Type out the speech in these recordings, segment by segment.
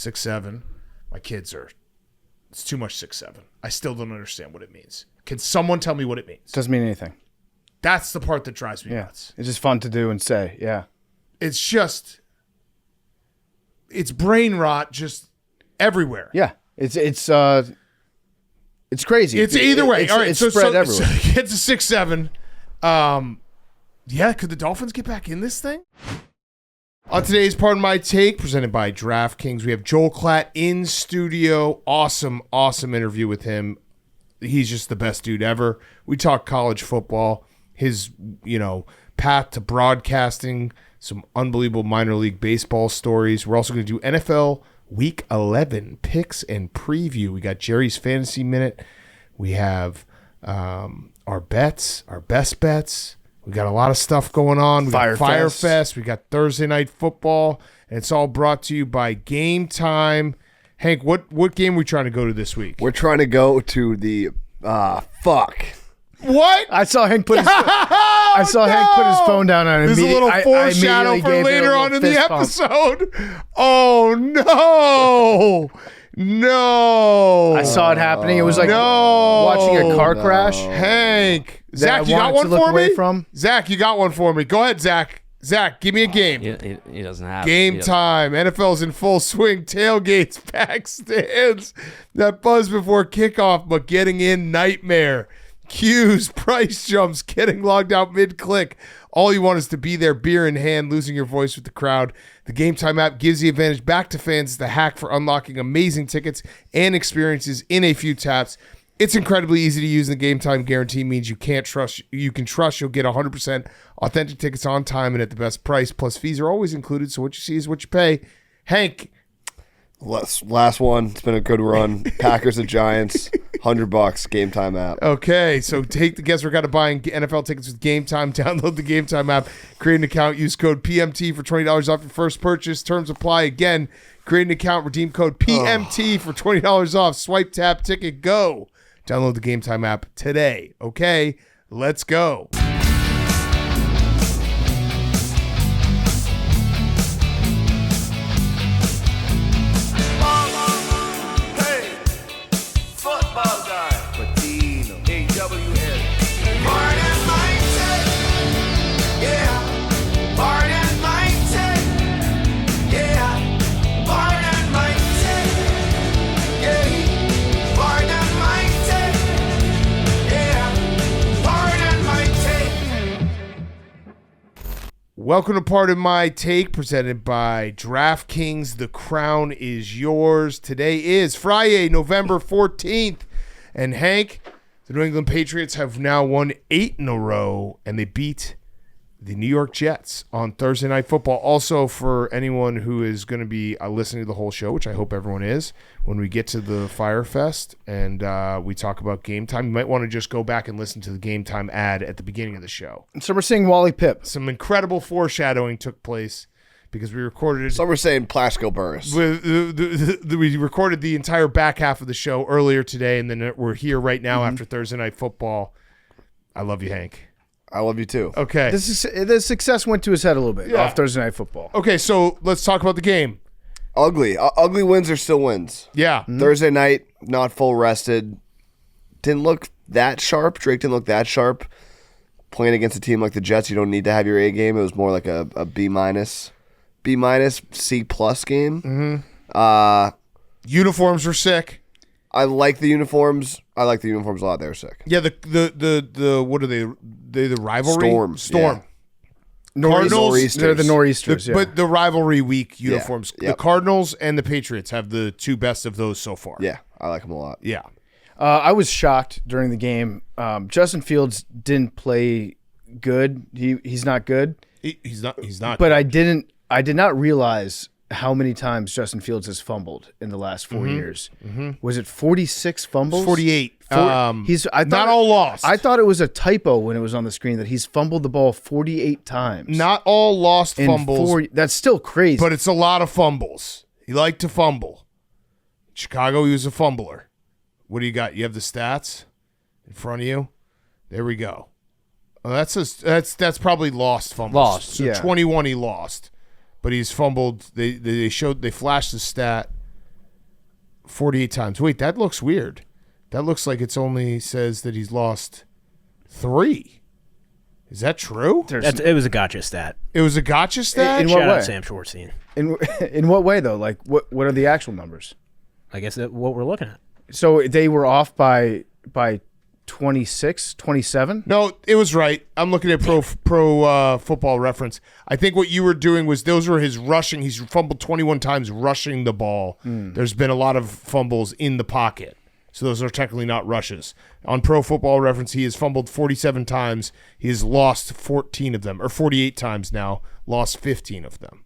6'7". My kids are, it's too much 6'7". I still don't understand what it means. Can someone tell me what it means? Doesn't mean anything. That's the part that drives me nuts. It's just fun to do and say, yeah. It's just, it's brain rot just everywhere. Yeah. It's crazy. It's either way. All right, it's spread everywhere. So it's a 6'7". Yeah, could the Dolphins get back in this thing? On today's Part of My Take, presented by DraftKings, we have Joel Klatt in studio. Awesome interview with him. He's just the best dude ever. We talk college football, his, path to broadcasting, some unbelievable minor league baseball stories. We're also going to do NFL Week 11 picks and preview. We got Jerry's Fantasy Minute. We have our bets, our best bets. We got a lot of stuff going on. We got Fyre Fest. We got Thursday Night Football. And it's all brought to you by Game Time. Hank, what game are we trying to go to this week? We're trying to go to the fuck. What? I saw Hank put his Hank put his phone down on it. There's a little foreshadow for later on in the episode. Oh no. No. I saw it happening. It was like watching a car crash. Hank. Zach, you got one for me? Zach, you got one for me. Go ahead, Zach. Zach, give me a game. He doesn't have Game time. NFL's in full swing. Tailgates, packed stands. That buzz before kickoff, but getting in, nightmare. Queues, price jumps, getting logged out mid-click. All you want is to be there, beer in hand, losing your voice with the crowd. The Game Time app gives the advantage back to fans. It's the hack for unlocking amazing tickets and experiences in a few taps. It's incredibly easy to use, and the Game Time guarantee means you can trust you'll get 100% authentic tickets on time and at the best price. Plus, fees are always included, so what you see is what you pay. Hank. Last one. It's been a good run. Packers and Giants. $100. Game Time app. Okay, so take the guesswork out of buying NFL tickets with Game Time. Download the Game Time app. Create an account. Use code PMT for $20 off your first purchase. Terms apply. Again, create an account. Redeem code PMT for $20 off. Swipe, tap, ticket, go. Download the Game Time app today. Okay, let's go. Welcome to Part of My Take, presented by DraftKings. The crown is yours. Today is Friday, November 14th. And Hank, the New England Patriots have now won 8 in a row, and they beat the New York Jets on Thursday Night Football. Also, for anyone who is going to be listening to the whole show, which I hope everyone is, when we get to the Fyre Fest and we talk about Game Time, you might want to just go back and listen to the Game Time ad at the beginning of the show. So we're seeing Wally Pipp. Some incredible foreshadowing took place because we recorded it. Some were saying Plaxico Burress. We recorded the entire back half of the show earlier today, and then we're here right now after Thursday Night Football. I love you, Hank. I love you too. Okay. The success went to his head a little bit off Thursday Night Football. Okay, so let's talk about the game. Ugly. Ugly wins are still wins. Yeah. Thursday night, not full rested. Didn't look that sharp. Drake didn't look that sharp. Playing against a team like the Jets, you don't need to have your A game. It was more like a B minus, C plus game. Uniforms were sick. I like the uniforms. I like the uniforms a lot. They were sick. Yeah, the what are they? They the rivalry? Storm. Yeah. Cardinals, they're the Nor'easters. But the rivalry week uniforms. Yep. The Cardinals and the Patriots have the two best of those so far. Yeah, I like them a lot. Yeah. I was shocked during the game. Justin Fields didn't play good. He's not good. He's not. But I did not realize how many times Justin Fields has fumbled in the last 4 years. Was it 46 fumbles? 48. Not all lost. I thought it was a typo when it was on the screen that he's fumbled the ball 48 times. Not all lost fumbles. That's still crazy. But it's a lot of fumbles. He liked to fumble. Chicago, he was a fumbler. What do you got? You have the stats in front of you? There we go. That's probably lost fumbles. Lost, so 21 he lost. But he's fumbled. They flashed the stat. 48 times. Wait, that looks weird. That looks like it's only says that he's lost 3. Is that true? It was a gotcha stat. It was a gotcha stat? In what Shout way? out Sam Schwartzstein. In what way, though? Like, what are the actual numbers? I guess that's what we're looking at. So they were off by 26, 27? No, it was right. I'm looking at pro football reference. I think what you were doing was those were his rushing. He's fumbled 21 times rushing the ball. There's been a lot of fumbles in the pocket. So those are technically not rushes. On Pro Football Reference, he has fumbled 47 times. He has lost 14 of them, or 48 times now, lost 15 of them.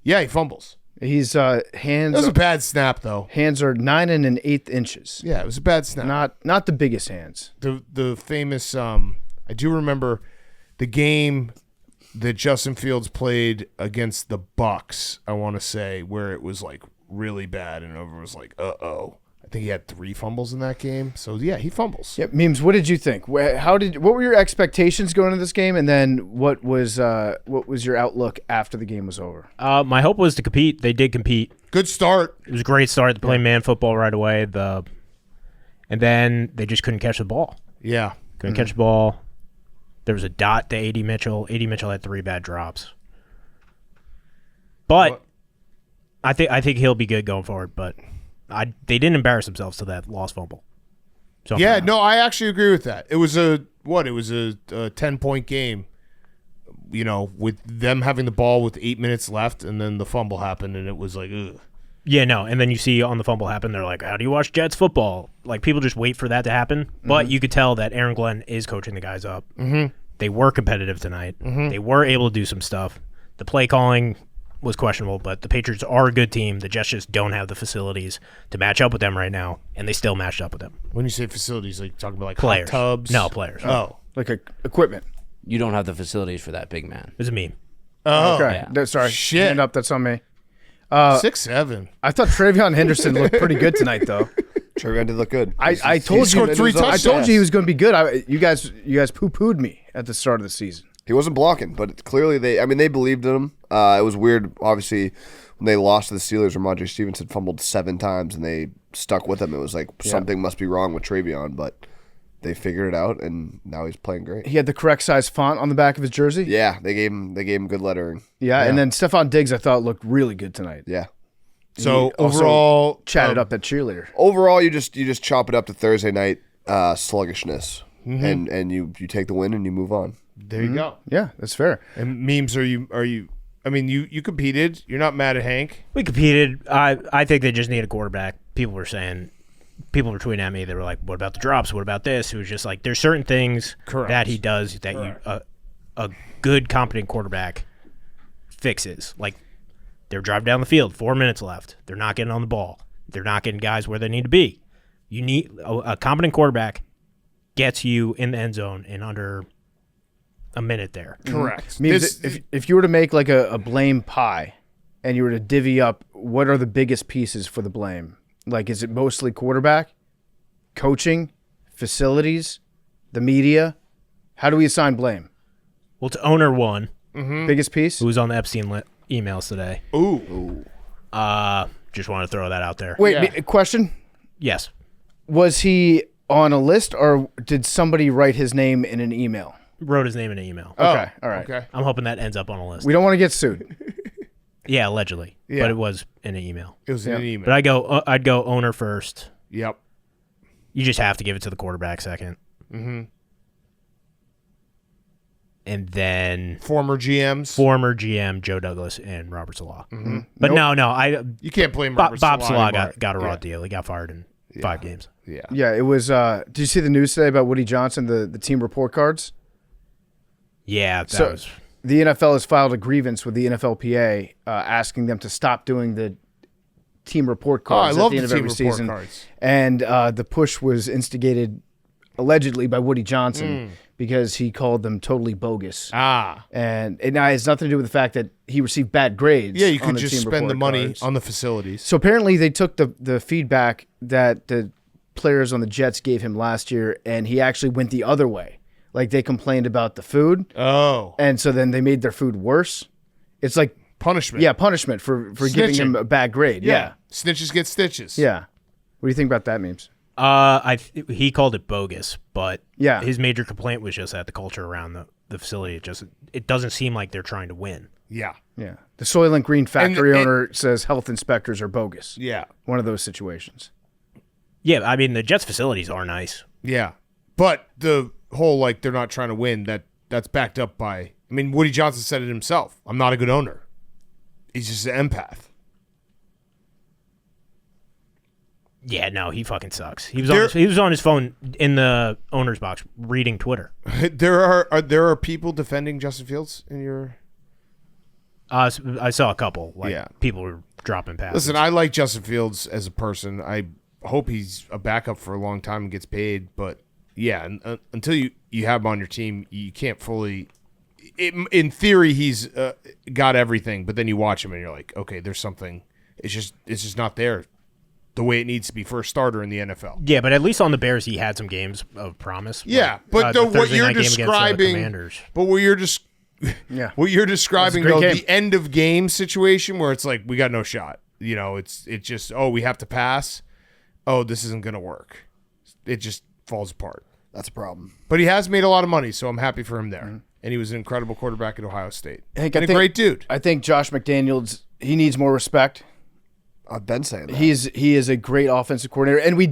Yeah, he fumbles. He's hands. That was a bad snap, though. Hands are 9 1/8 inches. Yeah, it was a bad snap. Not the biggest hands. The famous, I do remember the game that Justin Fields played against the Bucs, I want to say, where it was like really bad and everyone was like, uh-oh. I think he had 3 fumbles in that game. So, yeah, he fumbles. Yep. Memes, what did you think? What were your expectations going into this game, and then what was your outlook after the game was over? My hope was to compete. They did compete. Good start. It was a great start. They played man football right away. And then they just couldn't catch the ball. Yeah. Couldn't catch the ball. There was a dot to A.D. Mitchell. A.D. Mitchell had 3 bad drops. But I think he'll be good going forward, but they didn't embarrass themselves to that lost fumble. So Yeah, no, I actually agree with that. It was a 10-point game, with them having the ball with 8 minutes left, and then the fumble happened, and it was like, ugh. Yeah, no, and then you see on the fumble happen, they're like, how do you watch Jets football? Like, people just wait for that to happen, but you could tell that Aaron Glenn is coaching the guys up. Mm-hmm. They were competitive tonight. Mm-hmm. They were able to do some stuff. The play calling was questionable, but the Patriots are a good team. The Jets just don't have the facilities to match up with them right now, and they still matched up with them. When you say facilities, like talking about like Players. hot tubs? No, players. Oh. Like equipment. You don't have the facilities for that big man. It's a meme. Oh. Okay. Yeah. Sorry. Shit. Hand up. That's on me. 6'7". I thought Travion Henderson looked pretty good tonight, though. Trevion did look good. I He told you. scored 3 I touchdowns. told you he was going to be good. You guys poo-pooed me at the start of the season. He wasn't blocking, but clearly they believed in him. It was weird, obviously, when they lost to the Steelers, Ramondre Stevenson fumbled 7 times, and they stuck with him. It was like something must be wrong with Trevion, but they figured it out, and now he's playing great. He had the correct size font on the back of his jersey. Yeah, they gave him good lettering. Yeah, and then Stephon Diggs, I thought, looked really good tonight. Yeah. So He also overall, chatted up that cheerleader. Overall, you just chop it up to Thursday night sluggishness, and you take the win and you move on. there you go. Yeah, that's fair. And memes, are you? I mean, you competed. You're not mad at Hank. We competed. I think they just need a quarterback. People were tweeting at me. They were like, what about the drops? What about this? It was just like, there's certain things that he does that a good, competent quarterback fixes. Like, they're driving down the field, 4 minutes left. They're not getting on the ball. They're not getting guys where they need to be. You need a competent quarterback gets you in the end zone in under a minute there. Correct. If you were to make like a blame pie and you were to divvy up what are the biggest pieces for the blame, like is it mostly quarterback, coaching, facilities, the media? How do we assign blame? Well, to owner 1, Biggest piece? who was on the Epstein emails today. Ooh. Just want to throw that out there. Wait, Yeah. question. Yes. Was he on a list or did somebody write his name in an email? Wrote his name in an email. Okay, all right. Okay. I'm hoping that ends up on a list. We don't want to get sued. Yeah, allegedly. Yeah. But it was in an email. It was in an email. But I'd go owner first. Yep. You just have to give it to the quarterback second. Mm-hmm. And then Former GMs. former GM Joe Douglas and Robert Salah. Mm-hmm. But Nope. no, You can't blame Bob Robert Salah anymore. got a raw Yeah. deal. He got fired in 5 games. Yeah. Yeah, it was did you see the news today about Woody Johnson, the team report cards? Yeah, that So was the NFL has filed a grievance with the NFLPA asking them to stop doing the team report cards I love at the the end of team every report season. cards. And the push was instigated allegedly by Woody Johnson because he called them totally bogus. Ah. And it now has nothing to do with the fact that he received bad grades. Yeah, you on could the just team spend the report money cards. on the facilities. So apparently they took the feedback that the players on the Jets gave him last year, and he actually went the other way. Like they complained about the food, Oh. and so then they made their food worse. It's like Punishment. punishment for giving Snitching. him a bad grade. Yeah. Snitches get stitches. Yeah. What do you think about that, Memes? He called it bogus, but Yeah. his major complaint was just that the culture around the facility, it doesn't seem like they're trying to win. Yeah. Yeah. The Soylent Green factory And- owner says health inspectors are bogus. Yeah. One of those situations. Yeah, I mean, the Jets facilities are nice. Yeah. But the whole, like, they're not trying to win, that's backed up by, I mean, Woody Johnson said it himself. I'm not a good owner. He's just an empath. Yeah, no, he fucking sucks. He was on his phone in the owner's box reading Twitter. There are people defending Justin Fields in your... I saw a couple. Yeah. People were dropping passes. Listen, I like Justin Fields as a person. I hope he's a backup for a long time and gets paid. But, yeah, until you have him on your team, you can't fully... In theory, he's got everything. But then you watch him and you're like, okay, there's something. It's just not there the way it needs to be for a starter in the NFL. Yeah, but at least on the Bears, he had some games of promise. Yeah, but what you're describing... But what you're just... Yeah. What you're describing, That's a though, great the end of game situation where it's like, we got no shot. You know, it's just, oh, we have to pass. Oh, this isn't going to work. It just falls apart. That's a problem. But he has made a lot of money, so I'm happy for him there. And he was an incredible quarterback at Ohio State. Hank, And a great dude. I think Josh McDaniels, he needs more respect. I've been saying that. He is a great offensive coordinator, and we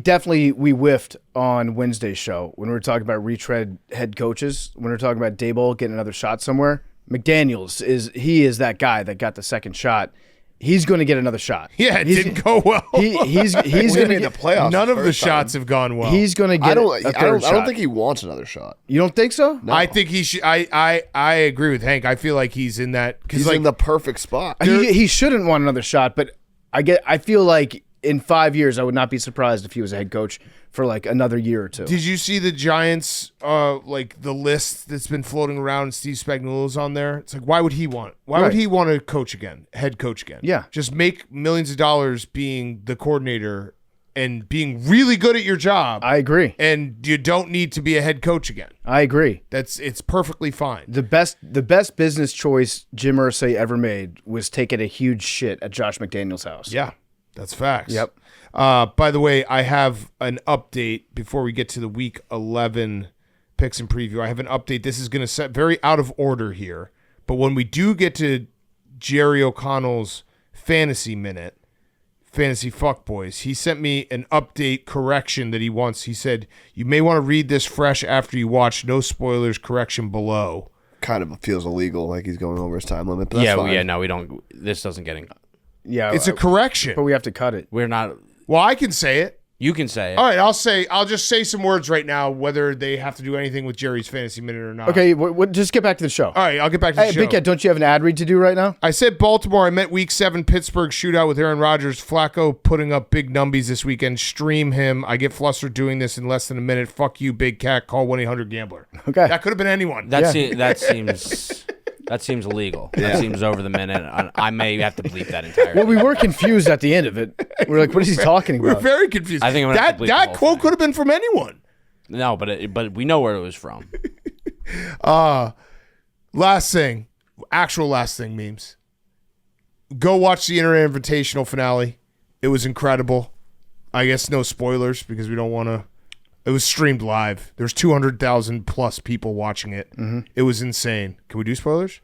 whiffed on Wednesday's show when we were talking about retread head coaches. When we were talking about Daboll getting another shot somewhere, McDaniels is that guy that got the second shot. He's going to get another shot. Yeah, it didn't go well. He's going to get the playoffs. None of the first shots time. have gone well. He's going to get. I don't think he wants another shot. You don't think so? No. I think he should. I agree with Hank. I feel like he's in that He's like in the perfect spot. He shouldn't want another shot, but I feel like in 5 years I would not be surprised if he was a head coach for like another year or two. Did you see the Giants, like the list that's been floating around and Steve Spagnuolo's on there? It's like, why would he want to coach again, head coach again? Yeah. Just make millions of dollars being the coordinator and being really good at your job. I agree. And you don't need to be a head coach again. I agree. It's perfectly fine. The best business choice Jim Irsay ever made was taking a huge shit at Josh McDaniels' house. Yeah, that's facts. Yep. By the way, I have an update before we get to the Week 11 picks and preview. I have an update. This is going to set very out of order here, but when we do get to Jerry O'Connell's fantasy minute, fantasy fuckboys, he sent me an update correction that he wants. He said, you may want to read this fresh after you watch. No spoilers, correction below. Kind of feels illegal, like he's going over his time limit. But that's fine. No, we don't. This doesn't get in. Yeah. It's a correction. But we have to cut it. We're not. Well, I can say it. You can say it. All right, I'll just say some words right now, whether they have to do anything with Jerry's fantasy minute or not. Okay, just get back to the show. All right, I'll get back to the Hey, show. Big Cat, don't you have an ad read to do right now? I said Baltimore. I meant Week 7 Pittsburgh shootout with Aaron Rodgers. Flacco putting up big numbies this weekend. Stream him. I get flustered doing this in less than a minute. Fuck you, Big Cat. Call 1-800-GAMBLER. Okay. That could have been anyone. That seems illegal. That seems over the minute. I may have to bleep that entirely. Well, we were confused at the end of it. We're like, what is he talking We're about? very confused. I think I'm gonna have to bleep the that whole quote thing. could have been from anyone. No, but we know where it was from. Last thing, actual last thing, memes. Go watch the Internet Invitational finale. It was incredible. I guess no spoilers because we don't want to. It was streamed live. There's 200,000 plus people watching it. Mm-hmm. It was insane. Can we do spoilers?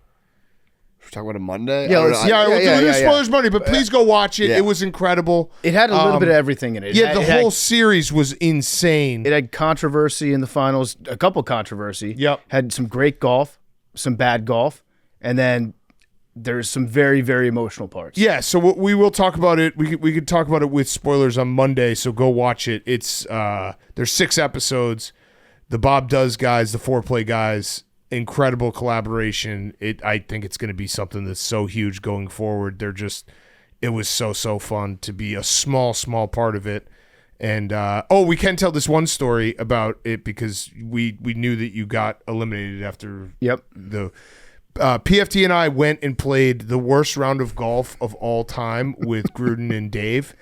We're talking about a Monday. Yeah, I don't let's- know. We'll do spoilers Monday, but please go watch it. Yeah. It was incredible. It had a little bit of everything in it. Yeah, the whole series was insane. It had controversy in the finals, a couple controversy. Yep. Had some great golf, some bad golf, and then there's some very, very emotional parts. Yeah, so we will talk about it. We could talk about it with spoilers on Monday. So go watch it. It's there's 6 episodes. The Bob Does guys, the Foreplay guys, incredible collaboration. I think it's going to be something that's so huge going forward. It was so fun to be a small part of it. And we can tell this one story about it because we knew that you got eliminated after the. PFT and I went and played the worst round of golf of all time with Gruden and Dave.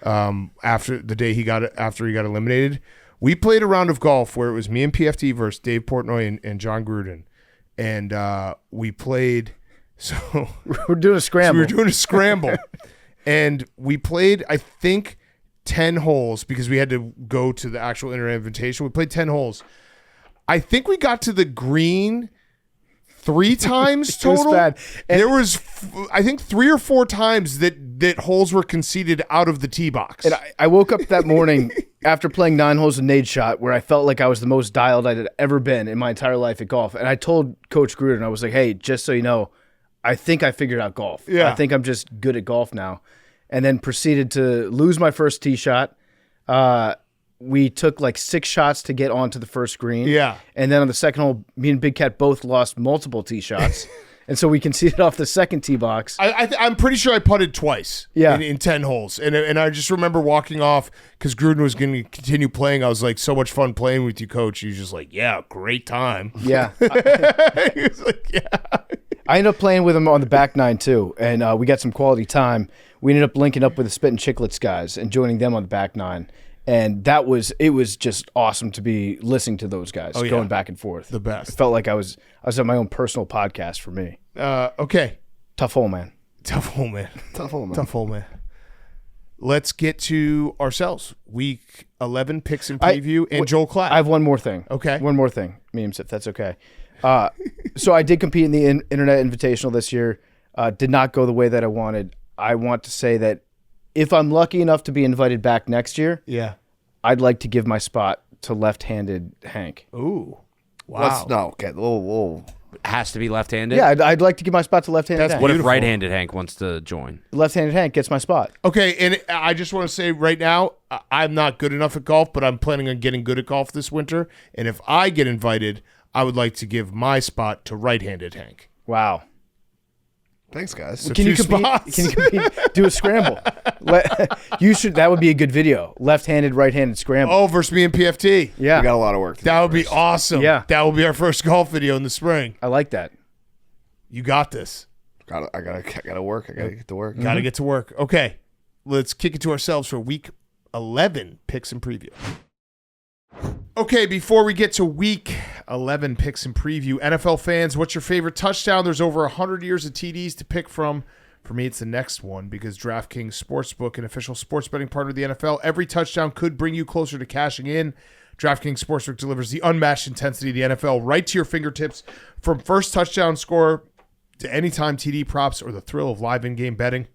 After he got eliminated, we played a round of golf where it was me and PFT versus Dave Portnoy and John Gruden, and we played. So We're doing a scramble. we were doing a scramble, and we played. I think 10 holes because we had to go to the actual Internet Invitation. We played 10 holes. I think we got to the green 3 times total. It was bad. And there was, I think, 3 or 4 times that holes were conceded out of the tee box. And I woke up that morning after playing 9 holes of Nade Shot where I felt like I was the most dialed I had ever been in my entire life at golf. And I told Coach Gruden, I was like, hey, just so you know, I think I figured out golf. Yeah. I think I'm just good at golf now. And then proceeded to lose my first tee shot. We took like 6 shots to get onto the first green. Yeah. And then on the second hole, me and Big Cat both lost multiple tee shots. And so we conceded off the second tee box. I'm pretty sure I putted twice Yeah. in 10 holes. And I just remember walking off because Gruden was going to continue playing. I was like, so much fun playing with you, Coach. He was just like, yeah, great time. Yeah. He was like, yeah. I ended up playing with him on the back 9 too. And we got some quality time. We ended up linking up with the Spittin' Chicklets guys and joining them on the back 9. And it was just awesome to be listening to those guys going back and forth. The best. It felt like I was on my own personal podcast for me. Okay. Tough hole, man. Tough hole, man. Tough hole, man. Tough hole, man. Let's get to ourselves. Week 11 picks and preview and Joel Klatt. I have one more thing. Okay. One more thing, Memes, if that's okay. So I did compete in the Internet Invitational this year. Did not go the way that I wanted. I want to say that if I'm lucky enough to be invited back next year, Yeah. I'd like to give my spot to left-handed Hank. Ooh. Wow. Let's no. Okay. Whoa. Has to be left-handed. Yeah, I'd like to give my spot to left-handed That's Hank. What if Beautiful. right-handed Hank wants to join? Left-handed Hank gets my spot. Okay, and I just want to say right now, I'm not good enough at golf, but I'm planning on getting good at golf this winter. And if I get invited, I would like to give my spot to right-handed Hank. Wow. Thanks, guys. So Can you 2 compete? spots. Can you compete? Do a scramble. You should. That would be a good video. Left-handed, right-handed scramble. Oh, versus me and PFT. Yeah, We got a lot of work to do That would be first. awesome. Yeah. That will be our first golf video in the spring. I like that. You got this. I gotta work. I gotta get to work. Got to get to work. Okay, let's kick it to ourselves for week 11 picks and preview. Okay, before we get to week 11 picks and preview, NFL fans, what's your favorite touchdown? There's over 100 years of TDs to pick from. For me, it's the next one because DraftKings Sportsbook, an official sports betting partner of the NFL, every touchdown could bring you closer to cashing in. DraftKings Sportsbook delivers the unmatched intensity of the NFL right to your fingertips, from first touchdown score to anytime TD props or the thrill of live in-game betting.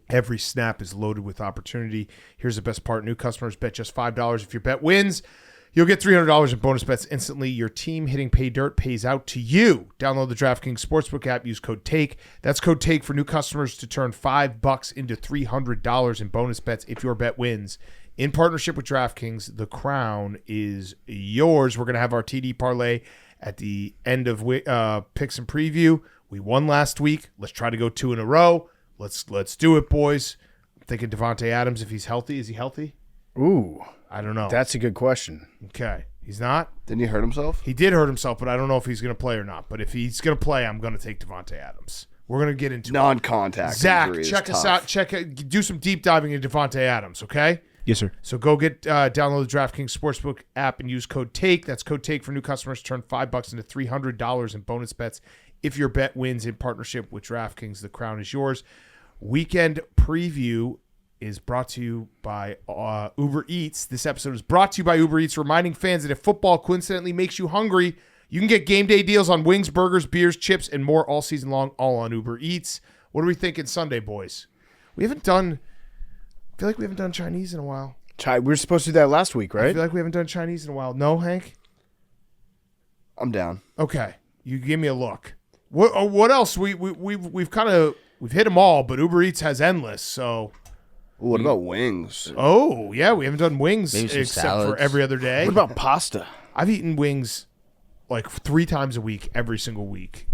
Every snap is loaded with opportunity. Here's the best part. New customers bet just $5. If your bet wins, you'll get $300 in bonus bets instantly. Your team hitting pay dirt pays out to you. Download the DraftKings Sportsbook app. Use code TAKE. That's code TAKE for new customers to turn $5 into $300 in bonus bets if your bet wins. In partnership with DraftKings, the crown is yours. We're going to have our TD parlay at the end of picks and preview. We won last week. Let's try to go 2 in a row. Let's do it, boys. I'm thinking Devontae Adams, if he's healthy. Is he healthy? Ooh, I don't know. that's a good question. Okay. He's not? Didn't he hurt himself? He did hurt himself, but I don't know if he's going to play or not. But if he's going to play, I'm going to take Devontae Adams. We're going to get into it. Non-contact. Zach, injury is check us tough. out. Do some deep diving into Devontae Adams, okay? Yes, sir. So go download the DraftKings Sportsbook app and use code TAKE. That's code TAKE for new customers. Turn $5 into $300 in bonus bets if your bet wins in partnership with DraftKings. The crown is yours. Weekend preview is brought to you by Uber Eats. This episode is brought to you by Uber Eats, reminding fans that if football coincidentally makes you hungry, you can get game day deals on wings, burgers, beers, chips, and more all season long, all on Uber Eats. What are we thinking Sunday, boys? I feel like we haven't done Chinese in a while. We were supposed to do that last week, I right? feel like we haven't done Chinese in a while. No, Hank? I'm down. Okay. You give me a look. What else? We've hit them all, but Uber Eats has endless, so... Ooh, what about wings? Oh, yeah, we haven't done wings Maybe some except for salads. every other day. What about pasta? I've eaten wings like 3 times a week, every single week.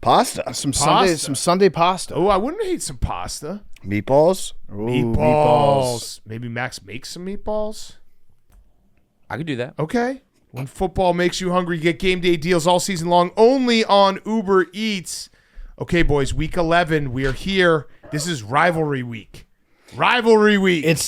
Pasta. Some Pasta. Sunday pasta. Oh, I wouldn't hate some pasta. Meatballs. Ooh, Meatballs. Maybe Max makes some meatballs. I could do that. Okay. When football makes you hungry, you get game day deals all season long, only on Uber Eats. Okay, boys, week 11, we are here. This is rivalry week. Rivalry week. It's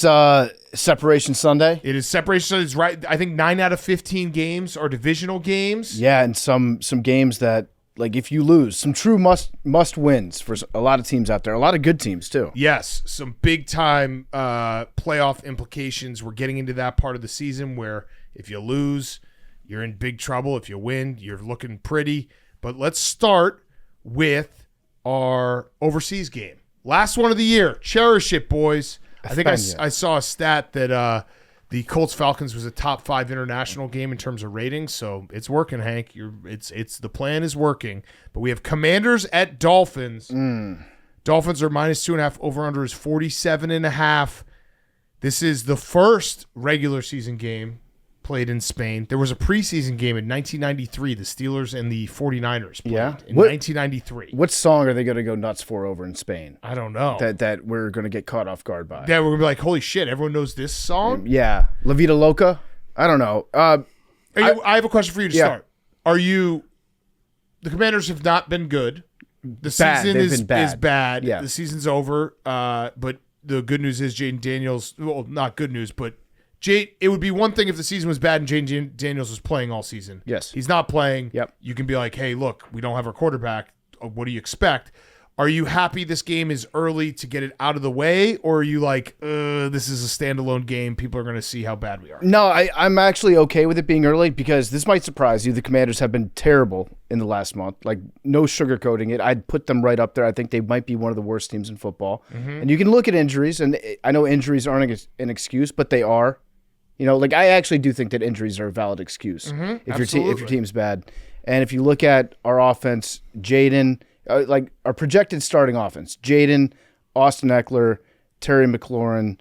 Separation Sunday. It is separation. Sunday. It's right. I think 9 out of 15 games are divisional games. Yeah, and some games that Like if you lose, some true must wins for a lot of teams out there, a lot of good teams too. Yes, some big time playoff implications. We're getting into that part of the season where if you lose, you're in big trouble. If you win, you're looking pretty. But let's start with our overseas game. Last one of the year. Cherish it, boys. I think I saw a stat that the Colts-Falcons was a top 5 international game in terms of ratings, so it's working, Hank. It's the plan is working. But we have Commanders at Dolphins. Dolphins are -2.5. Over-under is 47.5. This is the first regular season game played in Spain. There was a preseason game in 1993. The Steelers and the 49ers played in 1993. What song are they going to go nuts for over in Spain? I don't know. That we're going to get caught off guard by. Yeah, we're going to be like, holy shit, everyone knows this song? Yeah. La Vida Loca? I don't know. I have a question for you to start. The Commanders have not been good. The season is bad. Yeah. The season's over. But the good news is Jaden Daniels, well, not good news, but it would be one thing if the season was bad and Jaden Daniels was playing all season. Yes. He's not playing. Yep. You can be like, hey, look, we don't have our quarterback. What do you expect? Are you happy this game is early to get it out of the way? Or are you like, this is a standalone game. People are going to see how bad we are? No, I'm actually okay with it being early because this might surprise you. The Commanders have been terrible in the last month. Like, no sugarcoating it. I'd put them right up there. I think they might be one of the worst teams in football. Mm-hmm. And you can look at injuries, and I know injuries aren't an excuse, but they are. You know, like I actually do think that injuries are a valid excuse if your team's bad. And if you look at our offense, Jaden, like our projected starting offense, Jaden, Austin Eckler, Terry McLaurin,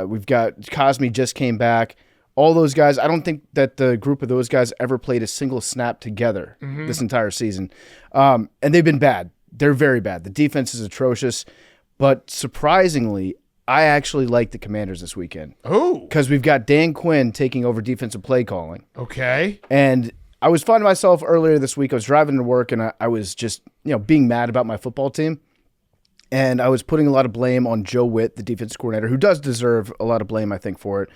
we've got Cosme just came back. All those guys, I don't think that the group of those guys ever played a single snap together this entire season. And they've been bad. They're very bad. The defense is atrocious. But surprisingly, I actually like the Commanders this weekend. Oh. Because we've got Dan Quinn taking over defensive play calling. Okay. And I was finding myself earlier this week. I was driving to work, and I was just, being mad about my football team. And I was putting a lot of blame on Joe Witt, the defense coordinator, who does deserve a lot of blame, I think, for it.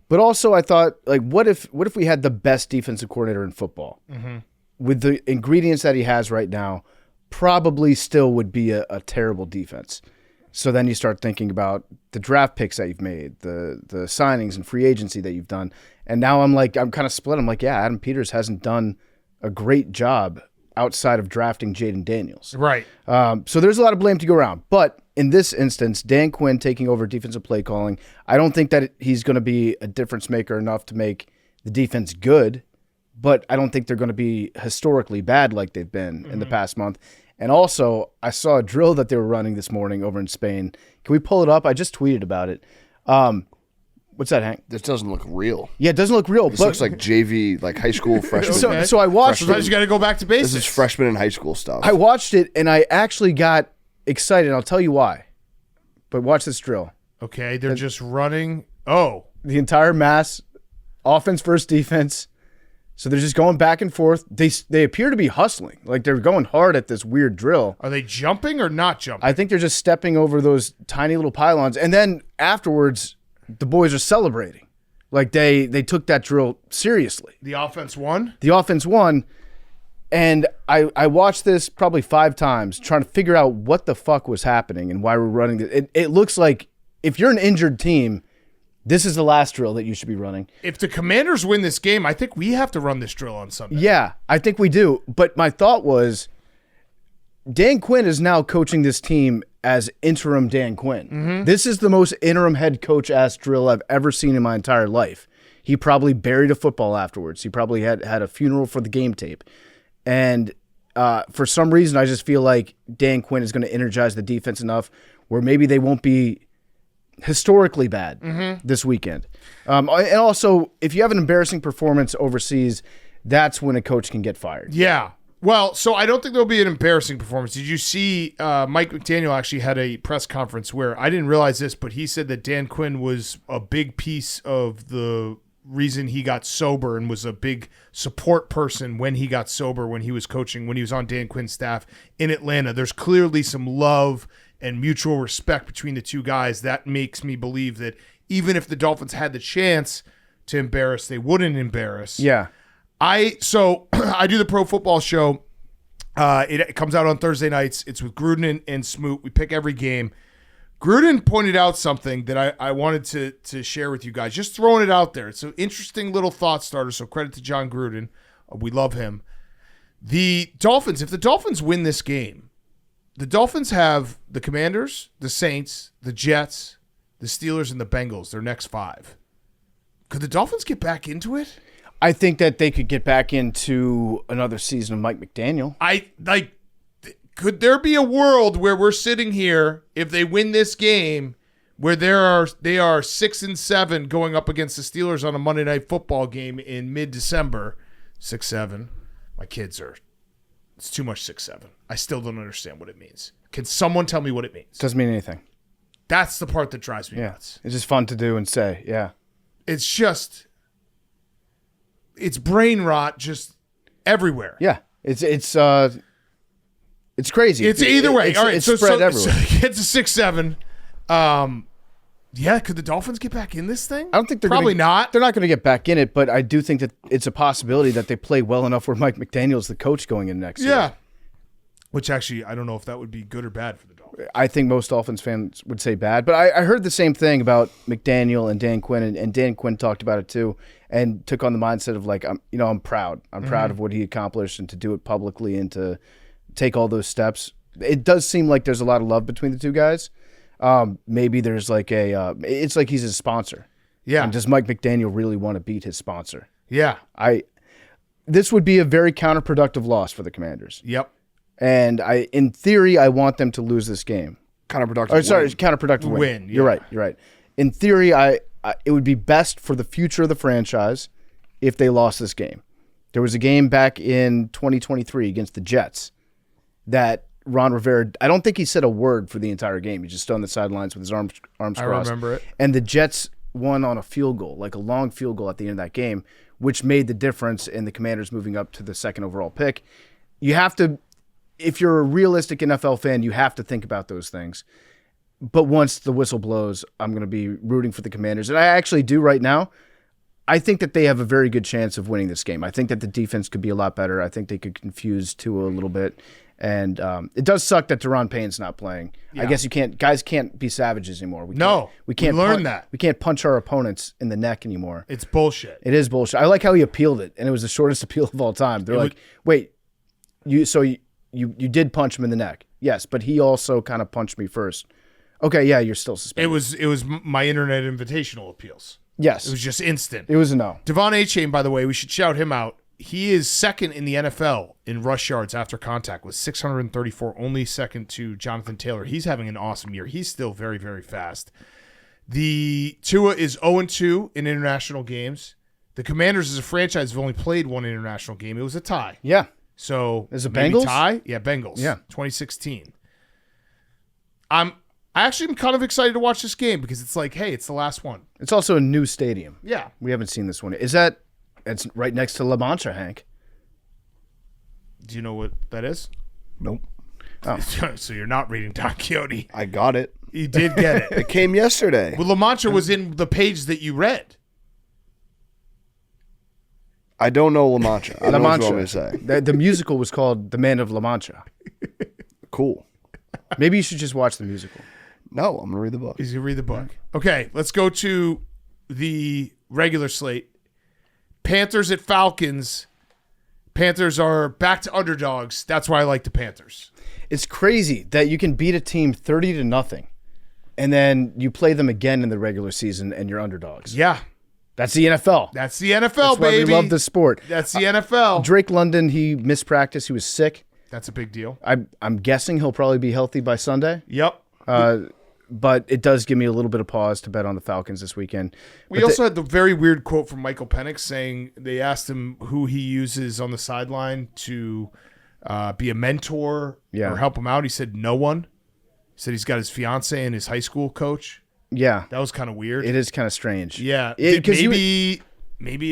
But also I thought, like, what if we had the best defensive coordinator in football? Mm-hmm. With the ingredients that he has right now, probably still would be a terrible defense. So then you start thinking about the draft picks that you've made, the signings and free agency that you've done. And now I'm kind of split. I'm like, yeah, Adam Peters hasn't done a great job outside of drafting Jaden Daniels. Right. So there's a lot of blame to go around. But in this instance, Dan Quinn taking over defensive play calling, I don't think that he's going to be a difference maker enough to make the defense good, but I don't think they're going to be historically bad like they've been in the past month. And also, I saw a drill that they were running this morning over in Spain. Can we pull it up? I just tweeted about it. What's that, Hank? This doesn't look real. Yeah, it doesn't look real. This looks like JV, like high school freshman. So I watched it. Sometimes you got to go back to basics. This is freshman in high school stuff. I watched it, and I actually got excited. I'll tell you why. But watch this drill. Okay, they're just running. Oh. The entire mass, offense versus defense. So they're just going back and forth. They appear to be hustling. Like they're going hard at this weird drill. Are they jumping or not jumping? I think they're just stepping over those tiny little pylons. And then afterwards, the boys are celebrating. Like they took that drill seriously. The offense won? The offense won. And I watched this probably 5 times trying to figure out what the fuck was happening and why we're running this. It looks like if you're an injured team, this is the last drill that you should be running. If the Commanders win this game, I think we have to run this drill on Sunday. Yeah, I think we do. But my thought was Dan Quinn is now coaching this team as interim Dan Quinn. Mm-hmm. This is the most interim head coach-ass drill I've ever seen in my entire life. He probably buried a football afterwards. He probably had a funeral for the game tape. And for some reason, I just feel like Dan Quinn is going to energize the defense enough where maybe they won't be historically bad this weekend. And also, if you have an embarrassing performance overseas, that's when a coach can get fired. Yeah. Well, so I don't think there'll be an embarrassing performance. Did you see Mike McDaniel actually had a press conference where I didn't realize this, but he said that Dan Quinn was a big piece of the reason he got sober and was a big support person when he got sober, when he was coaching, when he was on Dan Quinn's staff in Atlanta. There's clearly some love and mutual respect between the two guys. That makes me believe that even if the Dolphins had the chance to embarrass, they wouldn't embarrass. Yeah. I do the Pro Football Show. It comes out on Thursday nights. It's with Gruden and Smoot. We pick every game. Gruden pointed out something that I wanted to share with you guys. Just throwing it out there. It's an interesting little thought starter, so credit to John Gruden. We love him. The Dolphins, if the Dolphins win this game, the Dolphins have the Commanders, the Saints, the Jets, the Steelers, and the Bengals, their next 5. Could the Dolphins get back into it? I think that they could get back into another season of Mike McDaniel. Could there be a world where we're sitting here, if they win this game, where they are 6-7 going up against the Steelers on a Monday Night Football game in mid-December? 6-7. My kids are. It's too much 6-7. I still don't understand what it means. Can someone tell me what it means? Doesn't mean anything. That's the part that drives me nuts. It's just fun to do and say. Yeah. It's just. It's brain rot just everywhere. Yeah. It's crazy. It's either way. All right. It's spread everywhere. It's a 6-7. Yeah, could the Dolphins get back in this thing? I don't think they're probably not. They're not going to get back in it, but I do think that it's a possibility that they play well enough where Mike McDaniel's the coach going in next year. Yeah. Which actually, I don't know if that would be good or bad for the Dolphins. I think most Dolphins fans would say bad, but I heard the same thing about McDaniel and Dan Quinn, and Dan Quinn talked about it too, and took on the mindset of like, I'm proud. I'm proud of what he accomplished, and to do it publicly and to take all those steps. It does seem like there's a lot of love between the two guys. Maybe there's like it's like he's his sponsor. Yeah. And does Mike McDaniel really want to beat his sponsor? Yeah. This would be a very counterproductive loss for the Commanders. Yep. And in theory, I want them to lose this game. Counterproductive Win. Yeah. You're right. In theory, it would be best for the future of the franchise if they lost this game. There was a game back in 2023 against the Jets that Ron Rivera, I don't think he said a word for the entire game. He just stood on the sidelines with his arms crossed. I remember it. And the Jets won on a field goal, like a long field goal at the end of that game, which made the difference in the Commanders moving up to the second overall pick. You have to, if you're a realistic NFL fan, you have to think about those things. But once the whistle blows, I'm going to be rooting for the Commanders. And I actually do right now. I think that they have a very good chance of winning this game. I think that the defense could be a lot better. I think they could confuse Tua a little bit. And it does suck that Deron Payne's not playing. Yeah. I guess guys can't be savages anymore. We can't learn that. We can't punch our opponents in the neck anymore. It's bullshit. It is bullshit. I like how he appealed it, and it was the shortest appeal of all time. They're wait, you did punch him in the neck. Yes, but he also kind of punched me first. Okay, yeah, you're still suspended. It was my internet invitational appeals. Yes. It was just instant. It was a no. Devon Achane, by the way, we should shout him out. He is second in the NFL in rush yards after contact with 634, only second to Jonathan Taylor. He's having an awesome year. He's still very, very fast. The Tua is 0-2 in international games. The Commanders as a franchise have only played one international game. It was a tie. Yeah. So is it maybe Bengals? Tie? Yeah, Bengals. Yeah. 2016. I actually am kind of excited to watch this game because it's like, hey, it's the last one. It's also a new stadium. Yeah. We haven't seen this one. It's right next to La Mancha, Hank. Do you know what that is? Nope. Oh. So you're not reading Don Quixote. I got it. You did get it. It came yesterday. Well, La Mancha was in the page that you read. I don't know La Mancha. I don't know what you want me to say. The musical was called The Man of La Mancha. Cool. Maybe you should just watch the musical. No, I'm going to read the book. He's going to read the book. Okay, let's go to the regular slate. Panthers at Falcons. Panthers are back to underdogs. That's why I like the Panthers. It's crazy that you can beat a team 30-0, and then you play them again in the regular season and you're underdogs. Yeah. That's the NFL. That's the NFL, That's why baby. we love the sport. That's the NFL. Drake London, he missed practice. He was sick. That's a big deal. I'm guessing he'll probably be healthy by Sunday. Yep. But it does give me a little bit of pause to bet on the Falcons this weekend. We also had the very weird quote from Michael Penix saying they asked him who he uses on the sideline to be a mentor or help him out. He said no one. He said he's got his fiance and his high school coach. Yeah. That was kind of weird. It is kind of strange. Yeah. Maybe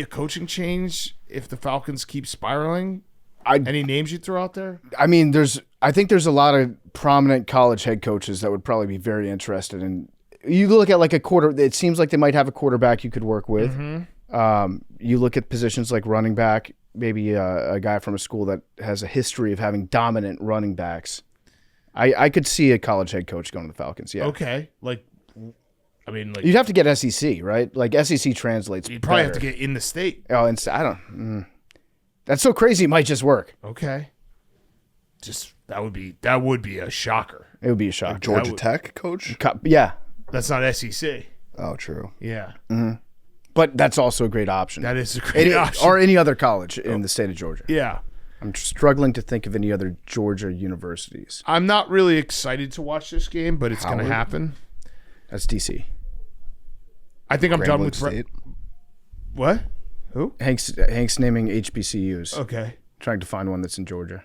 a coaching change if the Falcons keep spiraling. Any names you'd throw out there? I mean, I think there's a lot of prominent college head coaches that would probably be very interested in. You look at like it seems like they might have a quarterback you could work with. Mm-hmm. You look at positions like running back. maybe a guy from a school that has a history of having dominant running backs. I could see a college head coach going to the Falcons. Yeah. Okay. You'd have to get SEC, right? Like SEC translates. You'd probably have better. to get in the state. Oh, and I don't. That's so crazy. It might just work. Okay. Just that would be a shocker. It would be a shock. Georgia Tech coach? Yeah, That's not SEC. Oh, true. Yeah. but that's also a great option. That is a great option. Or any other college in the state of Georgia. Yeah. I'm struggling to think of any other Georgia universities. I'm not really excited to watch this game, but it's going to happen. That's DC. I think I'm done Grambling with State. What? Who? Hank's naming HBCUs. Okay. Trying to find one that's in Georgia.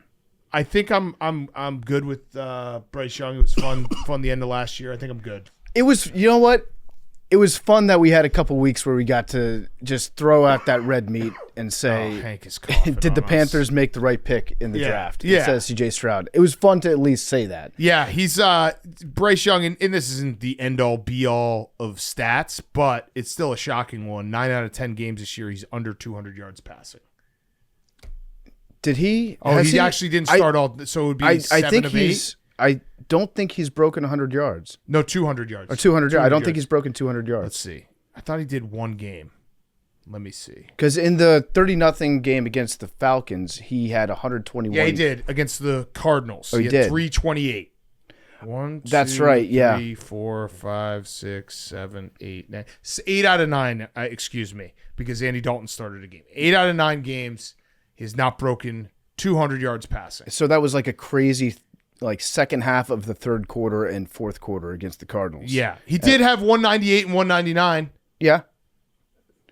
I think I'm good with Bryce Young. It was fun the end of last year. I think I'm good. It was, you know what? It was fun that we had a couple weeks where we got to just throw out that red meat and say, Hank is coughing did the on us. Panthers make the right pick in the draft? Yeah. Instead of CJ Stroud. It was fun to at least say that. Yeah, he's Bryce Young, and this isn't the end-all, be-all of stats, but it's still a shocking one. 9 out of 10 games this year, he's under 200 yards passing. Did he? Oh, he actually didn't start all, so it would be 7 of 8? I don't think he's broken 100 yards. No, 200 yards. Or 200 yards. I don't think he's broken 200 yards. Let's see. I thought he did one game. Let me see. Because in the 30-0 game against the Falcons, he had 121. Yeah, he did against the Cardinals. Oh, he had did. 328. 1, 2, That's right, yeah. 3, 4, 5, 6, 7, 8, 9. 8 out of 9, excuse me, because Andy Dalton started a game. 8 out of 9 games, he has not broken 200 yards passing. So that was like a crazy second half of the third quarter and fourth quarter against the Cardinals. Yeah, he did have 198 and 199. Yeah.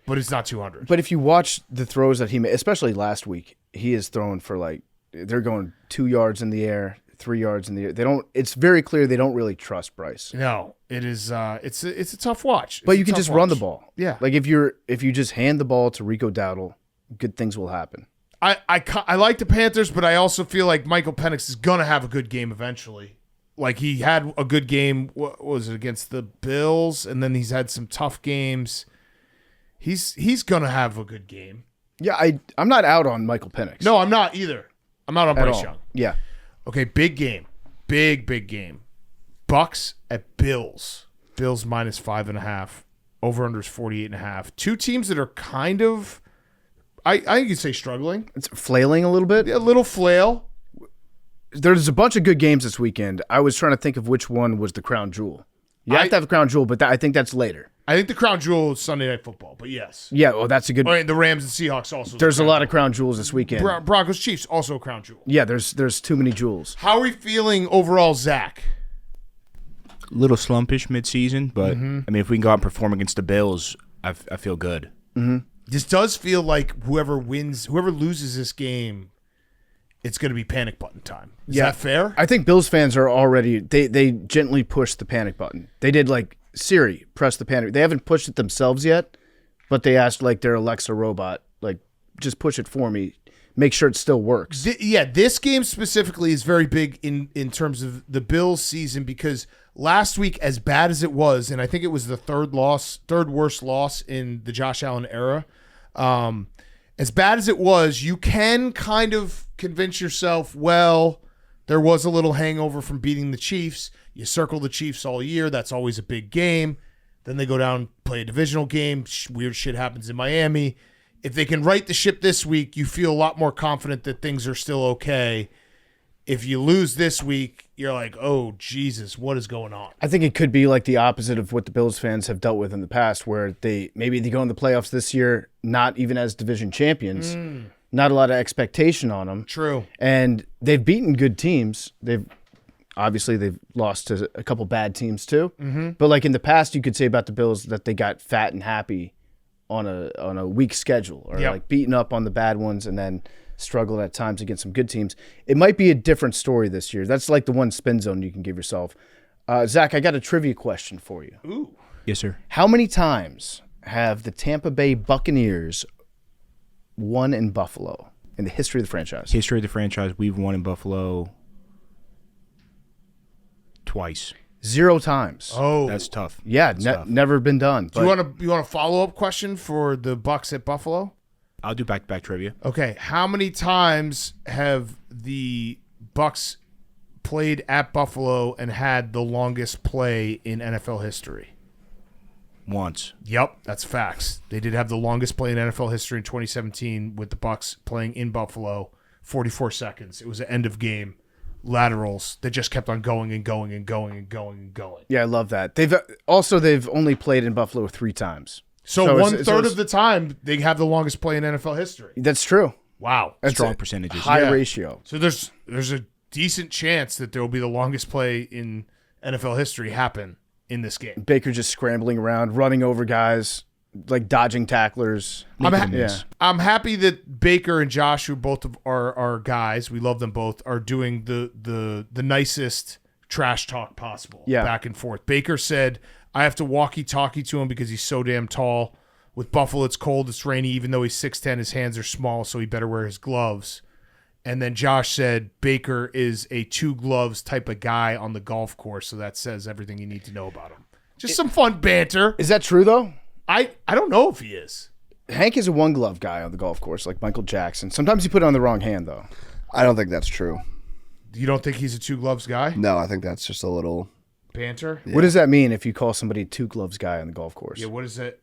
But it's not 200. But if you watch the throws that he made, especially last week, he is throwing for they're going 2 yards in the air, 3 yards in the air. It's very clear they don't really trust Bryce. No, it is. It's a tough watch. But you can just run the ball. Yeah. Like if you just hand the ball to Rico Dowdle, good things will happen. I like the Panthers, but I also feel like Michael Penix is gonna have a good game eventually. Like he had a good game. What was it against the Bills? And then he's had some tough games. He's gonna have a good game. Yeah, I'm not out on Michael Penix. No, I'm not either. I'm out on Bryce all. Young. Yeah. Okay, big game. Big game. Bucs at Bills. Bills -5.5. Over-under is 48.5. Two teams that are kind of, I think you'd say struggling. It's flailing a little bit. A little flail. There's a bunch of good games this weekend. I was trying to think of which one was the crown jewel. You have to have the crown jewel, but I think that's later. I think the crown jewel is Sunday Night Football, but yes. Yeah, well, that's a good. The Rams and Seahawks also. There's a lot of crown jewels this weekend. Broncos Chiefs also a crown jewel. Yeah, there's too many jewels. How are we feeling overall, Zach? Little slumpish midseason, but I mean, if we can go out and perform against the Bills, I feel good. This does feel like whoever loses this game, it's going to be panic button time. Is that fair? I think Bills fans are already they gently pushed the panic button. They did Siri, press the panic. They haven't pushed it themselves yet, but they asked their Alexa robot, just push it for me. Make sure it still works. This game specifically is very big in terms of the Bills season because last week, as bad as it was, and I think it was the third worst loss in the Josh Allen era, as bad as it was, you can kind of convince yourself, well, there was a little hangover from beating the Chiefs. You circle the Chiefs all year. That's always a big game. Then they go down, play a divisional game. Weird shit happens in Miami. If they can right the ship this week, you feel a lot more confident that things are still okay. If you lose this week, you're like, oh, Jesus, what is going on? I think it could be the opposite of what the Bills fans have dealt with in the past, where they go in the playoffs this year, not even as division champions, not a lot of expectation on them. True. And they've beaten good teams. They've lost to a couple bad teams too. Mm-hmm. But in the past, you could say about the Bills that they got fat and happy on a weak schedule, or beaten up on the bad ones and then struggled at times against some good teams. It might be a different story this year. That's the one spin zone you can give yourself. Zach, I got a trivia question for you. Ooh. Yes, sir. How many times have the Tampa Bay Buccaneers won in Buffalo in the history of the franchise? History of the franchise, we've won in Buffalo twice. 0 times. Oh, That's tough. Yeah, That's tough. never been done. Do you want a follow-up question for the Bucs at Buffalo? I'll do back-to-back trivia. Okay, how many times have the Bucs played at Buffalo and had the longest play in NFL history? Once. Yep, that's facts. They did have the longest play in NFL history in 2017 with the Bucs playing in Buffalo, 44 seconds. It was an end of game laterals that just kept on going and going and going and going and going. Yeah, I love that. They've only played in Buffalo 3 times. So one-third of the time they have the longest play in NFL history. That's true. Wow. That's Strong percentages. High ratio. So there's a decent chance that there will be the longest play in NFL history happen in this game. Baker just scrambling around, running over guys, like dodging tacklers. I'm happy that Baker and Josh, who both of our guys, we love them both, are doing the nicest trash talk possible back and forth. Baker said, I have to walkie-talkie to him because he's so damn tall. With Buffalo, it's cold, it's rainy. Even though he's 6'10", his hands are small, so he better wear his gloves. And then Josh said Baker is a 2 gloves type of guy on the golf course, so that says everything you need to know about him. Just some fun banter. Is that true, though? I don't know if he is. Hank is a 1 glove guy on the golf course, like Michael Jackson. Sometimes you put it on the wrong hand, though. I don't think that's true. You don't think he's a 2 gloves guy? No, I think that's just a little banter. Yeah. What does that mean if you call somebody a 2 gloves guy on the golf course? Yeah, what is that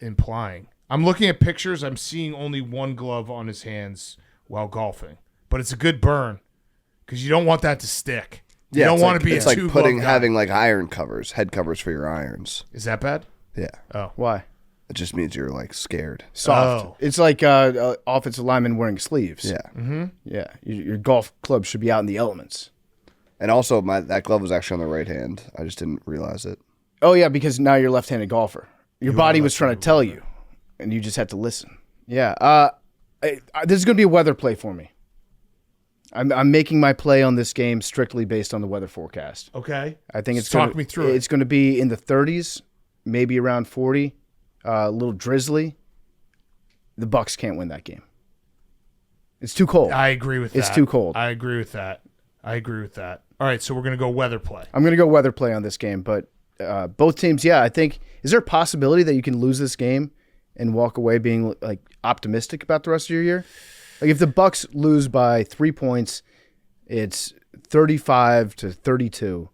implying? I'm looking at pictures. I'm seeing only 1 glove on his hands while golfing, but it's a good burn because you don't want that to stick. You don't want to be a 2 glove guy. It's like having like iron covers, head covers for your irons. Is that bad? Yeah. Oh, why? It just means you're like scared. Soft. Oh. It's like offensive lineman wearing sleeves. Yeah. Mm-hmm. Yeah. Your golf club should be out in the elements. And also, that glove was actually on the right hand. I just didn't realize it. Oh, yeah, because now you're a left-handed golfer. Your body was trying to tell you, and you just had to listen. Yeah. This is going to be a weather play for me. I'm making my play on this game strictly based on the weather forecast. Okay. I think it's talk me through it. It's going to be in the 30s, maybe around 40, a little drizzly. The Bucs can't win that game. It's too cold. I agree with that. It's too cold. I agree with that. All right, so we're going to go weather play. I'm going to go weather play on this game, but both teams, I think, is there a possibility that you can lose this game and walk away being like optimistic about the rest of your year? Like if the Bucs lose by 3 points, it's 35-32.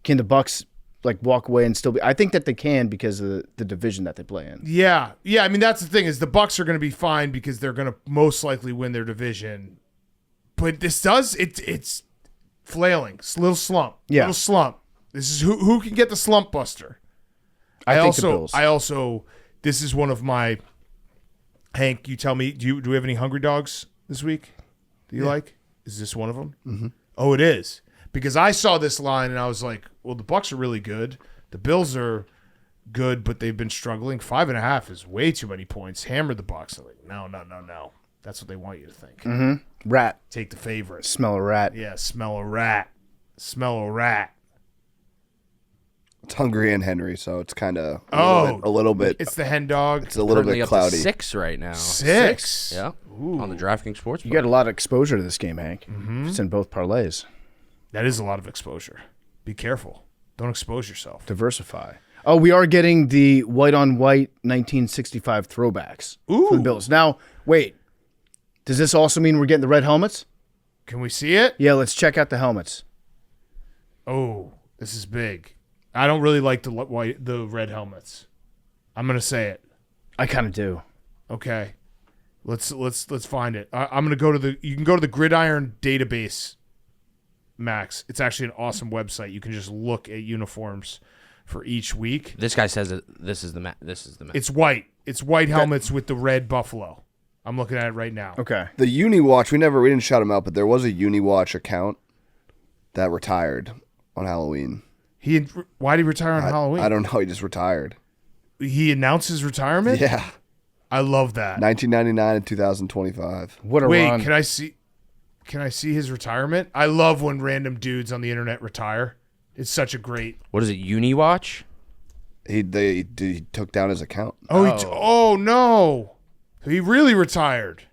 Can the Bucs like walk away and still be? I think that they can because of the division that they play in. Yeah. I mean, that's the thing is the Bucs are going to be fine because they're going to most likely win their division. But it's flailing, it's a little slump, little slump. This is who can get the slump buster. I think the Bills. This is one of my. Hank, you tell me, do we have any hungry dogs this week? Do you like? Is this one of them? Mm-hmm. Oh, it is. Because I saw this line and I was like, well, the Bucs are really good. The Bills are good, but they've been struggling. 5.5 is way too many points. Hammer the Bucs. I'm like, no. That's what they want you to think. Mm-hmm. Rat. Take the favorite. Smell a rat. Yeah, smell a rat. Smell a rat. It's Hungry and Henry, so it's kind of a little bit. It's the hen dog. It's a little bit cloudy. Up to 6 right now. 6? Yeah. On the DraftKings Sportsbook. You got a lot of exposure to this game, Hank. Mm-hmm. It's in both parlays. That is a lot of exposure. Be careful. Don't expose yourself. Diversify. Oh, we are getting the white-on-white 1965 throwbacks for the Bills. Now, wait. Does this also mean we're getting the red helmets? Can we see it? Yeah, let's check out the helmets. Oh, this is big. I don't really like the red helmets. I'm gonna say it. I kind of do. Okay, let's find it. I'm gonna go to you can go to the Gridiron database, Max. It's actually an awesome website. You can just look at uniforms for each week. This guy says that this is the match. It's white. It's white helmets with the red buffalo. I'm looking at it right now. Okay. The UniWatch, we didn't shout him out, but there was a UniWatch account that retired on Halloween. Why did he retire on Halloween? I don't know. He just retired. He announced his retirement? Yeah. I love that. 1999 and 2025. What a run. Can I see his retirement? I love when random dudes on the internet retire. It's such a great. What is it, UniWatch? He took down his account. Oh no. He really retired.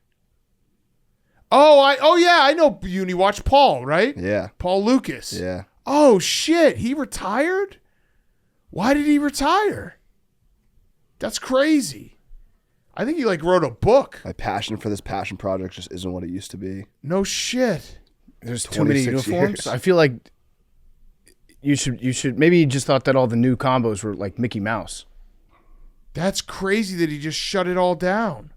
I know UniWatch Paul, right? Yeah. Paul Lucas. Yeah. Oh shit, he retired? Why did he retire? That's crazy. I think he like wrote a book. My passion for this passion project just isn't what it used to be. No shit. There's too many 26 uniforms. years. I feel like you should maybe you just thought that all the new combos were like Mickey Mouse. That's crazy that he just shut it all down.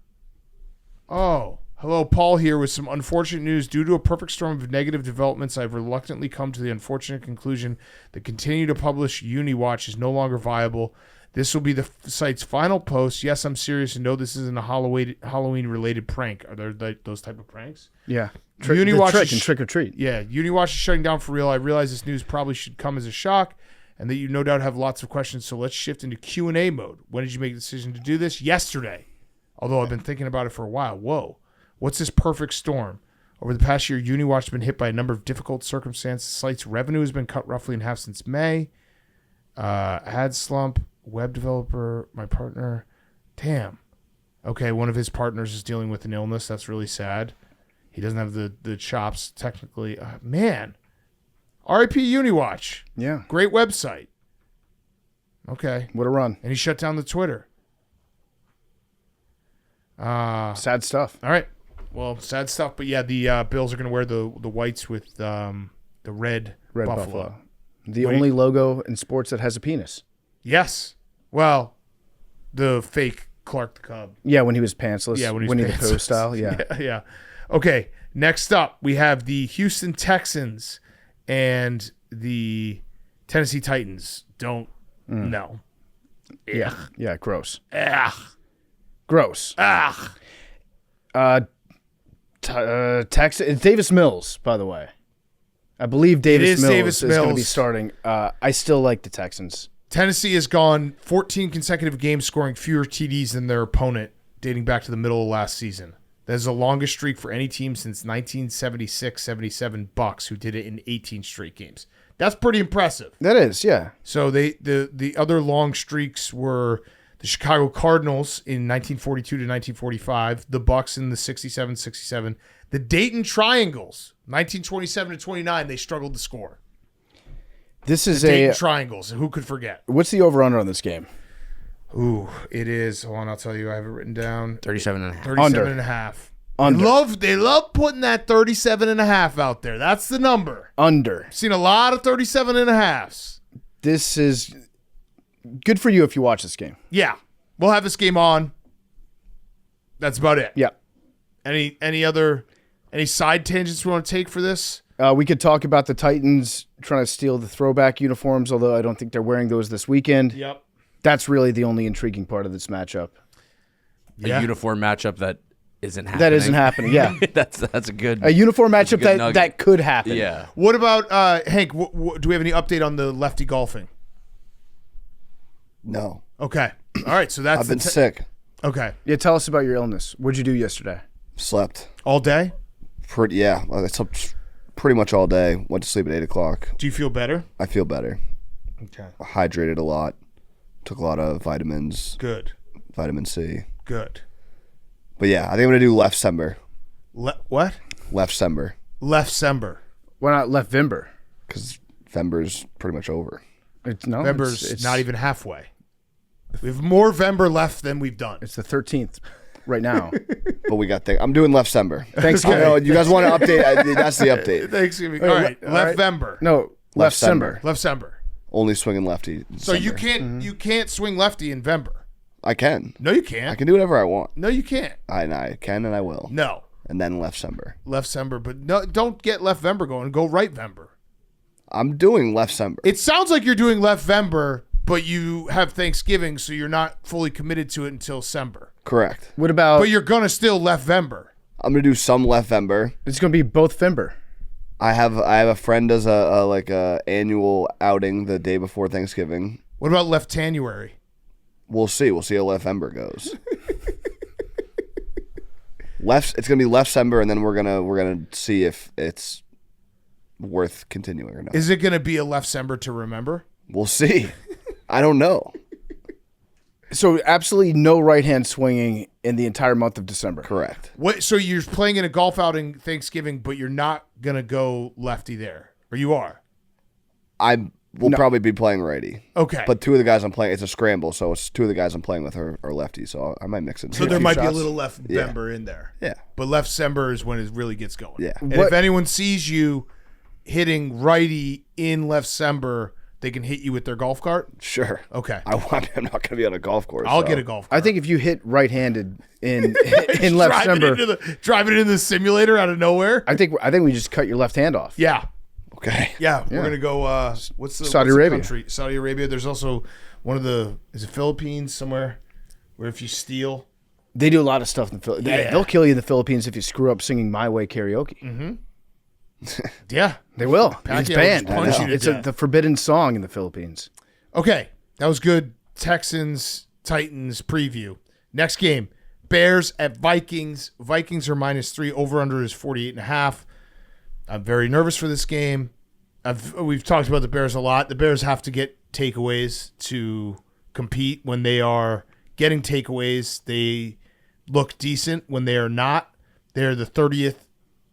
Oh, hello, Paul here with some unfortunate news. Due to a perfect storm of negative developments, I've reluctantly come to the unfortunate conclusion that continue to publish UniWatch is no longer viable. This will be the site's final post. Yes, I'm serious and no, this isn't a Halloween-related prank. Are there those type of pranks? Yeah. UniWatch trick is and trick or treat. Yeah, UniWatch is shutting down for real. I realize this news probably should come as a shock and that you no doubt have lots of questions, so let's shift into Q&A mode. When did you make the decision to do this? Yesterday. Although I've been thinking about it for a while. Whoa. What's this perfect storm? Over the past year, UniWatch has been hit by a number of difficult circumstances. The site's revenue has been cut roughly in half since May. Ad slump, web developer, my partner. Damn. Okay, one of his partners is dealing with an illness. That's really sad. He doesn't have the chops, technically. Man. RIP UniWatch. Yeah. Great website. Okay. What a run. And he shut down the Twitter. Sad stuff. All right. Well, sad stuff. But yeah, the Bills are going to wear the whites with the red buffalo. The only logo in sports that has a penis. Yes. Well, the fake Clark the Cub. Yeah, when he was pantsless. Yeah, when he was Winnie the pantsless. Pooh style. Yeah. Yeah. Okay. Next up, we have the Houston Texans and the Tennessee Titans. Don't know. Yeah. Yeah. Gross. Ugh. Gross. Ugh. Texas. Davis Mills, by the way. I believe Davis Mills is going to be starting. I still like the Texans. Tennessee has gone 14 consecutive games scoring fewer TDs than their opponent dating back to the middle of last season. That is the longest streak for any team since 1976-77 Bucs, who did it in 18 straight games. That's pretty impressive. That is, yeah. So the other long streaks were the Chicago Cardinals in 1942 to 1945, the Bucs in the 67-67, the Dayton Triangles, 1927 to 29, they struggled to score. This is Dayton Triangles, who could forget? What's the over-under on this game? Ooh, it is. Hold on, I'll tell you. I have it written down. 37 and a half. 37 and a half. Under. They love putting that 37 and a half out there. That's the number. Under. I've seen a lot of 37 and a halves. This is good for you if you watch this game. Yeah. We'll have this game on. That's about it. Yeah. Any side tangents we want to take for this? We could talk about the Titans trying to steal the throwback uniforms, although I don't think they're wearing those this weekend. Yep. That's really the only intriguing part of this matchup. Yeah. A uniform matchup that isn't happening. That isn't happening, yeah. that's a good. A uniform matchup good nugget. that could happen. Yeah. What about Hank? Do we have any update on the lefty golfing? No. Okay. All right. So that's I've been sick. Okay. Yeah, tell us about your illness. What'd you do yesterday? Slept. All day? Yeah. I slept pretty much all day. Went to sleep at 8 o'clock. Do you feel better? I feel better. Okay. Hydrated a lot. Took a lot of vitamins. Good. Vitamin C. Good. But yeah, I think I'm going to do left Sember. What? Left Sember. Left Sember. Why not left Vimber? Because Vember's pretty much over. Vember's not even halfway. We have more Vember left than we've done. It's the 13th right now. But we got I'm doing left Sember. Thanksgiving. I know, you guys want to update? That's the update. Thanksgiving. All right. Left Vember. No, left Sember. Sember. Left Sember. Only swinging lefty. So you Sember. can't swing lefty in Vember. I can. No, you I can't. can do whatever I want. No, you can't. I can and I will. No. And then left Sember. Left Sember, but no, don't get left Vember going. Go right Vember. I'm doing left Sember. It sounds like you're doing left Vember, but you have Thanksgiving, so you're not fully committed to it until Sember. Correct. What about? But you're gonna still left Vember. I'm gonna do some left Vember. It's going to be both Vimber. I have a friend does a annual outing the day before Thanksgiving. What about left Tanuary? We'll see. We'll see how left Ember goes. It's gonna be left Sember, and then we're gonna see if it's worth continuing or not. Is it gonna be a left Sember to remember? We'll see. I don't know. So absolutely no right-hand swinging in the entire month of December. Correct. What? So you're playing in a golf outing Thanksgiving, but you're not gonna go lefty there, or you are? I'm will probably be playing righty. Okay. But two of the guys I'm playing, it's a scramble, so it's two of the guys I'm playing with are lefties, so I might mix it. So there might be a shots. little left Bember in there. Yeah. But left Sember is when it really gets going. Yeah. And if anyone sees you hitting righty in left Sember, they can hit you with their golf cart? Sure. Okay. I'm not going to be on a golf course. I'll so. get a golf cart. I think if you hit right-handed in left Sember, driving into the simulator out of nowhere. I think we just cut your left hand off. Yeah. Okay. Yeah. We're going to go, what's the Saudi what's Arabia. The country? Saudi Arabia. There's also is it Philippines somewhere where if you steal. They do a lot of stuff in the Philippines. Yeah. They'll kill you in the Philippines if you screw up singing My Way karaoke. Mm-hmm. Yeah. They will. Pacquiao It's will banned. just punch you to It's death. the forbidden song in the Philippines. Okay. That was good. Texans, Titans preview. Next game. Bears at Vikings. Vikings are -3. Over-under is 48.5. I'm very nervous for this game. We've talked about the Bears a lot. The Bears have to get takeaways to compete. When they are getting takeaways, they look decent. When they are not, they're the 30th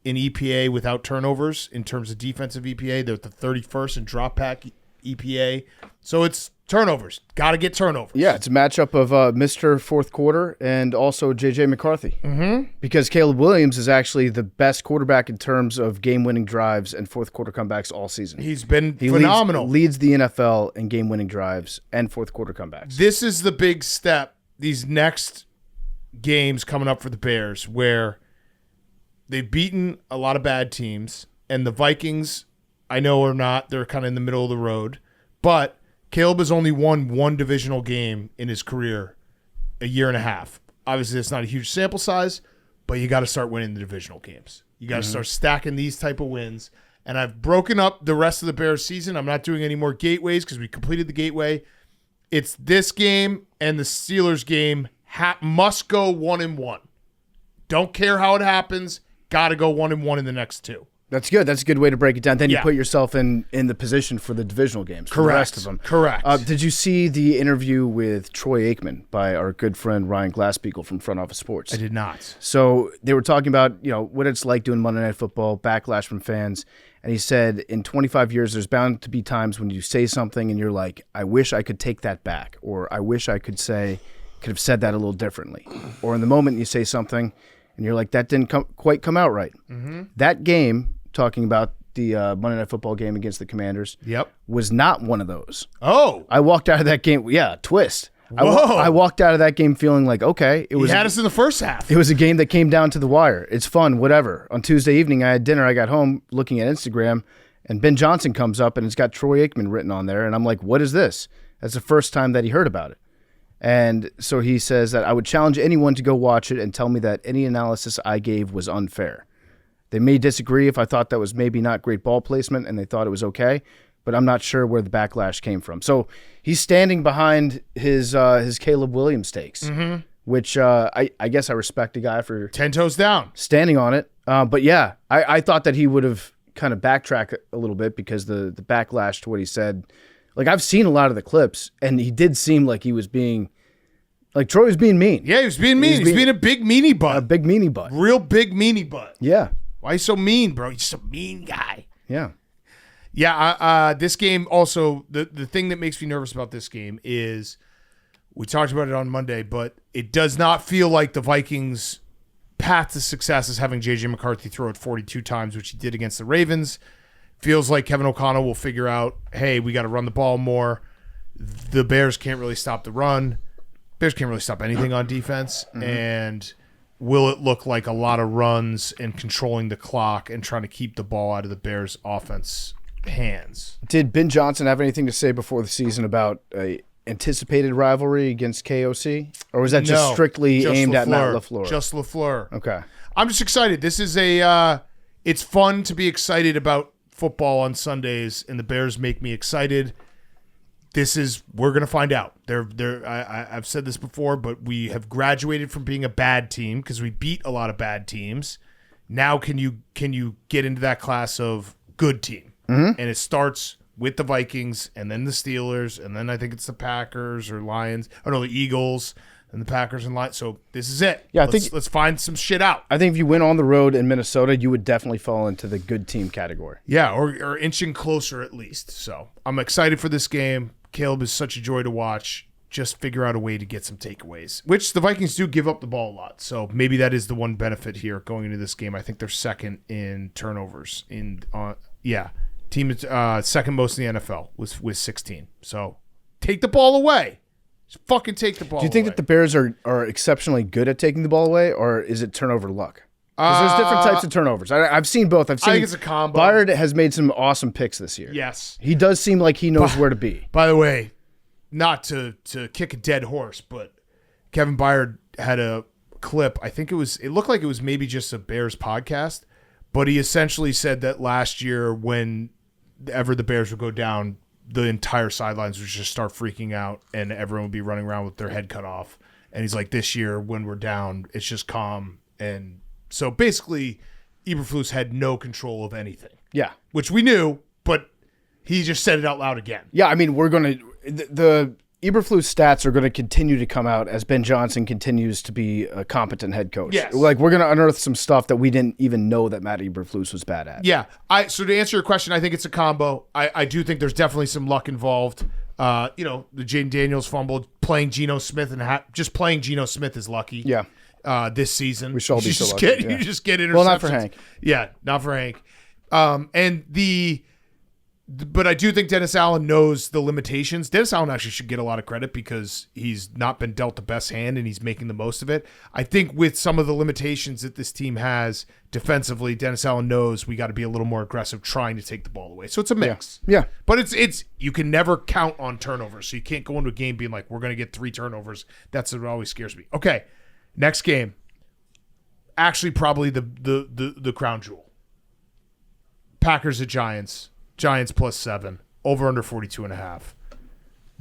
in EPA without turnovers in terms of defensive EPA. They're the 31st in drop pack EPA. So it's turnovers. Got to get turnovers. Yeah, it's a matchup of Mr. Fourth Quarter and also J.J. McCarthy. Mm-hmm. Because Caleb Williams is actually the best quarterback in terms of game-winning drives and fourth-quarter comebacks all season. He's been phenomenal. Leads the NFL in game-winning drives and fourth-quarter comebacks. This is the big step, these next games coming up for the Bears, where they've beaten a lot of bad teams, and the Vikings, I know are not. They're kind of in the middle of the road. But Caleb has only won one divisional game in his career, a year and a half. Obviously, that's not a huge sample size, but you got to start winning the divisional games. You got to start stacking these type of wins. And I've broken up the rest of the Bears season. I'm not doing any more gateways because we completed the gateway. It's this game and the Steelers game must go 1-1. Don't care how it happens. Got to go 1-1 in the next two. That's good. That's a good way to break it down. Then you Yeah. put yourself in the position for the divisional games. For the rest of them. Correct. Did you see the interview with Troy Aikman by our good friend Ryan Glasspiegel from Front Office Sports? I did not. So they were talking about, what it's like doing Monday Night Football, backlash from fans. And he said, in 25 years, there's bound to be times when you say something and you're like, I wish I could take that back. Or I wish I could have said that a little differently. Or in the moment you say something and you're like, that didn't quite come out right. Mm-hmm. That game, talking about the Monday Night Football game against the Commanders, was not one of those. Oh. I walked out of that game, twist. I walked out of that game feeling like, okay. He had us in the first half. It was a game that came down to the wire. It's fun, whatever. On Tuesday evening, I had dinner. I got home looking at Instagram, and Ben Johnson comes up, and it's got Troy Aikman written on there. And I'm like, what is this? That's the first time that he heard about it. And so he says that I would challenge anyone to go watch it and tell me that any analysis I gave was unfair. They may disagree if I thought that was maybe not great ball placement and they thought it was okay, but I'm not sure where the backlash came from. So he's standing behind his Caleb Williams takes, which I guess I respect a guy for 10 toes down, standing on it. But yeah, I thought that he would have kind of backtracked a little bit because the backlash to what he said. Like, I've seen a lot of the clips, and he did seem like he was being, like, Troy was being mean. Yeah, he was being mean. He's being a big meanie butt. A big meanie butt. Real big meanie butt. Yeah. Why are you so mean, bro? You're just a mean guy. Yeah. Yeah, this game also, the thing that makes me nervous about this game is, we talked about it on Monday, but it does not feel like the Vikings' path to success is having J.J. McCarthy throw it 42 times, which he did against the Ravens. Feels like Kevin O'Connell will figure out, hey, we got to run the ball more. The Bears can't really stop the run. Bears can't really stop anything on defense. And will it look like a lot of runs and controlling the clock and trying to keep the ball out of the Bears' offense hands? Did Ben Johnson have anything to say before the season about a anticipated rivalry against KOC? Or was that just strictly aimed at Matt LafLeur? Just LafLeur. Okay. I'm just excited. This is it's fun to be excited about football on Sundays, and the Bears make me excited. We're going to find out. I've said this before, but we have graduated from being a bad team because we beat a lot of bad teams. Now can you get into that class of good team? And it starts with the Vikings and then the Steelers, and then I think it's the Packers or Lions. Oh, no, the Eagles and the Packers and Lions. So this is it. Yeah, let's find some shit out. I think if you went on the road in Minnesota, you would definitely fall into the good team category. Yeah, or inching closer at least. So I'm excited for this game. Caleb is such a joy to watch. Just figure out a way to get some takeaways, which the Vikings do give up the ball a lot. So maybe that is the one benefit here going into this game. I think they're second in turnovers. Team second most in the NFL with 16. So take the ball away. Just fucking take the ball away. Do you think that the Bears are exceptionally good at taking the ball away, or is it turnover luck? Because there's different types of turnovers. I've seen both. I think it's a combo. Byard has made some awesome picks this year. Yes. He does seem like he knows where to be. By the way, not to kick a dead horse, but Kevin Byard had a clip. I think it looked like it was maybe just a Bears podcast, but he essentially said that last year whenever the Bears would go down, the entire sidelines would just start freaking out and everyone would be running around with their head cut off. And he's like, this year when we're down, it's just calm. And so basically Eberflus had no control of anything. Yeah. Which we knew, but he just said it out loud again. Yeah, I mean, the Eberflus stats are going to continue to come out as Ben Johnson continues to be a competent head coach. Yes. Like, we're going to unearth some stuff that we didn't even know that Matt Eberflus was bad at. Yeah. So to answer your question, I think it's a combo. I do think there's definitely some luck involved. The Jaden Daniels fumble, playing Geno Smith, and just playing Geno Smith is lucky. Yeah. This season. We should all be so lucky. You just get interceptions. Well, not for Hank. Yeah, not for Hank. But I do think Dennis Allen knows the limitations. Dennis Allen actually should get a lot of credit because he's not been dealt the best hand and he's making the most of it. I think with some of the limitations that this team has defensively, Dennis Allen knows we got to be a little more aggressive trying to take the ball away. So it's a mix. Yeah. But it's you can never count on turnovers. So you can't go into a game being like, we're going to get 3 turnovers. That's what always scares me. Okay, next game. Actually probably the crown jewel. Packers at Giants. Giants +7, over under 42.5.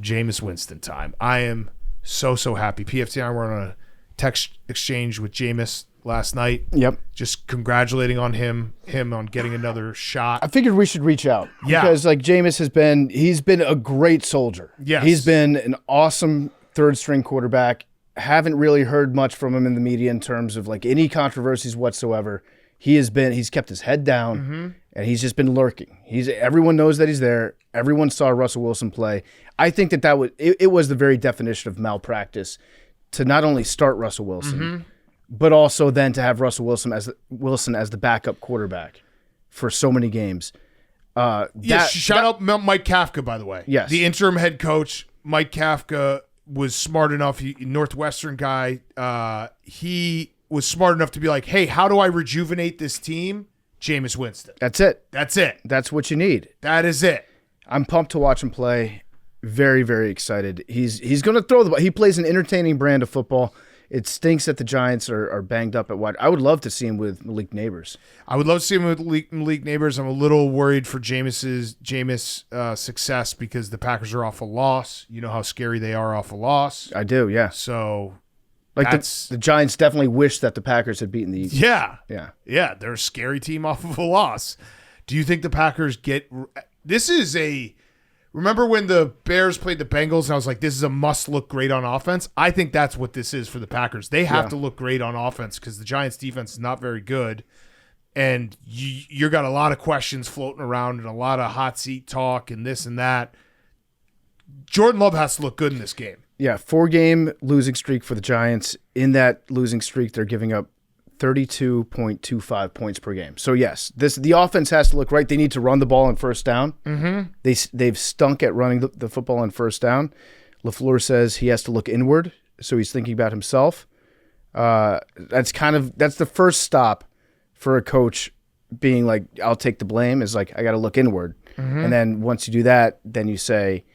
Jameis Winston time. I am so happy. PFT and I were on a text exchange with Jameis last night. Yep. Just congratulating on him on getting another shot. I figured we should reach out. Yeah. Because Jameis he's been a great soldier. Yes. He's been an awesome third string quarterback. Haven't really heard much from him in the media in terms of like any controversies whatsoever. He's kept his head down and he's just been lurking. Everyone knows that he's there. Everyone saw Russell Wilson play. I think it was the very definition of malpractice to not only start Russell Wilson, but also then to have Russell Wilson as the backup quarterback for so many games. Shout out Mike Kafka, by the way. Yes. The interim head coach, Mike Kafka, was smart enough. Northwestern guy. He was smart enough to be like, hey, how do I rejuvenate this team? Jameis Winston. That's it. That's it. That's what you need. That is it. I'm pumped to watch him play. Very, very excited. He's going to throw the ball. He plays an entertaining brand of football. It stinks that the Giants are banged up at wide. I would love to see him with Malik Neighbors. I would love to see him with Malik Neighbors. I'm a little worried for Jameis' success because the Packers are off a loss. You know how scary they are off a loss. I do, yeah. So the Giants definitely wish that the Packers had beaten the Eagles. Yeah. They're a scary team off of a loss. Do you think the Packers remember when the Bears played the Bengals and I was like, this is a must look great on offense? I think that's what this is for the Packers. They have to look great on offense because the Giants defense is not very good. And you got a lot of questions floating around and a lot of hot seat talk and this and that. Jordan Love has to look good in this game. Yeah, 4-game losing streak for the Giants. In that losing streak, they're giving up 32.25 points per game. So yes, the offense has to look right. They need to run the ball on first down. They've stunk at running the football on first down. LaFleur says he has to look inward, so he's thinking about himself. That's the first stop for a coach being like, I'll take the blame, is like, I got to look inward. And then once you do that, then you say,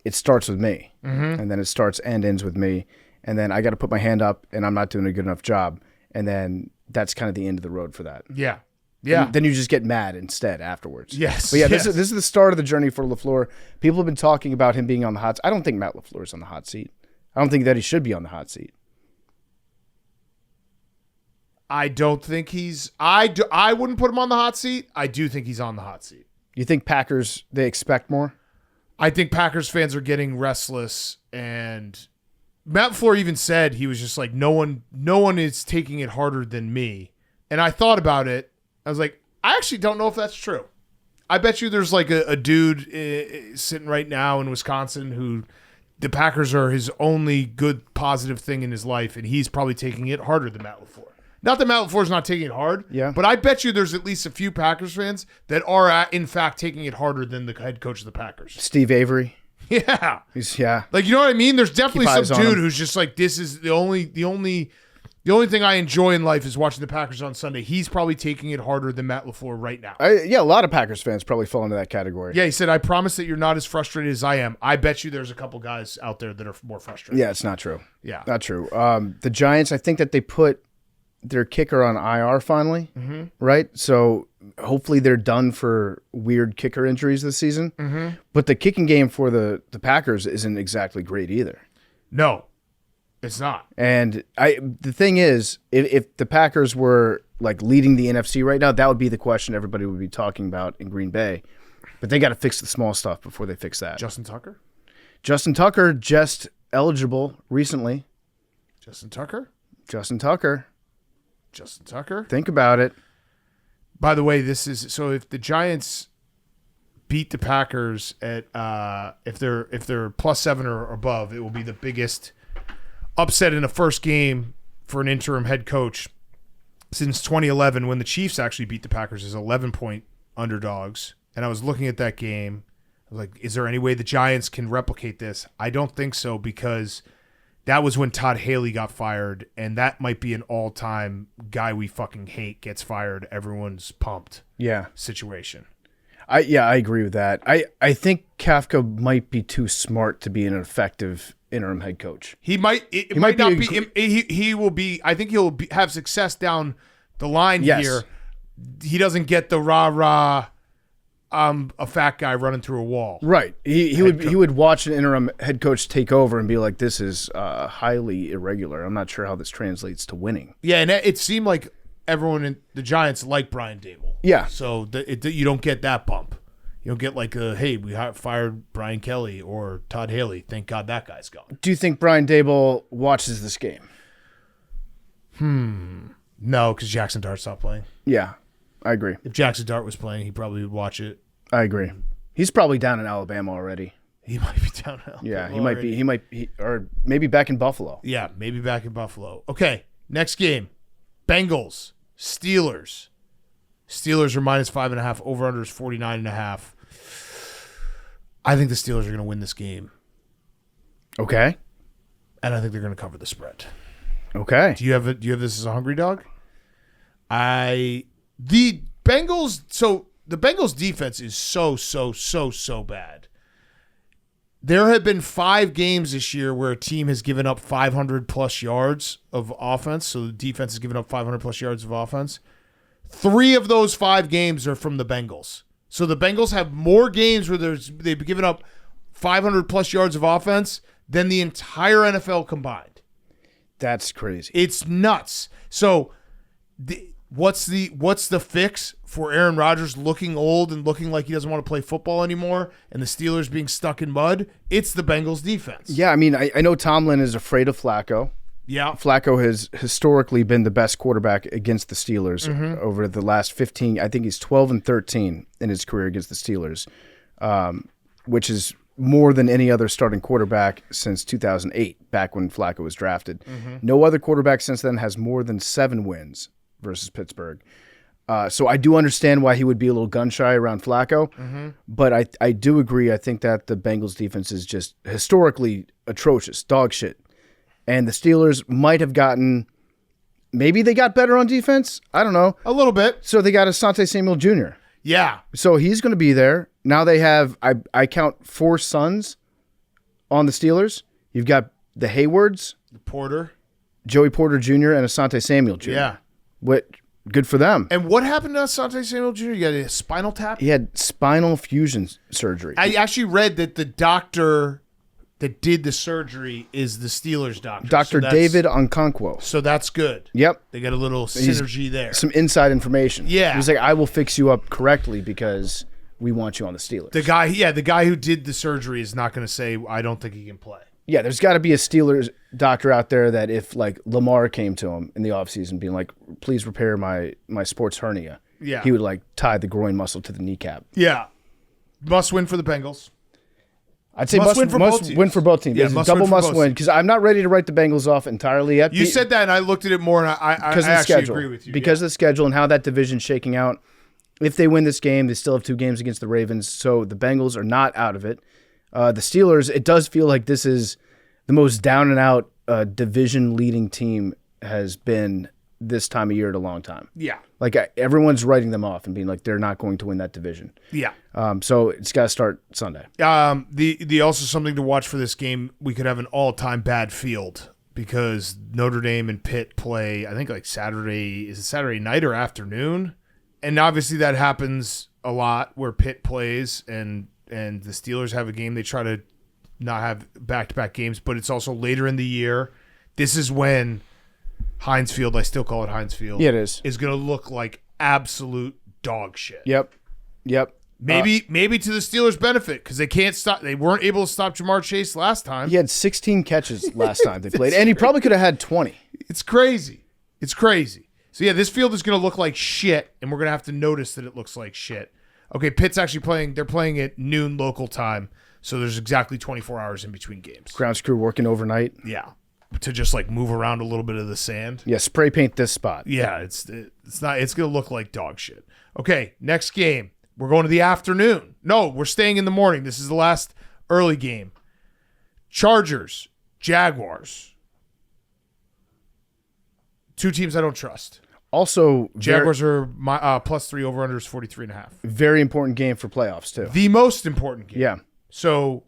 it starts with me. And then it starts and ends with me. And then I got to put my hand up and I'm not doing a good enough job. And then that's kind of the end of the road for that. Yeah. Then you just get mad instead afterwards. Yes. But yeah, this is the start of the journey for LaFleur. People have been talking about him being on the hot seat. I don't think Matt LaFleur is on the hot seat. I don't think that he should be on the hot seat. I don't think I wouldn't put him on the hot seat. I do think he's on the hot seat. You think Packers, they expect more? I think Packers fans are getting restless, and Matt LafLeur even said he was just like, no one is taking it harder than me. And I thought about it. I was like, I actually don't know if that's true. I bet you there's like a dude sitting right now in Wisconsin who the Packers are his only good positive thing in his life, and he's probably taking it harder than Matt LafLeur. Not that Matt LafLeur's not taking it hard, but I bet you there's at least a few Packers fans that are, in fact, taking it harder than the head coach of the Packers. Steve Avery. Yeah. Yeah. Like, you know what I mean? There's definitely Keep some eyes on dude him. who's just like, this is the only thing I enjoy in life is watching the Packers on Sunday. He's probably taking it harder than Matt LafLeur right now. Yeah, a lot of Packers fans probably fall into that category. Yeah, he said, I promise that you're not as frustrated as I am. I bet you there's a couple guys out there that are more frustrated. Yeah, it's not true. Yeah. Not true. The Giants, I think that they put their kicker on IR finally, right? So hopefully they're done for weird kicker injuries this season. But the kicking game for the Packers isn't exactly great either. No, it's not. And the thing is, if the Packers were like leading the NFC right now, that would be the question everybody would be talking about in Green Bay. But they got to fix the small stuff before they fix that. Justin Tucker just eligible recently. Justin Tucker. Think about it. By the way, this is so if the Giants beat the Packers at if they're +7 or above, it will be the biggest upset in a first game for an interim head coach since 2011 when the Chiefs actually beat the Packers as 11-point underdogs. And I was looking at that game. I was like, is there any way the Giants can replicate this? I don't think so, because that was when Todd Haley got fired, and that might be an all-time guy we fucking hate gets fired, everyone's pumped situation. I agree with that. I think Kafka might be too smart to be an effective interim head coach. He might. It might not be. He will be. I think he'll have success down the line here. He doesn't get the rah-rah. A fat guy running through a wall. Right. He would watch an interim head coach take over and be like, this is highly irregular. I'm not sure how this translates to winning. Yeah, and it seemed like everyone in the Giants liked Brian Daboll. Yeah. So you don't get that bump. You don't get like hey, we fired Brian Kelly or Todd Haley. Thank God that guy's gone. Do you think Brian Daboll watches this game? No, because Jackson Dart's not playing. Yeah, I agree. If Jackson Dart was playing, he probably would watch it. I agree. He's probably down in Alabama already. He might be down in Alabama. Yeah, he might be. He might be, or maybe back in Buffalo. Yeah, maybe back in Buffalo. Okay, next game. Bengals, Steelers. Steelers are -5.5. Over-under is 49.5. I think the Steelers are going to win this game. Okay. And I think they're going to cover the spread. Okay. Do you have this as a hungry dog? The Bengals defense is so bad. There have been 5 games this year where a team has given up 500 plus yards of offense. So the defense has given up 500 plus yards of offense. 3 of those 5 games are from the Bengals. So the Bengals have more games where they've given up 500 plus yards of offense than the entire NFL combined. That's crazy. It's nuts. So what's the fix for Aaron Rodgers looking old and looking like he doesn't want to play football anymore and the Steelers being stuck in mud? It's the Bengals defense. Yeah, I mean, I know Tomlin is afraid of Flacco. Yeah. Flacco has historically been the best quarterback against the Steelers over the last 15. I think he's 12-13 in his career against the Steelers, which is more than any other starting quarterback since 2008, back when Flacco was drafted. No other quarterback since then has more than 7 wins versus Pittsburgh. So I do understand why he would be a little gun-shy around Flacco, but I do agree. I think that the Bengals defense is just historically atrocious, dog shit. And the Steelers might have maybe they got better on defense. I don't know. A little bit. So they got Asante Samuel Jr. Yeah. So he's going to be there. Now they have, I count 4 sons on the Steelers. You've got the Haywards, Porter, Joey Porter Jr., and Asante Samuel Jr. Yeah. Good for them. And what happened to Asante Samuel Jr.? You got a spinal tap? He had spinal fusion surgery. I actually read that the doctor that did the surgery is the Steelers doctor. Dr. David Okonkwo. So that's good. Yep. They got a little synergy there. Some inside information. Yeah. He was like, I will fix you up correctly because we want you on the Steelers. The guy who did the surgery is not going to say, I don't think he can play. Yeah, there's got to be a Steelers doctor out there that if like Lamar came to him in the offseason being like, please repair my sports hernia, he would like tie the groin muscle to the kneecap. Yeah. Must win for the Bengals. I'd say must win for both teams. Yeah, it's a double must win because I'm not ready to write the Bengals off entirely yet. You said that, and I looked at it more, and I actually agree with you. Because of the schedule and how that division's shaking out. If they win this game, they still have 2 games against the Ravens, so the Bengals are not out of it. The Steelers, it does feel like this is the most down-and-out division-leading team has been this time of year in a long time. Yeah. Like, everyone's writing them off and being like, they're not going to win that division. Yeah. So it's got to start Sunday. The also something to watch for this game, we could have an all-time bad field because Notre Dame and Pitt play, I think, like Saturday. Is it Saturday night or afternoon? And obviously that happens a lot where Pitt plays and the Steelers have a game. They try to not have back-to-back games, but it's also later in the year. This is when Heinz Field, I still call it Heinz Field. Yeah, it is going to look like absolute dog shit. Yep. Maybe to the Steelers' benefit because they can't stop. They weren't able to stop Jamar Chase last time. He had 16 catches last time they played, and he probably could have had 20. It's crazy. So yeah, this field is going to look like shit, and we're going to have to notice that it looks like shit. Okay, Pitt's actually playing. They're playing at noon local time, so there's exactly 24 hours in between games. Grounds crew working overnight. Yeah, to just like move around a little bit of the sand. Yeah, spray paint this spot. Yeah, it's not. It's going to look like dog shit. Okay, next game. We're going to the afternoon. No, we're staying in the morning. This is the last early game. Chargers, Jaguars. 2 teams I don't trust. Also, Jaguars are my +3 over/under is 43.5. Very important game for playoffs too. The most important game. Yeah. So,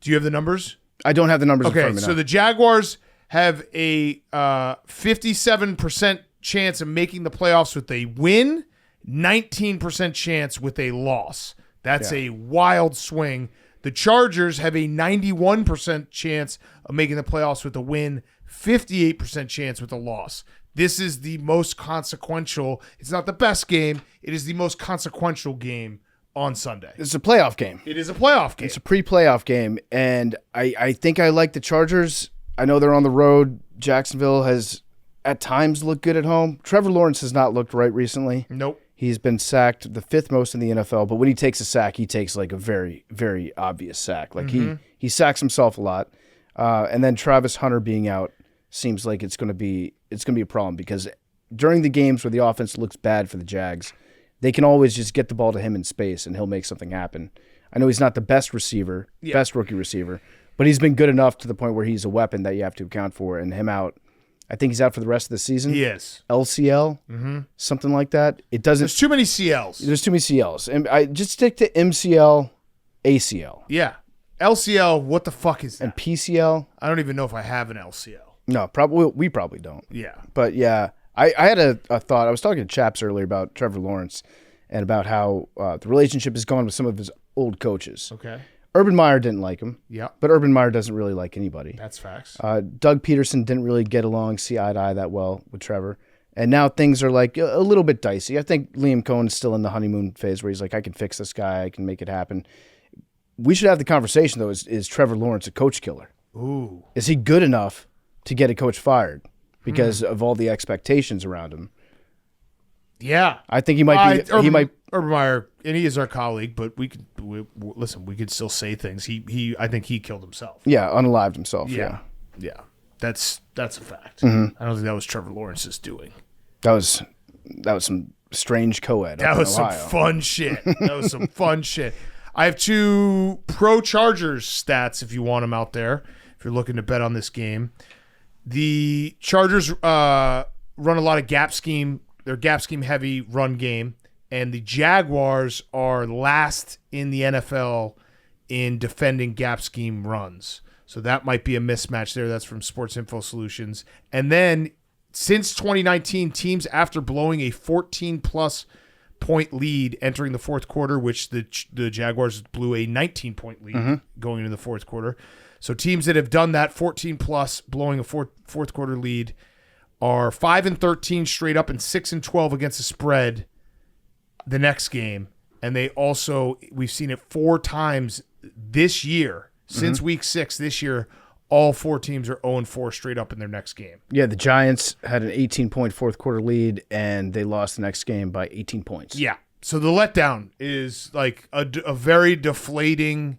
do you have the numbers? I don't have the numbers in front of me now. So the Jaguars have a 57% chance of making the playoffs with a win, 19% chance with a loss. That's a wild swing. The Chargers have a 91% chance of making the playoffs with a win, 58% chance with a loss. This is the most consequential. It's not the best game. It is the most consequential game on Sunday. It's a playoff game. It is a playoff game. It's a pre-playoff game, and I think I like the Chargers. I know they're on the road. Jacksonville has at times looked good at home. Trevor Lawrence has not looked right recently. Nope. He's been sacked the 5th most in the NFL, but when he takes a sack, he takes like a very, very obvious sack. Like he sacks himself a lot. And then Travis Hunter being out seems like it's going to be a problem because during the games where the offense looks bad for the Jags, they can always just get the ball to him in space and he'll make something happen. I know he's not the best receiver, best rookie receiver, but he's been good enough to the point where he's a weapon that you have to account for. And him out, I think he's out for the rest of the season. He is. LCL, something like that. It doesn't. There's too many CLs. There's too many CLs. And I just stick to MCL, ACL. Yeah. LCL, what the fuck is that? And PCL. I don't even know if I have an LCL. No, we probably don't. Yeah. But yeah, I had a thought. I was talking to Chaps earlier about Trevor Lawrence and about how the relationship has gone with some of his old coaches. Okay. Urban Meyer didn't like him. Yeah. But Urban Meyer doesn't really like anybody. That's facts. Doug Peterson didn't really get along, see eye to eye that well with Trevor. And now things are like a little bit dicey. I think Liam Cohen's still in the honeymoon phase where he's like, I can fix this guy. I can make it happen. We should have the conversation, though, is Trevor Lawrence a coach killer? Ooh. Is he good enough to get a coach fired because of all the expectations around him? Yeah. I think he might be. Urban Meyer, and he is our colleague, but we could could still say things. I think he killed himself. Yeah, unalived himself. Yeah. That's a fact. I don't think that was Trevor Lawrence's doing. That was some strange co-ed. That was some fun shit. I have 2 pro Chargers stats if you want them out there. If you're looking to bet on this game, the Chargers run a lot of gap scheme. They're gap scheme heavy run game, and the Jaguars are last in the NFL in defending gap scheme runs. So that might be a mismatch there. That's from Sports Info Solutions. And then since 2019, teams after blowing a 14-plus point lead entering the fourth quarter, which the Jaguars blew a 19-point lead going into the fourth quarter. So teams that have done that 14-plus blowing a fourth quarter lead are 5-13 straight up and 6-12 against the spread the next game. And we've seen it 4 times this year, since week 6 this year. All 4 teams are 0-4 straight up in their next game. Yeah, the Giants had an 18-point fourth quarter lead, and they lost the next game by 18 points. Yeah. So the letdown is like a very deflating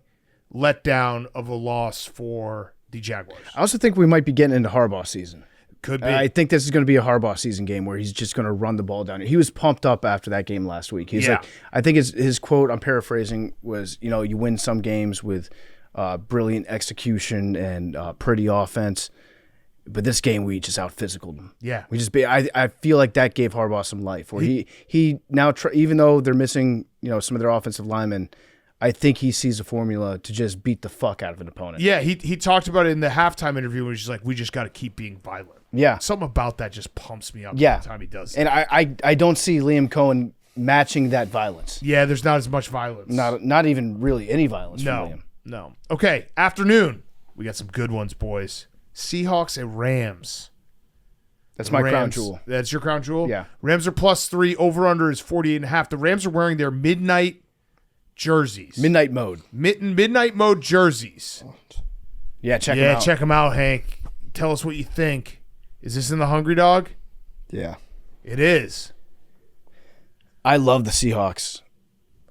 letdown of a loss for the Jaguars. I also think we might be getting into Harbaugh season. Could be. I think this is going to be a Harbaugh season game where he's just going to run the ball down. He was pumped up after that game last week. He's like, I think his quote, I'm paraphrasing, was, you win some games with brilliant execution and pretty offense, but this game we just out physicaled them. Yeah, I feel like that gave Harbaugh some life. Where he now even though they're missing some of their offensive linemen, I think he sees a formula to just beat the fuck out of an opponent. Yeah, he talked about it in the halftime interview, where he's just like, we just got to keep being violent. Yeah, something about that just pumps me up. Yeah, every time he does. And I don't see Liam Cohen matching that violence. Yeah, there's not as much violence. Not even really any violence. No. From Liam. No. Okay, afternoon. We got some good ones, boys. Seahawks and Rams. That's my crown jewel. That's your crown jewel? Yeah. Rams are +3. Over-under is 48.5. The Rams are wearing their midnight jerseys. Midnight mode. Midnight mode jerseys. Yeah, check them out. Yeah, check them out, Hank. Tell us what you think. Is this in the Hungry Dog? Yeah. It is. I love the Seahawks.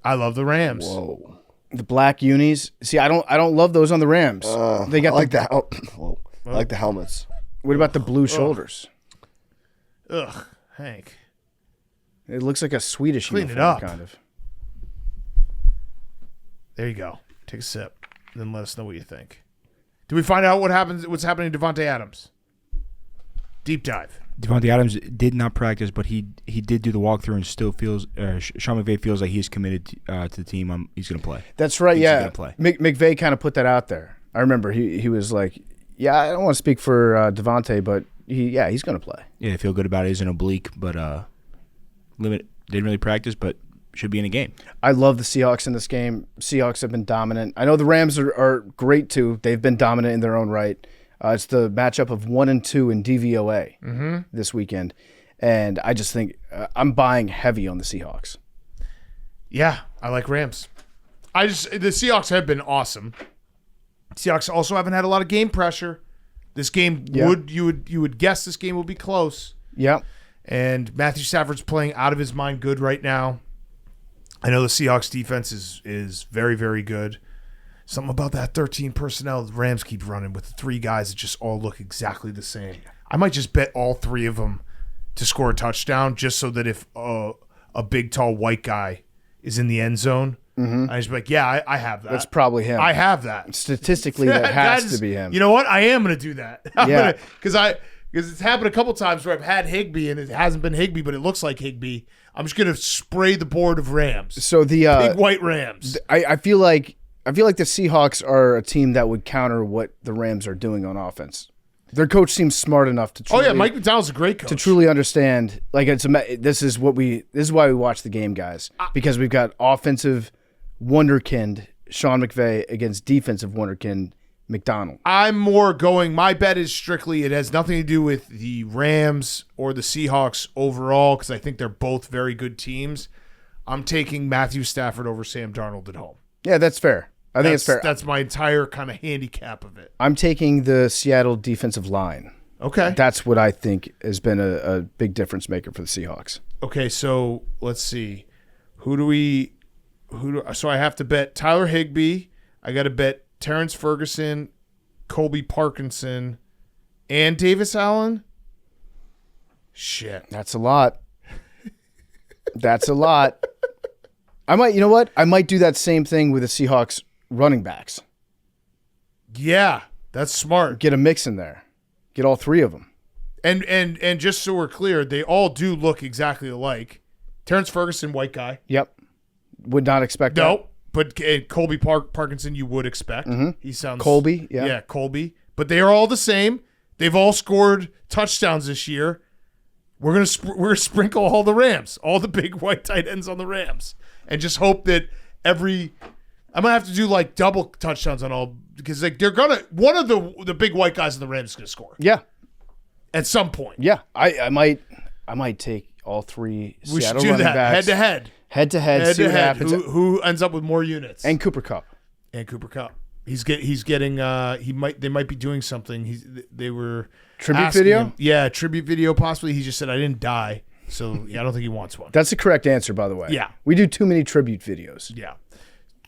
I love the Rams. Whoa. The black unis. See, I don't love those on the Rams. They got I like that. Whoa. I like the helmets. What about the blue shoulders? Ugh, Hank. It looks like a Swedish Clean it uniform, up. kind of. There you go. Take a sip, then let us know what you think. Did we find out what's happening to Devontae Adams? Deep dive. Devontae Adams did not practice, but he did do the walkthrough and still feels Sean McVay feels like he's committed to the team. He's going to play. That's right. He's yeah, gonna play. McVay kind of put that out there. I remember he was like, "Yeah, I don't want to speak for Devontae, but he's going to play." Yeah, I feel good about it. He's an oblique, but didn't really practice, but should be in a game. I love the Seahawks in this game. Seahawks have been dominant. I know the Rams are great too. They've been dominant in their own right. It's the matchup of 1 and 2 in DVOA this weekend, and I just think I'm buying heavy on the Seahawks. Yeah, I like Rams. The Seahawks have been awesome. Seahawks also haven't had a lot of game pressure. This game you would guess this game will be close. Yeah, and Matthew Stafford's playing out of his mind good right now. I know the Seahawks defense is very, very good. Something about that 13 personnel the Rams keep running with the 3 guys that just all look exactly the same. I might just bet all 3 of them to score a touchdown just so that if a big, tall, white guy is in the end zone, I just be like, yeah, I have that. that's probably him. I have that. Statistically, that has to be him. You know what? I am going to do that. Yeah. Because it's happened a couple times where I've had Higbee and it hasn't been Higbee, but it looks like Higbee. I'm just going to spray the board of Rams. So the big white Rams. I feel like the Seahawks are a team that would counter what the Rams are doing on offense. Their coach seems smart enough to truly, Mike McDonald's a great coach. To truly understand, like this is why we watch the game, guys, because we've got offensive wonderkind Sean McVay against defensive wonderkind McDonald. I'm more going, my bet is strictly, it has nothing to do with the Rams or the Seahawks overall, because I think they're both very good teams. I'm taking Matthew Stafford over Sam Darnold at home. Yeah, that's fair. I think it's fair. That's my entire kind of handicap of it. I'm taking the Seattle defensive line. Okay. That's what I think has been a big difference maker for the Seahawks. Okay, so let's see. So I have to bet Tyler Higbee. I got to bet Terrence Ferguson, Colby Parkinson, and Davis Allen. Shit. That's a lot. That's a lot. I might do that same thing with the Seahawks running backs. Yeah, that's smart. Get a mix in there. Get all 3 of them. And just so we're clear, they all do look exactly alike. Terrence Ferguson, white guy. Yep. Would not expect that. No, but Colby Parkinson, you would expect. He sounds Colby. Yeah. Yeah, Colby. But they are all the same. They've all scored touchdowns this year. We're gonna sprinkle all the Rams, all the big white tight ends on the Rams, and just hope that I'm gonna have to do like double touchdowns on all, because like one of the big white guys in the Rams is gonna score. Yeah. At some point. Yeah. I might take all three We should Seattle do running that backs. head to head. See what happens. Who ends up with more units? And Cooper Kupp. And Cooper Kupp. He's getting. They might be doing something. They were Tribute asking video? him- yeah, tribute video possibly. He just said I didn't die, so I don't think he wants one. That's the correct answer, by the way. Yeah. We do too many tribute videos. Yeah.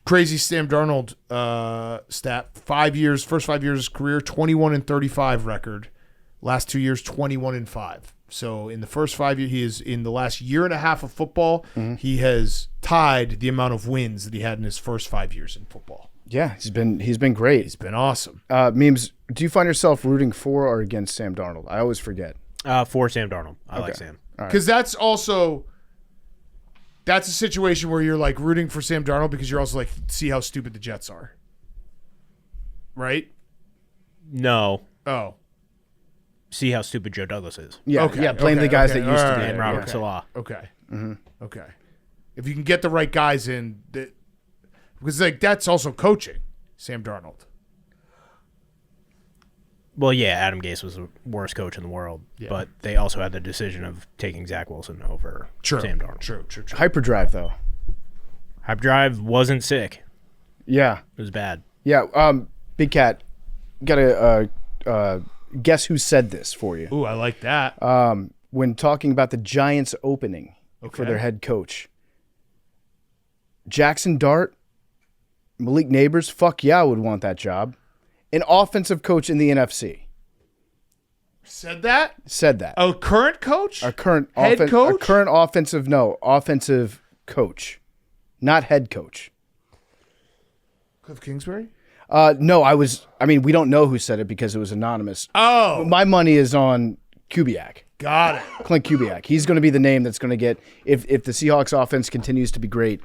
Crazy Sam Darnold stat. 5 years, first 5 years of his career, 21-35 record. Last 2 years, 21-5. So in the first 5 years, he is in the last year and a half of football, he has tied the amount of wins that he had in his first 5 years in football. Yeah, he's been great. He's been awesome. Memes, do you find yourself rooting for or against Sam Darnold? I always forget. For Sam Darnold. I like Sam. Because that's a situation where you're like rooting for Sam Darnold because you're also like, see how stupid the Jets are. Right? No. Oh. See how stupid Joe Douglas is. Yeah, Okay, yeah. Blame okay, the guys okay. that used All to be. right, And there. Robert Salah. Okay. Okay. If you can get the right guys in, because like that's also coaching, Sam Darnold. Well, yeah, Adam Gase was the worst coach in the world, but they also had the decision of taking Zach Wilson over Sam Darnold. True. Hyperdrive, though. Hyperdrive wasn't sick. Yeah. It was bad. Yeah. Big Cat, got to guess who said this for you. Ooh, I like that. When talking about the Giants opening for their head coach. Jackson Dart, Malik Neighbors, fuck yeah, I would want that job. An offensive coach in the NFC. Said that? Said that. A current coach? A current head coach? A current offensive coach. Not head coach. Cliff Kingsbury? No, we don't know who said it because it was anonymous. Oh. My money is on Kubiak. Got it. Clint Kubiak. He's going to be the name that's going to get, if the Seahawks offense continues to be great,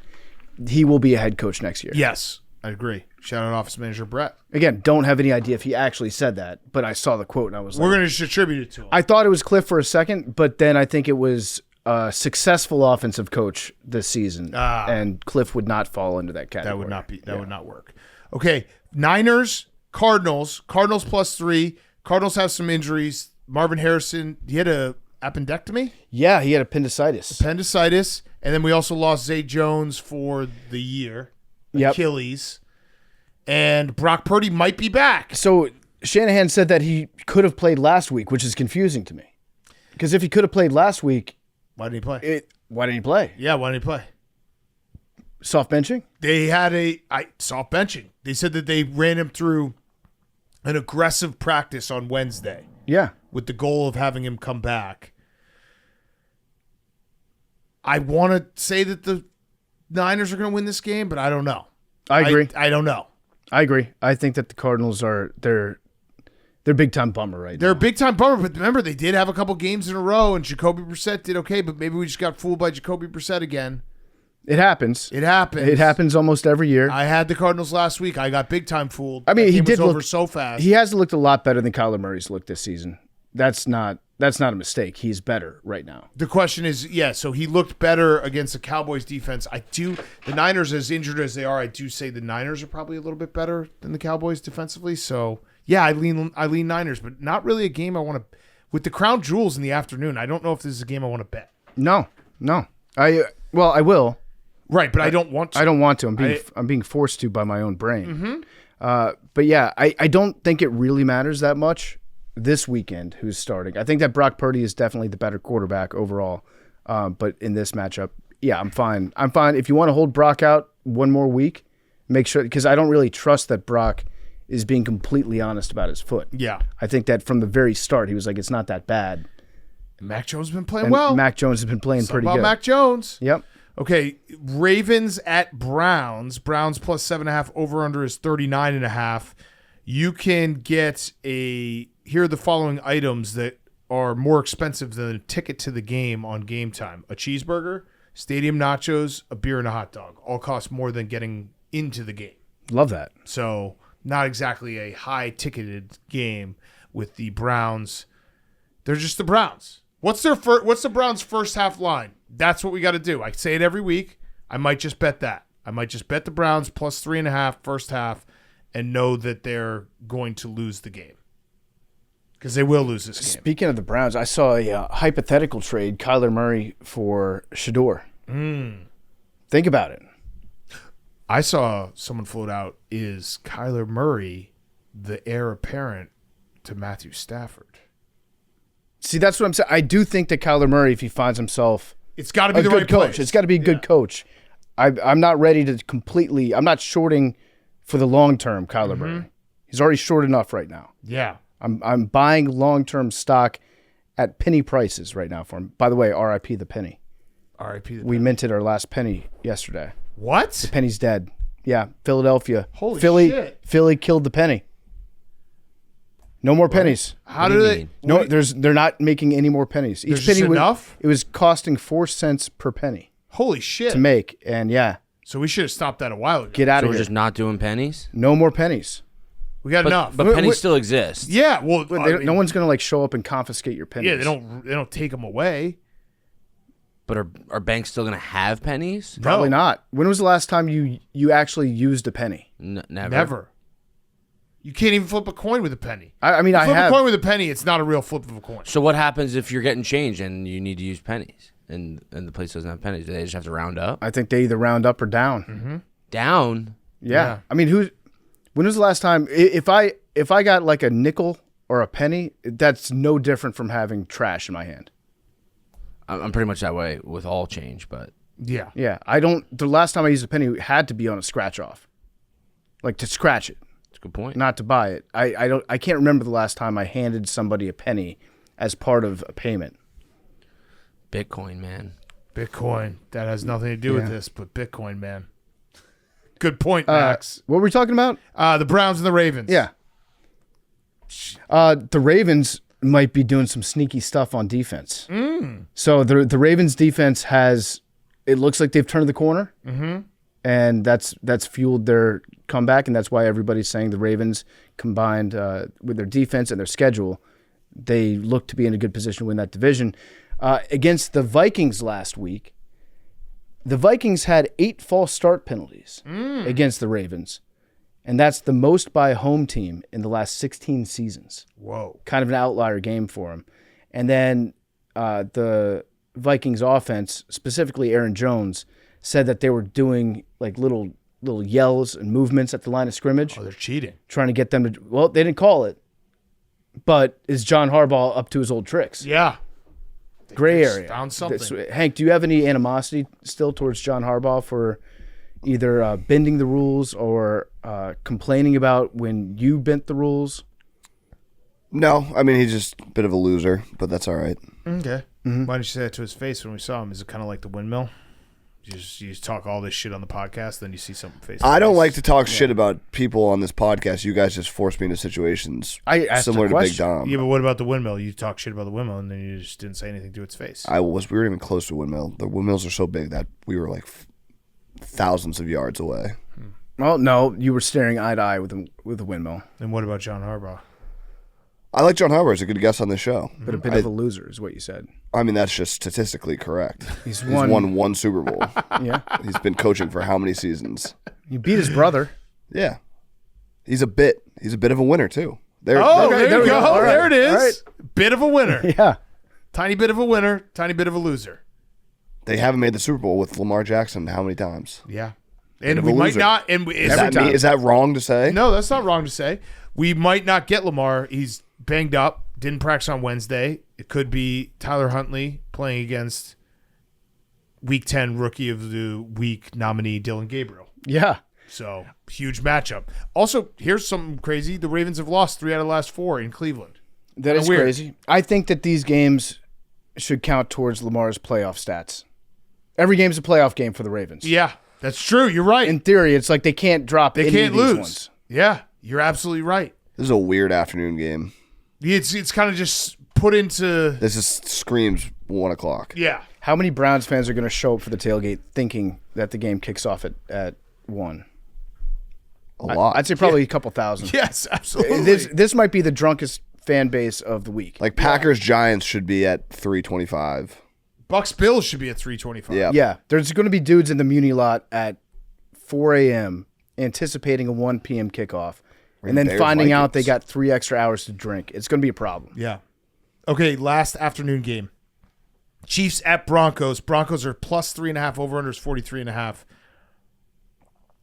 he will be a head coach next year. Yes, I agree. Shout out office manager Brett. Again, don't have any idea if he actually said that, but I saw the quote and I was We're like, going to just attribute it to him. I thought it was Cliff for a second, but then I think it was a successful offensive coach this season, and Cliff would not fall into that category. That would not work. Okay, Niners, Cardinals. Cardinals +3. Cardinals have some injuries. Marvin Harrison, he had a appendectomy? Yeah, he had appendicitis. And then we also lost Zay Jones for the year. Yep. Achilles. And Brock Purdy might be back. So Shanahan said that he could have played last week, which is confusing to me. Because if he could have played last week, Why didn't he play? why didn't he play? Yeah, why didn't he play? Soft benching? They had soft benching. They said that they ran him through an aggressive practice on Wednesday Yeah. with the goal of having him come back. I want to say that the Niners are going to win this game, but I don't know. I agree. I don't know. I agree. I think that the Cardinals they're big time bummer right They're now. a big time bummer, but remember they did have a couple games in a row, and Jacoby Brissett did okay, but maybe we just got fooled by Jacoby Brissett again. It happens. It happens. It happens almost every year. I had the Cardinals last week. I got big time fooled. I mean, That he game did was over look so fast. He has looked a lot better than Kyler Murray's looked this season. That's not a mistake. He's better right now. The question is, so he looked better against the Cowboys defense. The Niners, as injured as they are, I do say the Niners are probably a little bit better than the Cowboys defensively. So, yeah, I lean Niners, but not really a game I want to – with the crown jewels in the afternoon, I don't know if this is a game I want to bet. No. I will. Right, but I don't want to. I don't want to. I'm being forced to by my own brain. But yeah, I don't think it really matters that much this weekend who's starting. I think that Brock Purdy is definitely the better quarterback overall. But in this matchup, yeah, I'm fine. If you want to hold Brock out one more week, make sure, because I don't really trust that Brock is being completely honest about his foot. Yeah. I think that from the very start, he was like, it's not that bad. Mac Jones has been playing And well. Mac Jones has been playing pretty about good. Mac Jones. Yep. Okay, Ravens at Browns. Browns +7.5. Over under is 39.5. You can get here are the following items that are more expensive than a ticket to the game on Game Time: a cheeseburger, stadium nachos, a beer, and a hot dog. All cost more than getting into the game. Love that. So not exactly a high ticketed game with the Browns. They're just the Browns. What's the Browns' first half line? That's what we got to do. I say it every week. I might just bet that. I might just bet the Browns +3.5 first half and know that they're going to lose the game. Because they will lose this game. Speaking of the Browns, I saw a hypothetical trade, Kyler Murray for Shador. Think about it. I saw someone float out, is Kyler Murray the heir apparent to Matthew Stafford? See, that's what I'm saying. I do think that Kyler Murray, if he finds himself It's got to be a the good right coach, place. it's got to be a good coach. I'm not ready to completely – I'm not shorting for the long term Kyler Murray. He's already short enough right now. Yeah. I'm buying long-term stock at penny prices right now for him. By the way, RIP the penny. R.I.P. We minted our last penny yesterday. What? The penny's dead. Yeah, Philadelphia. Holy Philly, shit. Philly killed the penny. No more pennies. How do they? mean? No, they're not making any more pennies. There's Each just penny was, enough? it was costing 4 cents per penny Holy shit. to make, and yeah, So we should have stopped that a while ago. get out So of we're here. just not doing pennies? No more pennies. We got enough. But pennies still exist. yeah, well, No one's gonna like show up and confiscate your pennies. yeah, they don't take them away. But are banks still going to have pennies? Probably No. not. When was the last time you actually used a penny? Never. Never. You can't even flip a coin with a penny. I mean, I Flip have. a coin with a penny, it's not a real flip of a coin. So what happens if you're getting change and you need to use pennies and the place doesn't have pennies? Do they just have to round up? I think they either round up or down. Down? Yeah. I mean, when was the last time? If I got like a nickel or a penny, that's no different from having trash in my hand. I'm pretty much that way with all change, but Yeah. Yeah, I don't. The last time I used a penny had to be on a scratch off, like to scratch it, it's a good point. not to buy it. I can't remember the last time I handed somebody a penny as part of a payment. Bitcoin, man. Bitcoin. That has nothing to do with this, but Bitcoin, man. Good point, Max. What were we talking about? The Browns and the Ravens. Yeah. The Ravens might be doing some sneaky stuff on defense. So the Ravens defense has, it looks like they've turned the corner, and that's fueled their comeback, and that's why everybody's saying the Ravens combined with their defense and their schedule, they look to be in a good position to win that division. Against the Vikings last week, the Vikings had 8 false start penalties against the Ravens. And that's the most by a home team in the last 16 seasons. Whoa. Kind of an outlier game for them. And then the Vikings offense, specifically Aaron Jones, said that they were doing like little yells and movements at the line of scrimmage, Oh, they're cheating. trying to get them to, well, they didn't call it. But is John Harbaugh up to his old tricks? Yeah. Gray They area. found something. Hank, do you have any animosity still towards John Harbaugh for either bending the rules or complaining about when you bent the rules? No, I mean, he's just a bit of a loser, but that's all right. Okay. Why didn't you say that to his face when we saw him? Is it kind of like the windmill? You just talk all this shit on the podcast, then you see something face. I don't like to talk shit about people on this podcast. You guys just force me into situations I asked similar a to Big question. Dom. Yeah, but what about the windmill? You talk shit about the windmill, and then you just didn't say anything to its face. We weren't even close to a windmill. The windmills are so big that we were like thousands of yards away. Well, no, you were staring eye to eye with a windmill, And what about John Harbaugh? I like John Harbaugh. He's a good guest on this show. but a bit of a loser is what you said. I mean, that's just statistically correct. He's He's won. won one Super Bowl. Yeah, He's been coaching for how many seasons? you beat his brother. Yeah. He's a bit of a winner, too. Oh, Okay, there you we go. go. All right. There it is. All right. Bit of a winner. Yeah, Tiny bit of a winner. Tiny bit of a loser. They haven't made the Super Bowl with Lamar Jackson how many times? Yeah. And of we a might loser. not. And Is that wrong to say? No, that's not wrong to say. We might not get Lamar. He's banged up. Didn't practice on Wednesday. It could be Tyler Huntley playing against Week 10 Rookie of the Week nominee Dylan Gabriel. yeah. So, huge matchup. Also, here's something crazy. The Ravens have lost 3 out of the last 4 in Cleveland. That is weird. crazy. I think that these games should count towards Lamar's playoff stats. Every game's a playoff game for the Ravens. Yeah, that's true. You're right. In theory, it's like they can't drop They any can't of these lose. ones. Yeah, you're absolutely right. This is a weird afternoon game. It's kind of just put into This screams 1 o'clock. yeah. How many Browns fans are going to show up for the tailgate thinking that the game kicks off at 1? A lot. I'd say probably a couple thousand. Yes, absolutely. This might be the drunkest fan base of the week. Like Packers Giants should be at 3:25. Bucs Bills should be at 325. Yeah. Yeah, there's going to be dudes in the Muni lot at 4 a.m. anticipating a 1 p.m. kickoff, and then Bears, finding out they Vikings. got 3 extra hours to drink. It's going to be a problem. Yeah. Okay, last afternoon game. Chiefs at Broncos. Broncos are plus 3.5. Over-under is 43.5.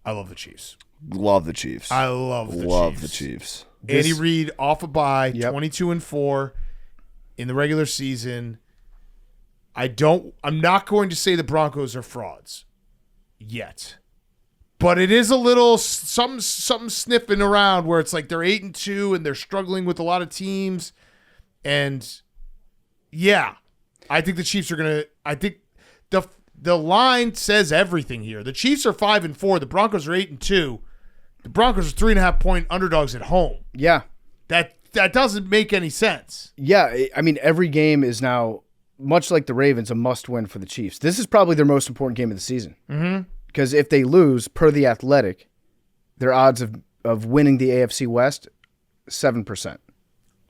I love the Chiefs. Love the Chiefs. I love the Chiefs. Andy Reid off a bye, 22-4 in the regular season. I'm not going to say the Broncos are frauds yet. But it is a little something sniffing around where it's like they're 8-2 and they're struggling with a lot of teams. And yeah, I think the Chiefs are going to I think the line says everything here. The Chiefs are 5-4, the Broncos are 8-2. The Broncos are 3.5-point underdogs at home. Yeah. That doesn't make any sense. Yeah, I mean, every game is now, much like the Ravens, a must-win for the Chiefs. This is probably their most important game of the season. Because if they lose, per The Athletic, their odds of winning the AFC West, 7%.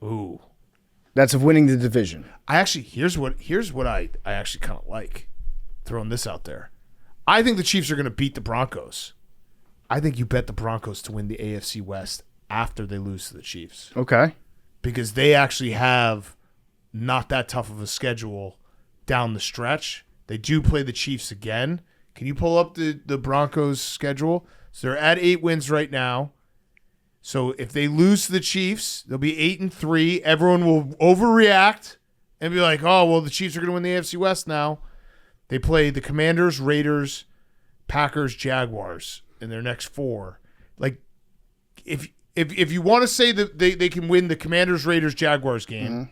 Ooh. That's of winning the division. Here's what I actually kind of like, throwing this out there. I think the Chiefs are going to beat the Broncos. I think you bet the Broncos to win the AFC West after they lose to the Chiefs. Okay. Because they actually have not that tough of a schedule down the stretch. They do play the Chiefs again. Can you pull up the Broncos schedule? So they're at 8 wins right now. So if they lose to the Chiefs, they'll be 8-3. Everyone will overreact and be like, oh, well, the Chiefs are going to win the AFC West now. They play the Commanders, Raiders, Packers, Jaguars in their next 4. Like, if you want to say that they can win the Commanders, Raiders, Jaguars game,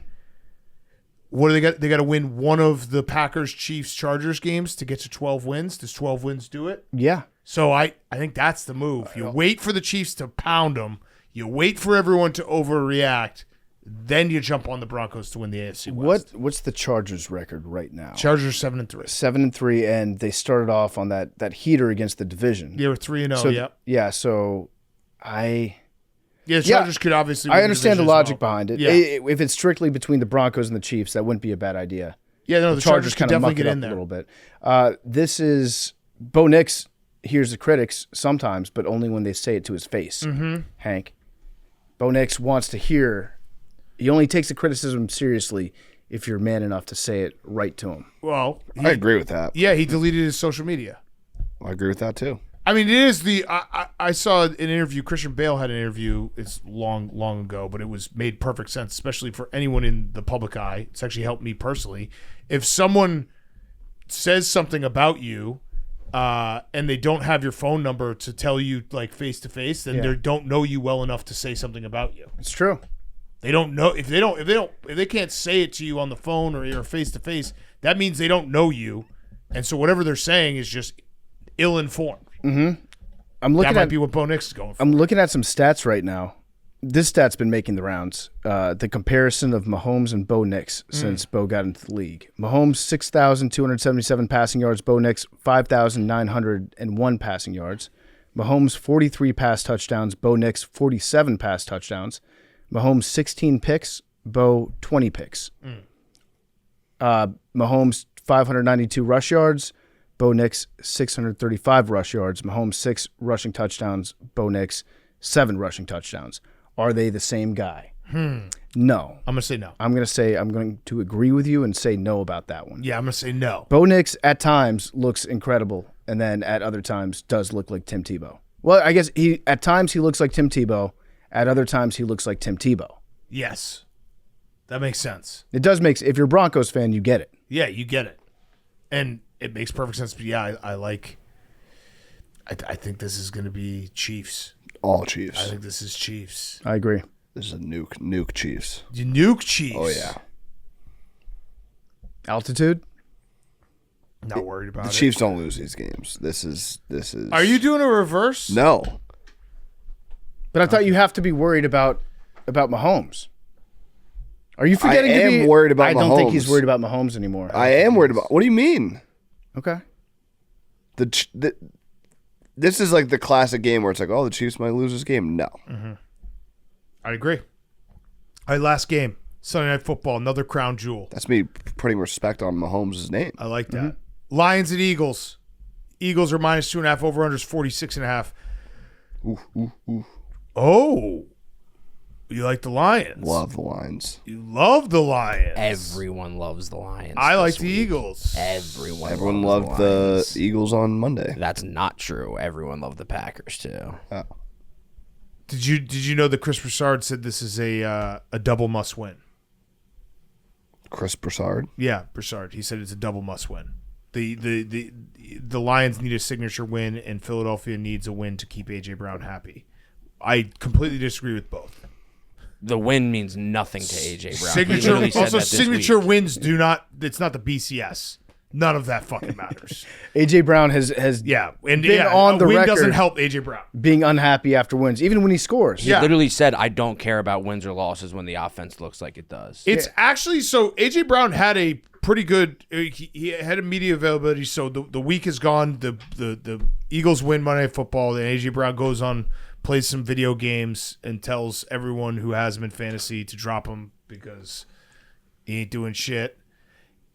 what do they got? They got to win one of the Packers, Chiefs, Chargers games to get to 12 wins. Does 12 wins do it? Yeah. So I think that's the move. You wait for the Chiefs to pound them. You wait for everyone to overreact. Then you jump on the Broncos to win the AFC West. What's the Chargers record right now? Chargers 7-3. 7-3, and they started off on that heater against the division. They were 3-0. So, Yep. Yeah. So the Chargers could obviously win I understand the division as logic well. behind it. Yeah. If it's strictly between the Broncos and the Chiefs, that wouldn't be a bad idea. Yeah, no, the Chargers could kind of definitely muck get it in up there. a little bit. This is Bo Nix hears the critics sometimes, but only when they say it to his face. Hank. Bo Nix wants to hear. He only takes the criticism seriously if you're man enough to say it right to him. Well, I agree with that. yeah, he deleted his social media. I agree with that too. I mean, it is I saw an interview. Christian Bale had an interview. It's long ago, but it was made perfect sense, especially for anyone in the public eye. It's actually helped me personally. If someone says something about you, and they don't have your phone number to tell you like face to face, then they don't know you well enough to say something about you. It's true. They don't know if they can't say it to you on the phone or face to face. That means they don't know you, and so whatever they're saying is just ill-informed. I'm looking That might at be what Bo Nix is going for. I'm looking at some stats right now. This stat's been making the rounds. The comparison of Mahomes and Bo Nix since Bo got into the league. Mahomes 6,277 passing yards. Bo Nix 5,901 passing yards. Mahomes 43 pass touchdowns. Bo Nix 47 pass touchdowns. Mahomes 16 picks. Bo 20 picks. Mahomes 592 rush yards. Bo Nix 635 rush yards. Mahomes 6 rushing touchdowns. Bo Nix 7 rushing touchdowns. Are they the same guy? No. I'm gonna say no. I'm going to agree with you and say no about that one. Yeah, I'm gonna say no. Bo Nix at times looks incredible, and then at other times does look like Tim Tebow. Well, I guess at times he looks like Tim Tebow. At other times he looks like Tim Tebow. Yes, that makes sense. It does make. If you're a Broncos fan, you get it. Yeah, you get it, and it makes perfect sense. But yeah, I think this is gonna be Chiefs. All Chiefs. I think this is Chiefs. I agree. This is a nuke Chiefs. You nuke Chiefs. Oh yeah. Altitude. Not worried about The it. Chiefs don't lose these games. This is. Are you doing a reverse? No. But I thought you have to be worried about Mahomes. Are you forgetting? I am worried about I don't think Mahomes. he's worried about Mahomes anymore. I am worried about. What do you mean? Okay. This is like the classic game where it's like, oh, the Chiefs might lose this game. No. I agree. All right, last game. Sunday Night Football, another crown jewel. That's me putting respect on Mahomes' name. I like that. Lions and Eagles. Eagles are -2.5. Over-under is 46.5. Oh, you like the Lions? Love the Lions. You love the Lions. Everyone loves the Lions. I like this the week. Eagles. Everyone loves loved the the Lions. Eagles on Monday. That's not true. Everyone loved the Packers too. Oh. Did you know that Chris Broussard said this is a double must win? Chris Broussard. Yeah, Broussard. He said it's a double must win. The Lions need a signature win, and Philadelphia needs a win to keep A.J. Brown happy. I completely disagree with both. The win means nothing to AJ Brown. He literally said Also, that this signature week. wins do not. It's not the BCS. None of that fucking matters. A.J. Brown has Yeah, and been yeah, on a the win record doesn't help A.J. Brown. being unhappy after wins, even when he scores. He literally said, "I don't care about wins or losses when the offense looks like it does." It's actually so A.J. Brown had a pretty good. He had a media availability. So the week is gone. The Eagles win Monday Night Football. And A.J. Brown goes on, plays some video games, and tells everyone who has him in fantasy to drop him because he ain't doing shit.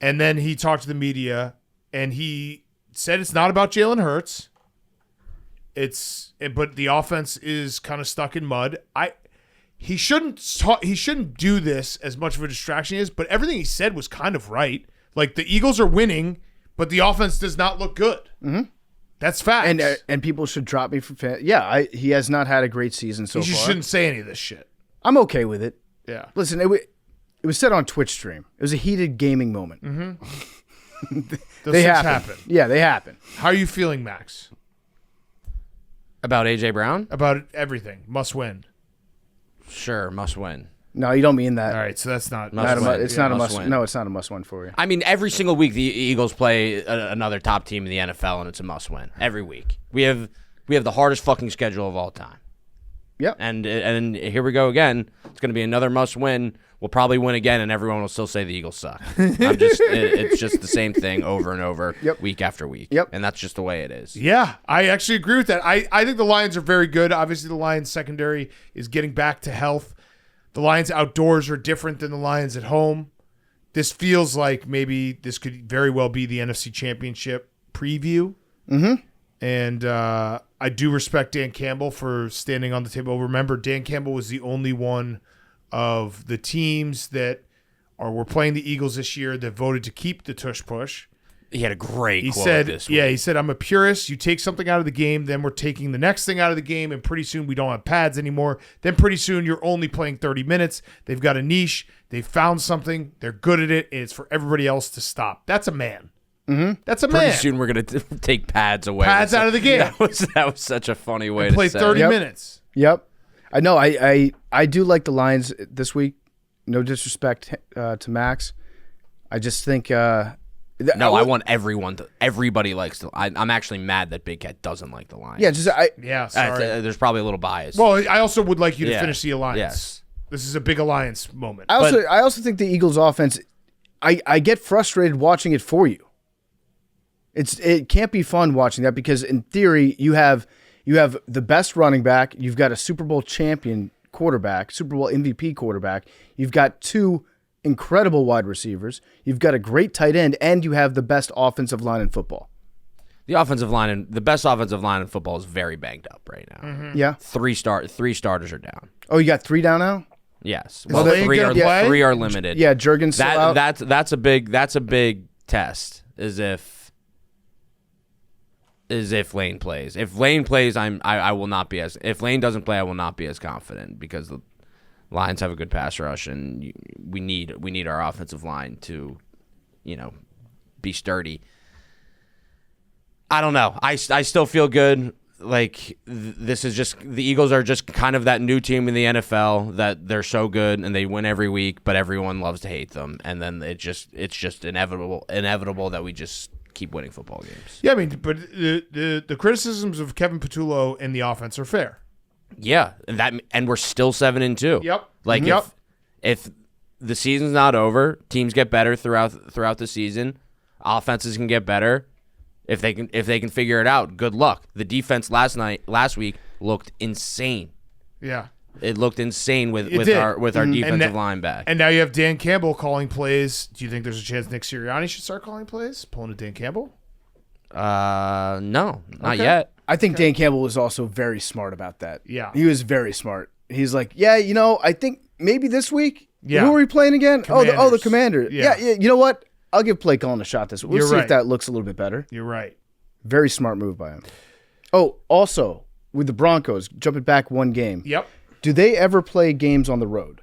And then he talked to the media, and he said it's not about Jalen Hurts. But the offense is kind of stuck in mud. He shouldn't do this as much of a distraction as, but everything he said was kind of right. Like, the Eagles are winning, but the offense does not look good. Mm-hmm. That's facts. And people should drop me from fan. Yeah, he has not had a great season so You far. shouldn't say any of this shit. I'm okay with it. Yeah. Listen, it was said on Twitch stream. It was a heated gaming moment. Mm-hmm. Those They things happen. happen. Yeah, they happen. How are you feeling, Max? About AJ Brown? About everything. Must win. Sure, must win. No, you don't mean that. All right, so that's not. Must Not a win. it's Yeah, not a must must. win. No, it's not a must win for you. I mean, every single week the Eagles play another top team in the NFL, and it's a must-win every week. We have the hardest fucking schedule of all time. Yep. And here we go again. It's going to be another must-win. We'll probably win again, and everyone will still say the Eagles suck. It's just the same thing over and over, week after week. Yep. And that's just the way it is. Yeah, I actually agree with that. I think the Lions are very good. Obviously, the Lions secondary is getting back to health. The Lions outdoors are different than the Lions at home. This feels like maybe this could very well be the NFC Championship preview. Mm-hmm. And I do respect Dan Campbell for standing on the table. Remember, Dan Campbell was the only one of the teams that were playing the Eagles this year that voted to keep the tush push. He had a great He quote said, this week. he said, I'm a purist. You take something out of the game, then we're taking the next thing out of the game, and pretty soon we don't have pads anymore. Then pretty soon you're only playing 30 minutes. They've got a niche. They've found something. They're good at it, and it's for everybody else to stop. That's a man. Mm-hmm. That's a Pretty man. soon we're going to take pads away. Pads out of the game. That was such a funny way to Play say 30 it. minutes. Yep. I know. I do like the Lions this week. No disrespect to Max. I just think. No, I want everyone to. Everybody likes the. I'm actually mad that Big Cat doesn't like the Lions. Yeah. Yeah, sorry. There's probably a little bias. Well, I also would like you to Yeah. finish the alliance. Yes. This is a big alliance moment. I also think the Eagles' offense. I get frustrated watching it for you. It can't be fun watching that because in theory you have the best running back, you've got a Super Bowl champion quarterback, Super Bowl MVP quarterback, you've got two incredible wide receivers, you've got a great tight end, and you have the best offensive line in football. the best offensive line in football is very banged up right now. Mm-hmm. Yeah. Three starters are down. Oh, you got 3 down now? Yes. Well, they ain't three gonna are play? three are limited. Yeah, Jurgen's still out. That's a big test. If Lane plays. If Lane plays, I will not be as. If Lane doesn't play, I will not be as confident because the Lions have a good pass rush and we need our offensive line to, be sturdy. I don't know. I still feel good. Like this is just the Eagles are just kind of that new team in the NFL that they're so good and they win every week, but everyone loves to hate them, and then it's just inevitable that we just keep winning football games. Yeah, I mean, but the criticisms of Kevin Patullo in the offense are fair. Yeah, and we're still 7-2. Yep. Like Yep. if the season's not over, teams get better throughout the season. Offenses can get better. If they can figure it out, good luck. The defense last week looked insane. Yeah. It looked insane with It did. our defensive And line back. And now you have Dan Campbell calling plays. Do you think there's a chance Nick Sirianni should start calling plays? Pulling to Dan Campbell? No, not yet. I think Dan Campbell was also very smart about that. Yeah. He was very smart. He's like, yeah, I think maybe this week. Yeah. Who are we playing again? Commanders. Oh, the Commander. Yeah. Yeah. You know what? I'll give play calling a shot this week. We'll You're see right. if that looks a little bit better. You're right. Very smart move by him. Oh, also, with the Broncos, jumping back one game. Yep. Do they ever play games on the road?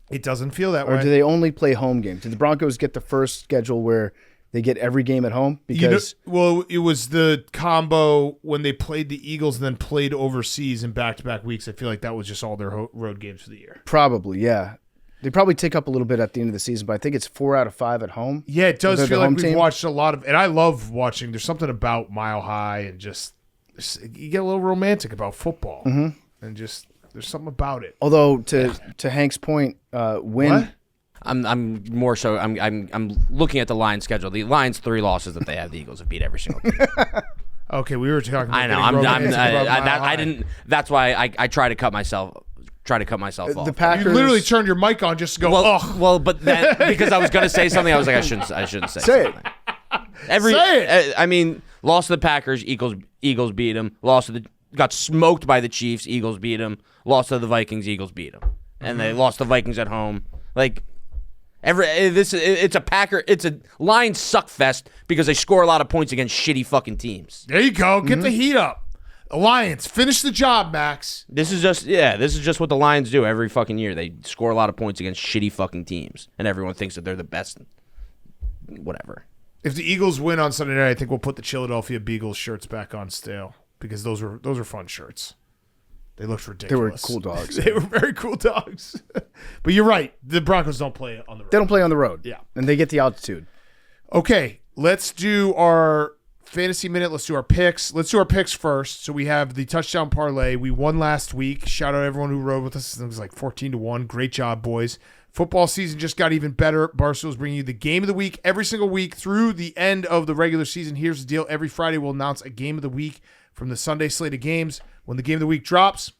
It doesn't feel that Or way. do they only play home games? Did the Broncos get the first schedule where they get every game at home? Because it was the combo when they played the Eagles and then played overseas in back-to-back weeks. I feel like that was just all their road games for the year. probably, yeah. They probably tick up a little bit at the end of the season, but I think it's 4 out of 5 at home. Yeah, it does They're feel the like home we've team. watched a lot of, and I love watching. There's something about Mile High and just you get a little romantic about football, and just there's something about it. Although to Hank's point, win. What? I'm more so. I'm looking at the Lions schedule. The Lions 3 losses that they have, the Eagles have beat every single team. Okay, we were talking. About I know. getting romantic about Mile High. I didn't. That's why I try to cut myself. off. The Packers You literally turned your mic on just to go. Well, but then because I was gonna say something, I was like, I shouldn't say Say it. something. Say I mean, lost to the Packers, Eagles beat them. Got smoked by the Chiefs, Eagles beat them. Lost to the Vikings, Eagles beat them, and they lost the Vikings at home. Like it's a Lions suck fest because they score a lot of points against shitty fucking teams. There you go. Get the heat up. Alliance, finish the job, Max. This is just what the Lions do every fucking year. They score a lot of points against shitty fucking teams, and everyone thinks that they're the best. Whatever. If the Eagles win on Sunday night, I think we'll put the Philadelphia Beagles shirts back on stale because those were fun shirts. They looked ridiculous. They were cool dogs. They were very cool dogs. But you're right. The Broncos don't play on the road. They don't play on the road. Yeah. And they get the altitude. Okay, let's do our fantasy minute. Let's do our picks. Let's do our picks first. So we have the touchdown parlay. We won last week. Shout out everyone who rode with us. It was like 14-1. Great job, boys. Football season just got even better. Barstool's bringing you the game of the week every single week through the end of the regular season. Here's the deal. Every Friday we'll announce a game of the week from the Sunday slate of games. When the game of the week drops,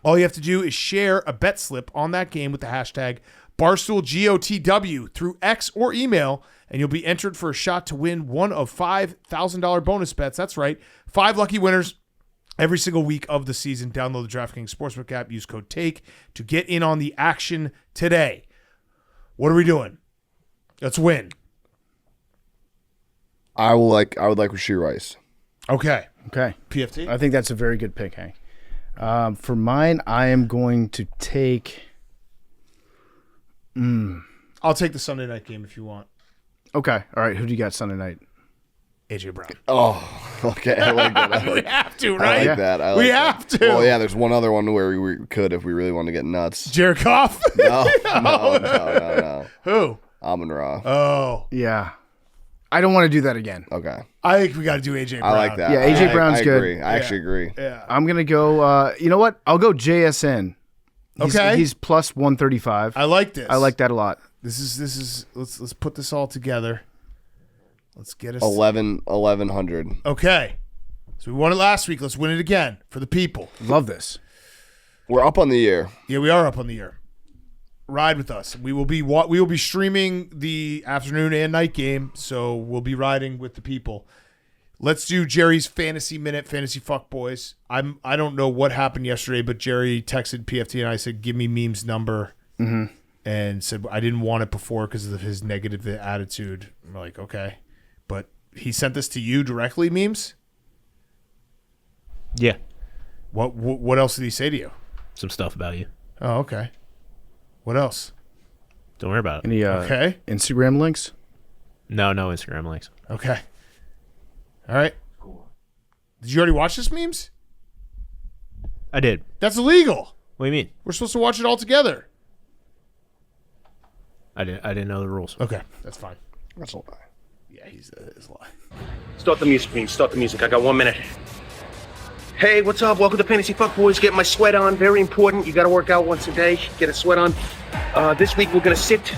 all you have to do is share a bet slip on that game with the hashtag BarstoolGOTW through X or email, and you'll be entered for a shot to win one of $5,000 bonus bets. That's right. 5 lucky winners every single week of the season. Download the DraftKings Sportsbook app. Use code TAKE to get in on the action today. What are we doing? Let's win. I would like Rashee Rice. Okay. Okay. PFT? I think that's a very good pick, Hank. For mine, I am going to take... I'll take the Sunday night game if you want. Okay. All right. Who do you got Sunday night? AJ Brown. Oh, okay. I like that. We have to, I right? like that. I like We that. have to. Well, yeah, there's one other one where we could if we really want to get nuts. Jared Goff? No. Who? Amon-Ra. Oh. Yeah. I don't want to do that again. Okay. I think we got to do AJ Brown. I like that. Yeah, AJ Brown's I good. agree. I actually agree. Yeah. I'm going to go... you know what? I'll go JSN. Okay. He's plus 135. I like this. I like that a lot. This is let's put this all together. Let's get us 1100. Okay. So we won it last week. Let's win it again for the people. Love this. We're up on the year. Yeah, we are up on the year. Ride with us. We will be streaming the afternoon and night game, so we'll be riding with the people. Let's do Jerry's fantasy minute, fantasy fuck boys. I don't know what happened yesterday, but Jerry texted PFT and I said, "Give me Memes' number," and said I didn't want it before because of his negative attitude. I'm like, okay, but he sent this to you directly, Memes. Yeah. What else did he say to you? Some stuff about you. Oh, okay. What else? Don't worry about it. Any Okay. Instagram links? No Instagram links. Okay. All right. Cool. Did you already watch this, Memes? I did. That's illegal. What do you mean? We're supposed to watch it all together. I didn't know the rules. Okay, that's fine. That's a lie. Yeah, it's a lie. Start the music, Memes. Start the music. I got 1 minute. Hey, what's up? Welcome to Fantasy Fuck Boys. Get my sweat on. Very important. You got to work out once a day. Get a sweat on. This week we're going to sit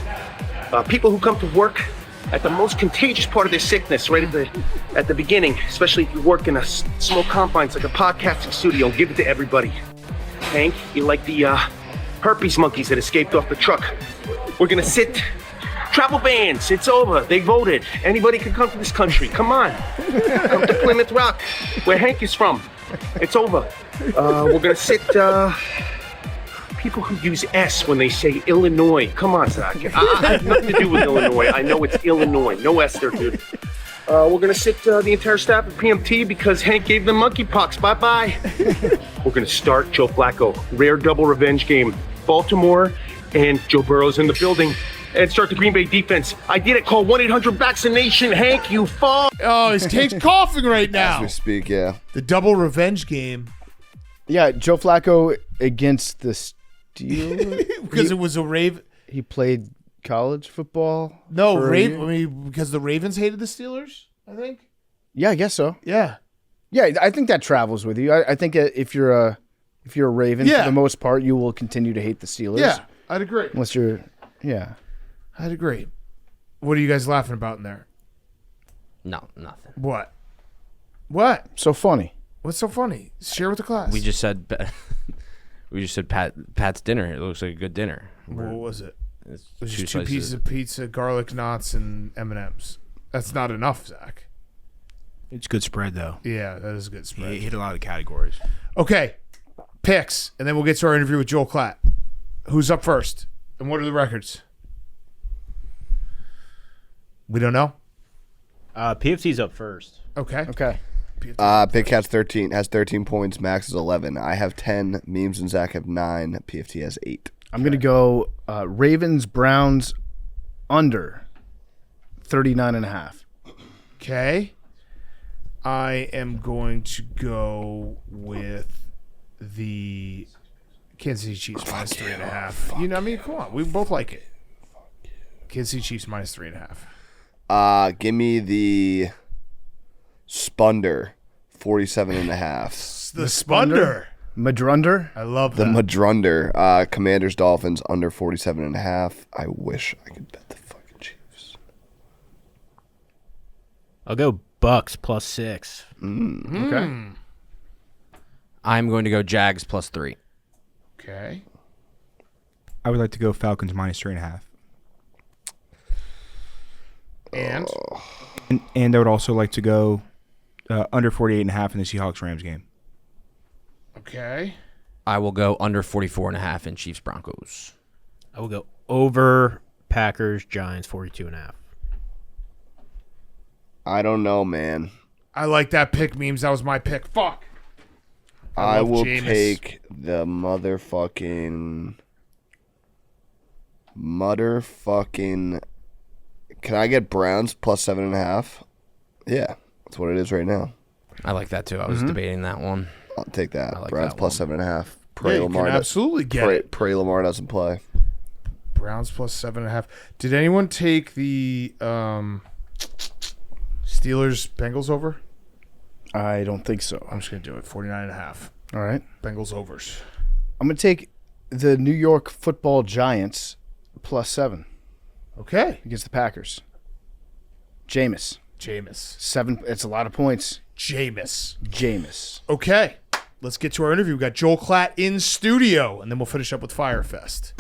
people who come to work at the most contagious part of their sickness, right at the beginning, especially if you work in a small confines like a podcasting studio. Give it to everybody. Hank, you're like the herpes monkeys that escaped off the truck. We're going to sit, Travel bans, it's over. They voted. Anybody can come to this country. Come on. Come to Plymouth Rock, where Hank is from. It's over. We're gonna sit, people who use S when they say Illinois. Come on, Zach. I have nothing to do with Illinois. I know it's Illinois. No S there, dude. We're gonna sit the entire staff at PMT because Hank gave them monkeypox. Bye-bye. We're gonna start Joe Flacco. Rare double revenge game. Baltimore and Joe Burrow's in the building. And start the Green Bay defense. I did it. Call 1-800-VACCINATION. Hank, you fall. Oh, he's coughing right now. As we speak, yeah. The double revenge game. Yeah, Joe Flacco against the Steelers. Because it was a Raven. He played college football. No, for a year? I mean, because the Ravens hated the Steelers, I think. Yeah, I guess so. Yeah. Yeah, I think that travels with you. I think if you're a Raven, for the most part, you will continue to hate the Steelers. Yeah, I'd agree. Unless you're, yeah. I'd agree. What are you guys laughing about in there? No, nothing. What? What? So funny. What's so funny? Share with the class. We just said Pat's dinner. It looks like a good dinner. What was it? It's It was just two pieces of pizza, garlic knots, and M&Ms. That's not enough, Zach. It's good spread, though. Yeah, that is a good spread. He hit a lot of categories. Okay, picks, and then we'll get to our interview with Joel Klatt. Who's up first, and what are the records? We don't know. PFT's up first. Okay. Big Cat's 13 has 13 points. Max is 11. I have 10. Memes and Zach have 9. PFT has 8. I'm going to go Ravens, Browns, under 39.5. Okay. I am going to go with the Kansas City Chiefs minus 3.5. You know, I mean, come on. We both like it. Kansas City Chiefs minus 3.5. Give me the Spunder, 47.5. The Spunder. Madrunder. I love The that. Madrunder. Commanders, Dolphins, under 47.5. I wish I could bet the fucking Chiefs. I'll go Bucs plus 6. Okay. I'm going to go Jags plus 3. Okay. I would like to go Falcons minus 3.5. And? And I would also like to go under 48.5 in the Seahawks-Rams game. Okay. I will go under 44.5 in Chiefs Broncos. I will go over Packers Giants 42.5. I don't know, man. I like that pick, Memes. That was my pick. Fuck. I love will Jameis. take the motherfucking. Can I get Browns plus 7.5? Yeah, that's what it is right now. I like that too. I was debating that one. I'll take that. I like Browns that plus one. 7.5. Yeah, you can absolutely get it. Pray Lamar doesn't play. Browns plus 7.5. Did anyone take the Steelers Bengals over? I don't think so. I'm just gonna do it. 49.5. All right. Bengals overs. I'm going to take the New York Football Giants plus 7 Okay. against the Packers. Jameis. 7. It's a lot of points. Jameis. Okay. Let's get to our interview. We got Joel Klatt in studio, and then we'll finish up with Fyre Fest.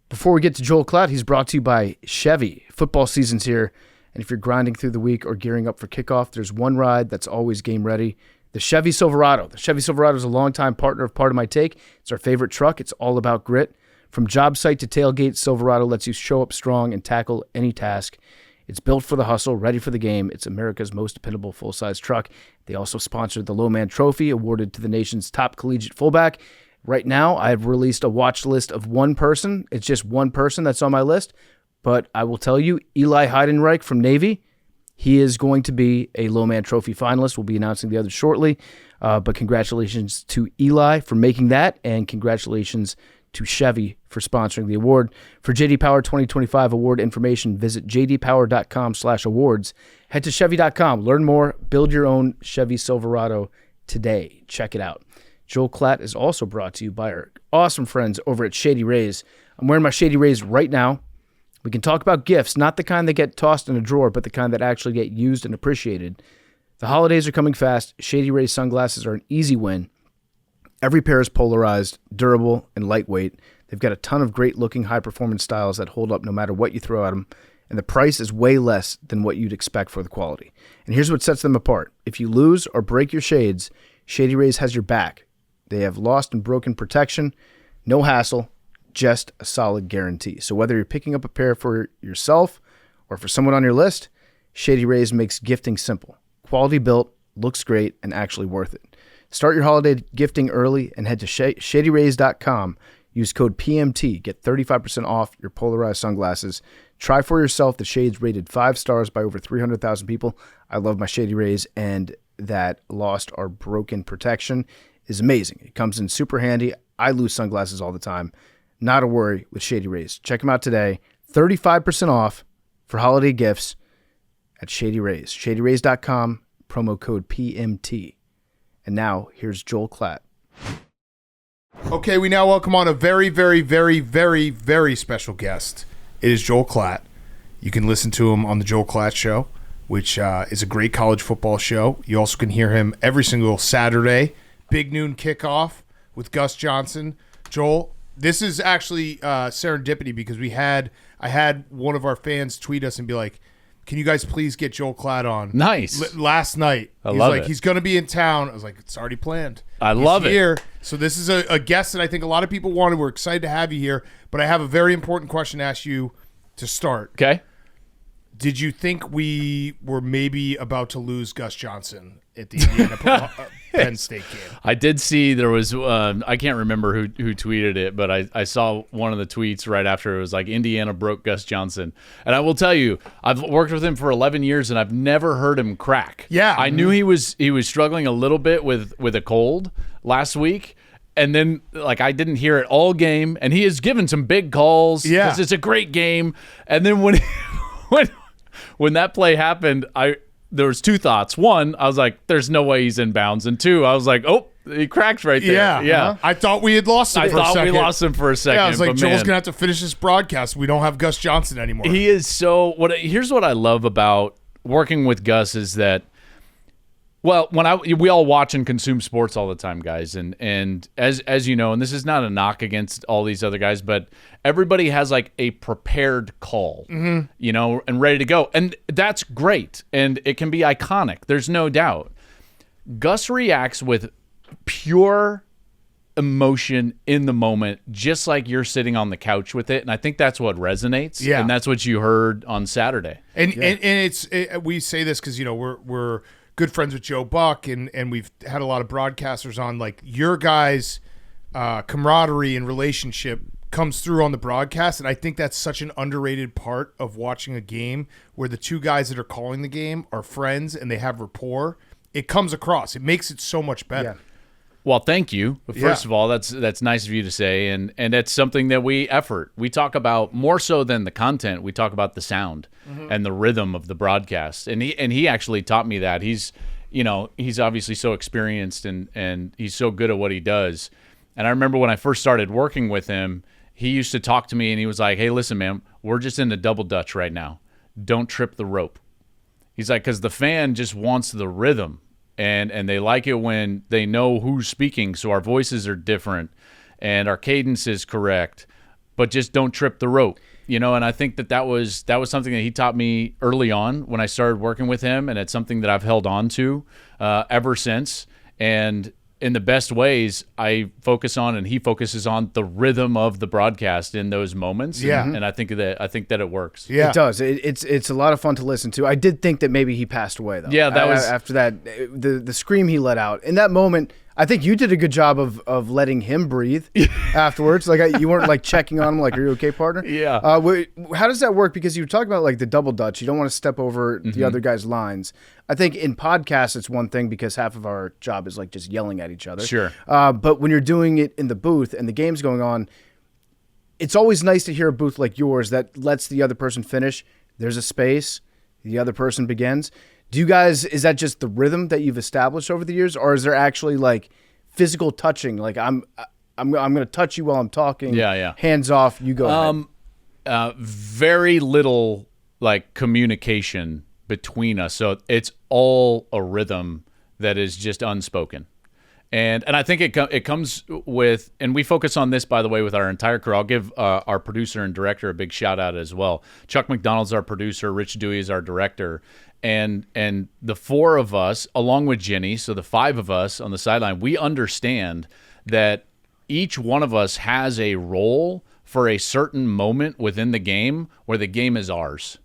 Before we get to Joel Klatt, he's brought to you by Chevy. Football season's here, and if you're grinding through the week or gearing up for kickoff, there's one ride that's always game ready. The Chevy Silverado. The Chevy Silverado is a longtime partner of Part of My Take. It's our favorite truck. It's all about grit. From job site to tailgate, Silverado lets you show up strong and tackle any task. It's built for the hustle, ready for the game. It's America's most dependable full-size truck. They also sponsored the Lowman Trophy, awarded to the nation's top collegiate fullback. Right now, I've released a watch list of one person. It's just one person that's on my list. But I will tell you, Eli Heidenreich from Navy, he is going to be a Lowman Trophy finalist. We'll be announcing the others shortly. But congratulations to Eli for making that, and congratulations to Chevy for sponsoring the award. For JD Power 2025 award information, visit jdpower.com/awards. Head to Chevy.com. Learn more. Build your own Chevy Silverado today. Check it out. Joel Klatt is also brought to you by our awesome friends over at Shady Rays. I'm wearing my Shady Rays right now. We can talk about gifts, not the kind that get tossed in a drawer, but the kind that actually get used and appreciated. The holidays are coming fast. Shady Rays sunglasses are an easy win. Every pair is polarized, durable, and lightweight. They've got a ton of great-looking, high-performance styles that hold up no matter what you throw at them. and the price is way less than what you'd expect for the quality. And here's what sets them apart. If you lose or break your shades, Shady Rays has your back. They have lost and broken protection, no hassle, just a solid guarantee. So whether you're picking up a pair for yourself or for someone on your list, Shady Rays makes gifting simple. Quality built, looks great, and actually worth it. Start your holiday gifting early and head to shadyrays.com. Use code PMT. Get 35% off your polarized sunglasses. Try for yourself the shades rated 5 stars by over 300,000 people. I love my Shady Rays, and that lost or broken protection is amazing. It comes in super handy. I lose sunglasses all the time. Not a worry with Shady Rays. Check them out today. 35% off for holiday gifts at Shady Rays. ShadyRays.com, promo code PMT. And now, here's Joel Klatt. Okay, we now welcome on a very, very, very, very, very special guest. It is Joel Klatt. You can listen to him on the Joel Klatt Show, which is a great college football show. You also can hear him every single Saturday, big noon kickoff with Gus Johnson. Joel, this is actually serendipity because I had one of our fans tweet us and be like, can you guys please get Joel Klatt on? Nice. Last night. He's love like, it. He's going to be in town. I was like, it's already planned. He's love here. it. So this is a guest that I think a lot of people wanted. We're excited to have you here. But I have a very important question to ask you to start. Okay. Did you think we were maybe about to lose Gus Johnson at the Indiana Penn State game? I did see there was, I can't remember who tweeted it, but I saw one of the tweets right after. It was like, Indiana broke Gus Johnson. And I will tell you, I've worked with him for 11 years, and I've never heard him crack. Yeah. I knew he was struggling a little bit with a cold last week. And then, like, I didn't hear it all game, and he has given some big calls. Yeah. 'Cause it's a great game. And then when that play happened, there was two thoughts. One, I was like, there's no way he's in bounds. And two, I was like, oh, he cracked right there. Yeah. Uh-huh. I thought we had lost him for a second. I thought we lost him for a second. Yeah, I was like, but Joel's man, going to have to finish this broadcast. We don't have Gus Johnson anymore. he is so – here's what I love about working with Gus is that, well, we all watch and consume sports all the time, guys, and as you know, and this is not a knock against all these other guys, but everybody has like a prepared call, you know, and ready to go, and that's great, and it can be iconic. There's no doubt. Gus reacts with pure emotion in the moment, just like you're sitting on the couch with it, and I think that's what resonates. Yeah, and that's what you heard on Saturday. And we say this because, you know, we're good friends with Joe Buck, and we've had a lot of broadcasters on. Like, your guys' camaraderie and relationship comes through on the broadcast, and I think that's such an underrated part of watching a game where the two guys that are calling the game are friends and they have rapport. It comes across. It makes it so much better. Yeah. Well, thank you. First of all, that's nice of you to say, and that's something that we talk about more so than the content. We talk about the sound and the rhythm of the broadcast, and he actually taught me that. He's obviously so experienced and he's so good at what he does. And I remember when I first started working with him, he used to talk to me and he was like, "Hey, listen, man, we're just in the double dutch right now. Don't trip the rope." He's like, because the fan just wants the rhythm. And they like it when they know who's speaking, so our voices are different and our cadence is correct, but just don't trip the rope, you know. And I think that was something that he taught me early on when I started working with him, and it's something that I've held on to ever since. And in the best ways, I focus on, and he focuses on, the rhythm of the broadcast in those moments. Yeah, and I think that it works. Yeah, it does. It's a lot of fun to listen to. I did think that maybe he passed away though. Yeah, that was after that the scream he let out in that moment. I think you did a good job of letting him breathe afterwards. Like, you weren't like checking on him, like, "Are you okay, partner?" Yeah. How does that work? Because you were talking about like the double dutch. You don't want to step over the other guy's lines. I think in podcasts it's one thing because half of our job is like just yelling at each other. Sure. But when you're doing it in the booth and the game's going on, it's always nice to hear a booth like yours that lets the other person finish. There's a space. The other person begins. Do you guys, is that just the rhythm that you've established over the years, or is there actually like physical touching? Like, I'm going to touch you while I'm talking. Yeah. Hands off. You go ahead. Very little like communication between us, so it's all a rhythm that is just unspoken. And I think it comes with, and we focus on this, by the way, with our entire crew. I'll give our producer and director a big shout out as well. Chuck McDonald's our producer, Rich Dewey is our director, and the four of us, along with Jenny, so the five of us on the sideline, we understand that each one of us has a role for a certain moment within the game where the game is ours.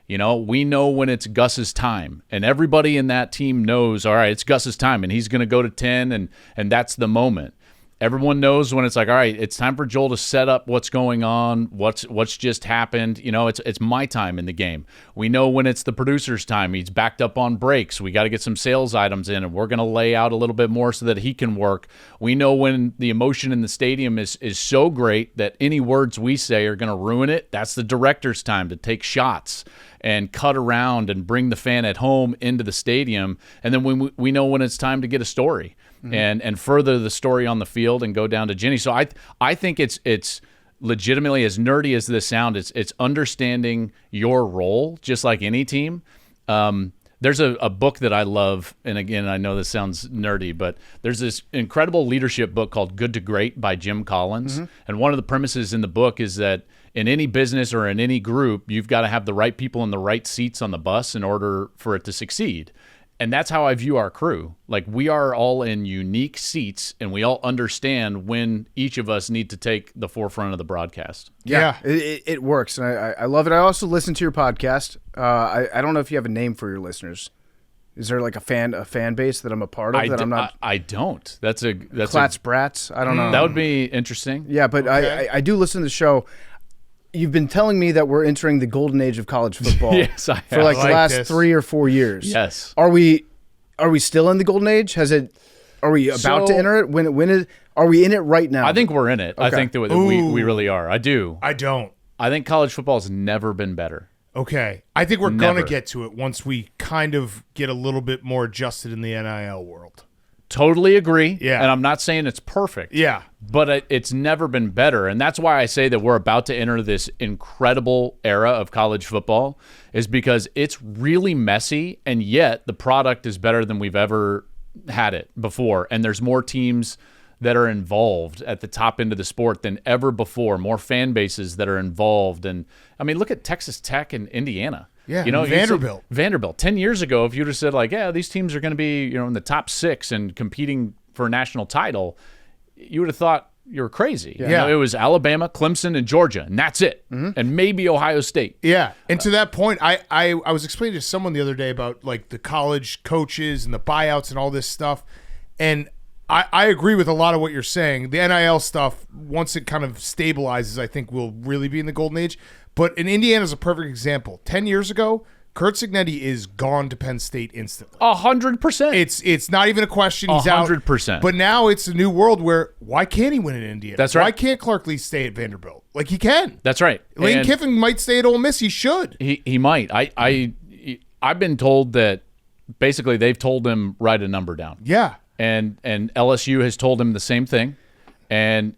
You know, we know when it's Gus's time, and everybody in that team knows, all right, it's Gus's time, and he's going to go to 10, and that's the moment. Everyone knows when it's like, all right, it's time for Joel to set up what's going on, what's just happened. You know, it's my time in the game. We know when it's the producer's time. He's backed up on breaks. We got to get some sales items in, and we're going to lay out a little bit more so that he can work. We know when the emotion in the stadium is so great that any words we say are going to ruin it. That's the director's time to take shots and cut around and bring the fan at home into the stadium. And then we know when it's time to get a story and further the story on the field and go down to Jenny. So I think it's legitimately, as nerdy as this sounds, it's understanding your role, just like any team. There's a book that I love, and again, I know this sounds nerdy, but there's this incredible leadership book called Good to Great by Jim Collins. And one of the premises in the book is that in any business or in any group, you've got to have the right people in the right seats on the bus in order for it to succeed. And that's how I view our crew. Like, we are all in unique seats, and we all understand when each of us need to take the forefront of the broadcast. Yeah. It works, and I love it. I also listen to your podcast. I don't know if you have a name for your listeners. Is there like a fan base that I'm a part of I'm not? I don't. That's Klatt's Brats. I don't know. That would be interesting. Yeah, but okay. I do listen to the show. You've been telling me that we're entering the golden age of college football. Yes, I have. For like the last 3 or 4 years. Yes. Are we still in the golden age? Are we about to enter it? Are we in it right now? I think we're in it. Okay. I think that we really are. I do. I don't. I think college football has never been better. Okay. I think we're going to get to it once we kind of get a little bit more adjusted in the NIL world. Totally agree. Yeah. And I'm not saying it's perfect. Yeah. But it's never been better. And that's why I say that we're about to enter this incredible era of college football, is because it's really messy, and yet the product is better than we've ever had it before. And there's more teams that are involved at the top end of the sport than ever before, more fan bases that are involved. And, I mean, look at Texas Tech and Indiana. Yeah, you know, Vanderbilt. 10 years ago, if you'd have said, like, yeah, these teams are going to be, you know, in the top 6 and competing for a national title, you would have thought you were crazy. Yeah. You know, it was Alabama, Clemson, and Georgia, and that's it. And maybe Ohio State. Yeah. And to that point, I was explaining to someone the other day about, like, the college coaches and the buyouts and all this stuff. And I agree with a lot of what you're saying. The NIL stuff, once it kind of stabilizes, I think we'll really be in the golden age. But in Indiana is a perfect example. 10 years ago, Curt Cignetti is gone to Penn State instantly. 100%. It's not even a question. He's 100%. Out. But now it's a new world where why can't he win in Indiana? That's right. Why can't Clark Lee stay at Vanderbilt? Like, he can. That's right. Lane Kiffin might stay at Ole Miss. He should. He might. I've been told that basically they've told him write a number down. Yeah. And LSU has told him the same thing. And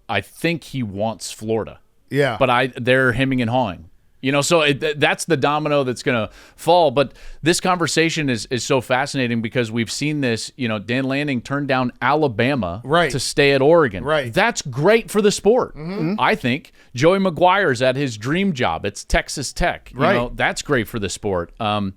I think he wants Florida. Yeah. But they're hemming and hawing. You know, so that's the domino that's going to fall. But this conversation is so fascinating because we've seen this. You know, Dan Lanning turned down Alabama to stay at Oregon. Right. That's great for the sport. I think Joey McGuire's at his dream job. It's Texas Tech. You know, that's great for the sport. And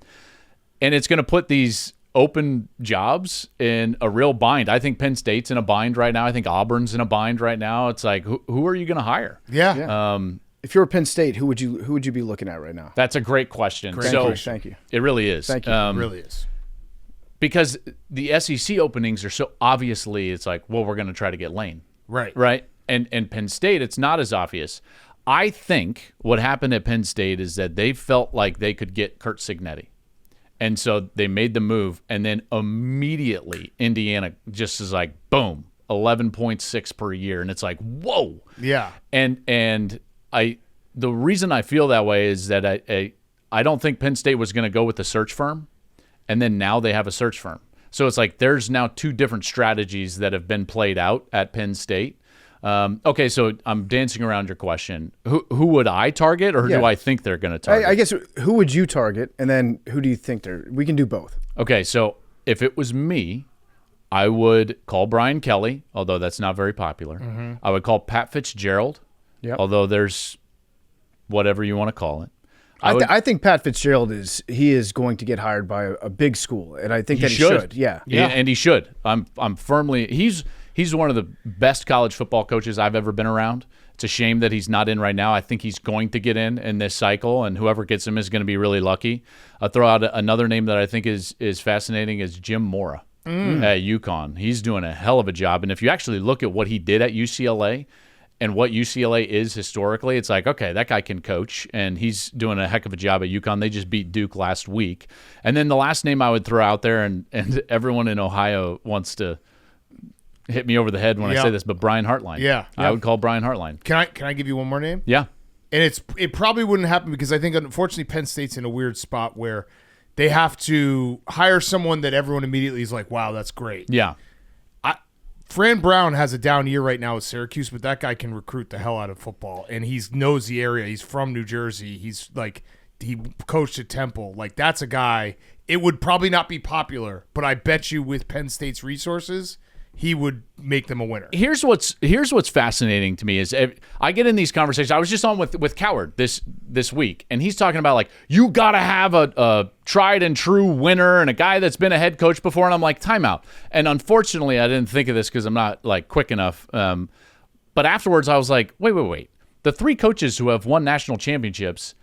it's going to put these open jobs in a real bind. I think Penn State's in a bind right now. I think Auburn's in a bind right now. It's like, who are you going to hire? Yeah. If you're Penn State, who would you be looking at right now? That's a great question. Thank you. It really is. Thank you. It really is. Because the SEC openings are so obviously, it's like, well, we're going to try to get Lane. Right. And Penn State, it's not as obvious. I think what happened at Penn State is that they felt like they could get Curt Cignetti. And so they made the move, and then immediately Indiana just is like, boom, 11.6 per year. And it's like, whoa. Yeah. And the reason I feel that way is that I don't think Penn State was going to go with the search firm, and then now they have a search firm. So it's like there's now 2 different strategies that have been played out at Penn State. Okay, so I'm dancing around your question. Who would I target, or do I think they're going to target? I guess who would you target, and then who do you think we can do both. Okay, so if it was me, I would call Brian Kelly, although that's not very popular. I would call Pat Fitzgerald, although there's whatever you want to call it. I think Pat Fitzgerald is going to get hired by a big school, and I think that he should. Yeah, and he should. I'm firmly he's one of the best college football coaches I've ever been around. It's a shame that he's not in right now. I think he's going to get in this cycle, and whoever gets him is going to be really lucky. I'll throw out another name that I think is fascinating is Jim Mora at UConn. He's doing a hell of a job, and if you actually look at what he did at UCLA and what UCLA is historically, it's like, okay, that guy can coach, and he's doing a heck of a job at UConn. They just beat Duke last week. And then the last name I would throw out there, and everyone in Ohio wants to hit me over the head when I say this, but Brian Hartline. Yeah. I would call Brian Hartline. Can I give you one more name? Yeah. And it probably wouldn't happen because I think, unfortunately, Penn State's in a weird spot where they have to hire someone that everyone immediately is like, wow, that's great. Yeah. Fran Brown has a down year right now with Syracuse, but that guy can recruit the hell out of football, and he knows the area. He's from New Jersey. He coached at Temple. Like, that's a guy. It would probably not be popular, but I bet you with Penn State's resources, he would make them a winner. Here's what's fascinating to me is I get in these conversations. I was just on with Coward this week, and he's talking about, like, you got to have a tried and true winner and a guy that's been a head coach before. And I'm like, timeout. And unfortunately, I didn't think of this because I'm not, like, quick enough. But afterwards, I was like, wait. The three coaches who have won national championships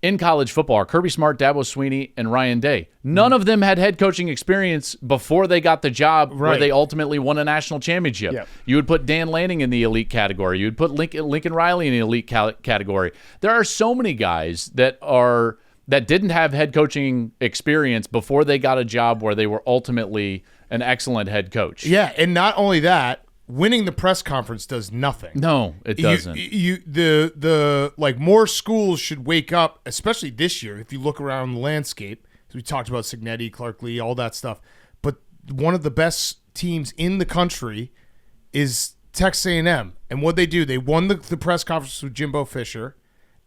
in college football are Kirby Smart, Dabo Swinney, and Ryan Day. None of them had head coaching experience before they got the job where they ultimately won a national championship. Yep. You would put Dan Lanning in the elite category. You would put Lincoln Riley in the elite category. There are so many guys that didn't have head coaching experience before they got a job where they were ultimately an excellent head coach. Yeah, and not only that, winning the press conference does nothing. No, it doesn't. The more schools should wake up, especially this year. If you look around the landscape, we talked about Cignetti, Clark Lee, all that stuff. But one of the best teams in the country is Texas A&M, and what they do, they won the press conference with Jimbo Fisher,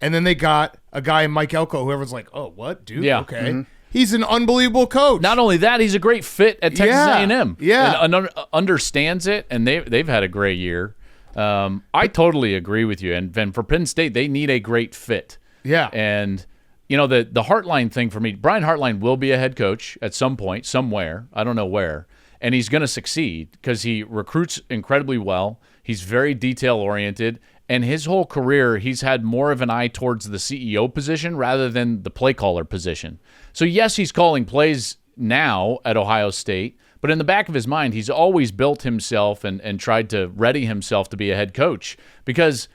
and then they got a guy Mike Elko, who everyone's like, oh, what, dude? Yeah. Okay. Mm-hmm. He's an unbelievable coach. Not only that, he's a great fit at Texas A&M. Yeah, and understands it, and they've had a great year. I totally agree with you. And for Penn State, they need a great fit. Yeah, and the Hartline thing for me, Brian Hartline will be a head coach at some point, somewhere. I don't know where, and he's going to succeed because he recruits incredibly well. He's very detail oriented. And his whole career, he's had more of an eye towards the CEO position rather than the play caller position. So, yes, he's calling plays now at Ohio State, but in the back of his mind, he's always built himself and tried to ready himself to be a head coach. Because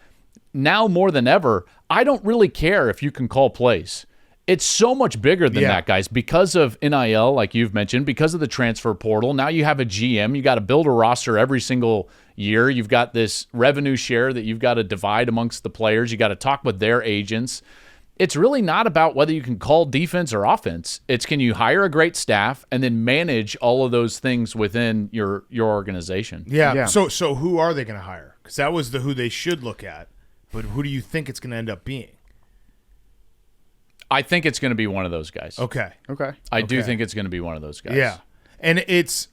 now more than ever, I don't really care if you can call plays. It's so much bigger than that, guys, because of NIL, like you've mentioned, because of the transfer portal. Now you have a GM. You got to build a roster every single year. You've got this revenue share that you've got to divide amongst the players. You got to talk with their agents. It's really not about whether you can call defense or offense. It's can you hire a great staff and then manage all of those things within your organization. Yeah. So who are they going to hire? Because that was who they should look at. But who do you think it's going to end up being? I think it's going to be one of those guys. Okay. I do think it's going to be one of those guys. Yeah. And it's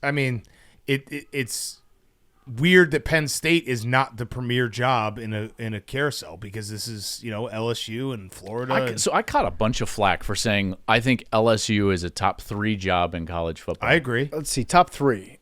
weird that Penn State is not the premier job in a carousel because this is, LSU and Florida. So I caught a bunch of flack for saying I think LSU is a top 3 job in college football. I agree. Let's see, top 3.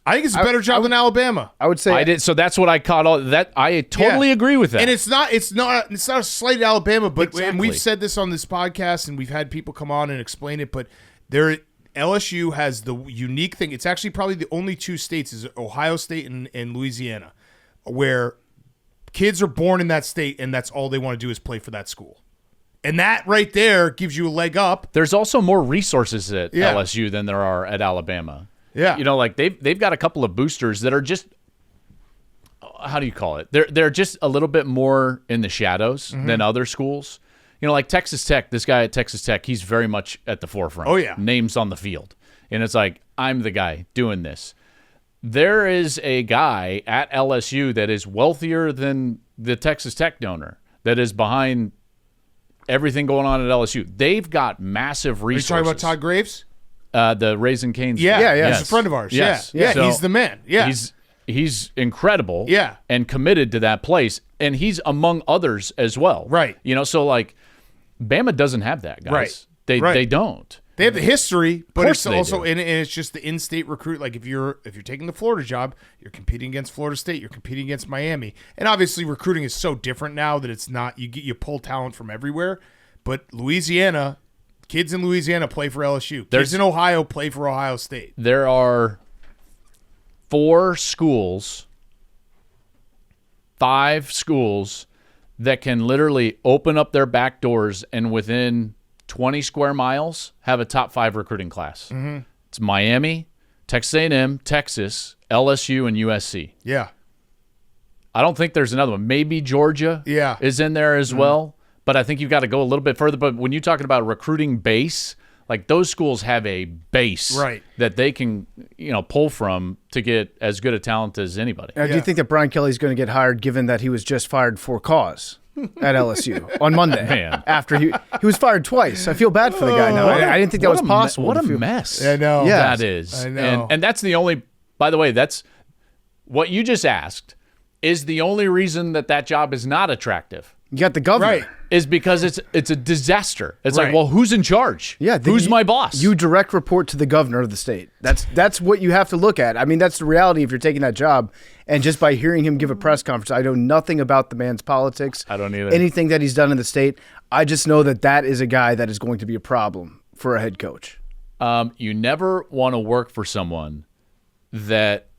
I think it's a better job than Alabama. I would say I did. So that's what I caught. That I totally agree with that. And it's not a slight at Alabama, but and we've said this on this podcast, and we've had people come on and explain it. But LSU has the unique thing. It's actually probably the only 2 states is Ohio State and Louisiana, where kids are born in that state, and that's all they want to do is play for that school. And that right there gives you a leg up. There's also more resources at LSU than there are at Alabama. Yeah. Like they've got a couple of boosters that are just, how do you call it? They're just a little bit more in the shadows than other schools. Like Texas Tech, this guy at Texas Tech, he's very much at the forefront. Oh, yeah. Names on the field. And it's like, I'm the guy doing this. There is a guy at LSU that is wealthier than the Texas Tech donor that is behind everything going on at LSU. They've got massive resources. Are you talking about Todd Graves? The Raising Cane's. Yeah. He's a friend of ours. Yes. Yeah. So He's the man. Yeah. He's incredible. Yeah. And committed to that place, and he's among others as well. Right. So like, Bama doesn't have that, guys. Right. They don't. They have the history, but it's also do. and it's just the in-state recruit. Like if you're taking the Florida job, you're competing against Florida State, you're competing against Miami, and obviously recruiting is so different now that it's not you pull talent from everywhere. But Louisiana, kids in Louisiana play for LSU. Kids in Ohio play for Ohio State. There are 5 schools that can literally open up their back doors and within 20 square miles have a top 5 recruiting class. Mm-hmm. It's Miami, Texas A&M, Texas, LSU, and USC. Yeah. I don't think there's another one. Maybe Georgia is in there as well, but I think you've got to go a little bit further. But when you're talking about recruiting base, like those schools have a base that they can pull from to get as good a talent as anybody. Now, do you think that Brian Kelly's going to get hired given that he was just fired for cause? At LSU on Monday. Man. After he was fired twice. I feel bad for the guy now. I didn't think that was possible. What a mess. I know. Yeah. That is. I know. And that's the only, by the way, that's what you just asked is the only reason that job is not attractive. You got the governor. Right. Is because it's a disaster. It's Right. like, well, who's in charge? Yeah, who's my boss? You direct report to the governor of the state. That's what you have to look at. I mean, that's the reality if you're taking that job. And just by hearing him give a press conference, I know nothing about the man's politics. I don't either. Anything that he's done in the state. I just know that is a guy that is going to be a problem for a head coach. You never want to work for someone that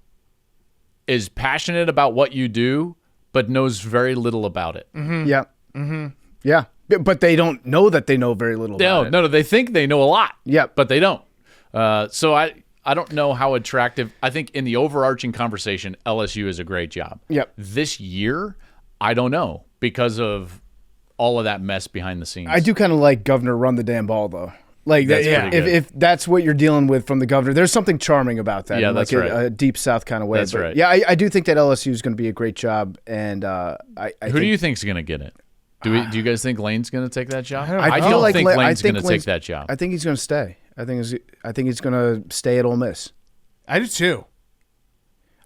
is passionate about what you do, but knows very little about it. Mm-hmm. Yeah. Mm-hmm. Yeah. But they don't know that they know very little about it. No, they think they know a lot. Yeah. But they don't. So I don't know how attractive. I think in the overarching conversation, LSU is a great job. Yep. This year, I don't know because of all of that mess behind the scenes. I do kind of like Governor run the damn ball, though. Like, if that's what you're dealing with from the governor, there's something charming about that. Yeah, in that's like right. a deep South kind of way. That's but right. Yeah, I do think that LSU is going to be a great job. And Who do you think's going to get it? Do you guys think Lane's going to take that job? I don't feel like think Lane's going to Lane's- take that job. I think he's going to stay. I think he's going to stay at Ole Miss. I do too.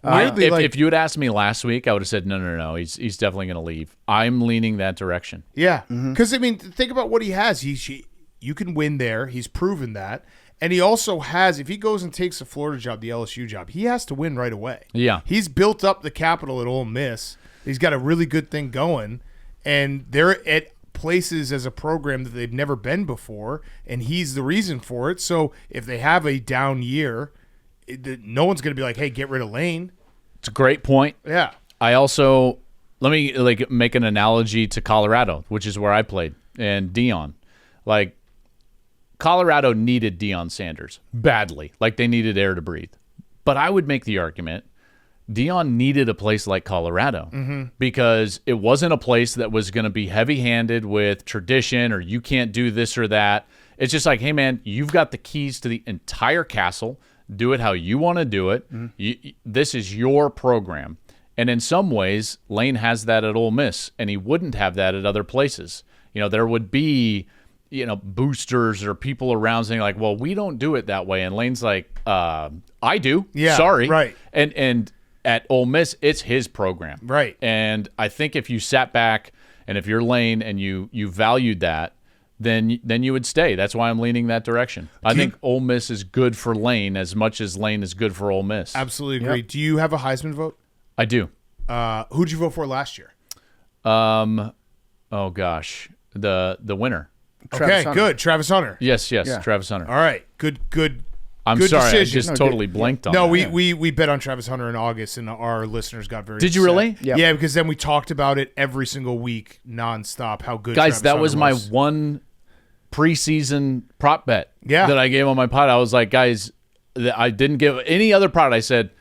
If you had asked me last week, I would have said no. He's definitely going to leave. I'm leaning that direction. Yeah, because I mean, think about what he has. You can win there. He's proven that, and he also has. If he goes and takes the Florida job, the LSU job, he has to win right away. Yeah, he's built up the capital at Ole Miss. He's got a really good thing going, and they're at places as a program that they've never been before, and he's the reason for it. So if they have a down year, no one's going to be like, "Hey, get rid of Lane." It's a great point. Yeah. I also let me make an analogy to Colorado, which is where I played, and Deion. Like Colorado needed Deion Sanders badly, like they needed air to breathe. But I would make the argument Deion needed a place like Colorado because it wasn't a place that was going to be heavy-handed with tradition or you can't do this or that. It's just like, hey, man, you've got the keys to the entire castle. Do it how you want to do it. This is your program. And in some ways, Lane has that at Ole Miss, and he wouldn't have that at other places. There would be, boosters or people around saying like, well, we don't do it that way. And Lane's like, I do. Yeah, sorry. right. And at Ole Miss, it's his program. Right. And I think if you sat back and if you're Lane and you valued that, then you would stay. That's why I'm leaning that direction. I think Ole Miss is good for Lane as much as Lane is good for Ole Miss. Absolutely agree. Yep. Do you have a Heisman vote? I do. Who'd you vote for last year? Oh gosh, the winner. Okay, good. Travis Hunter. Yes, yeah. Travis Hunter. All right, good. I'm good sorry, decision. I just totally blanked on. No, that. we bet on Travis Hunter in August, and our listeners got very. Did you upset. really? Yeah, because then we talked about it every single week, nonstop. How good, guys! Travis That Hunter was my one preseason prop bet. Yeah. That I gave on my pod. I was like, guys, I didn't give any other prop. I said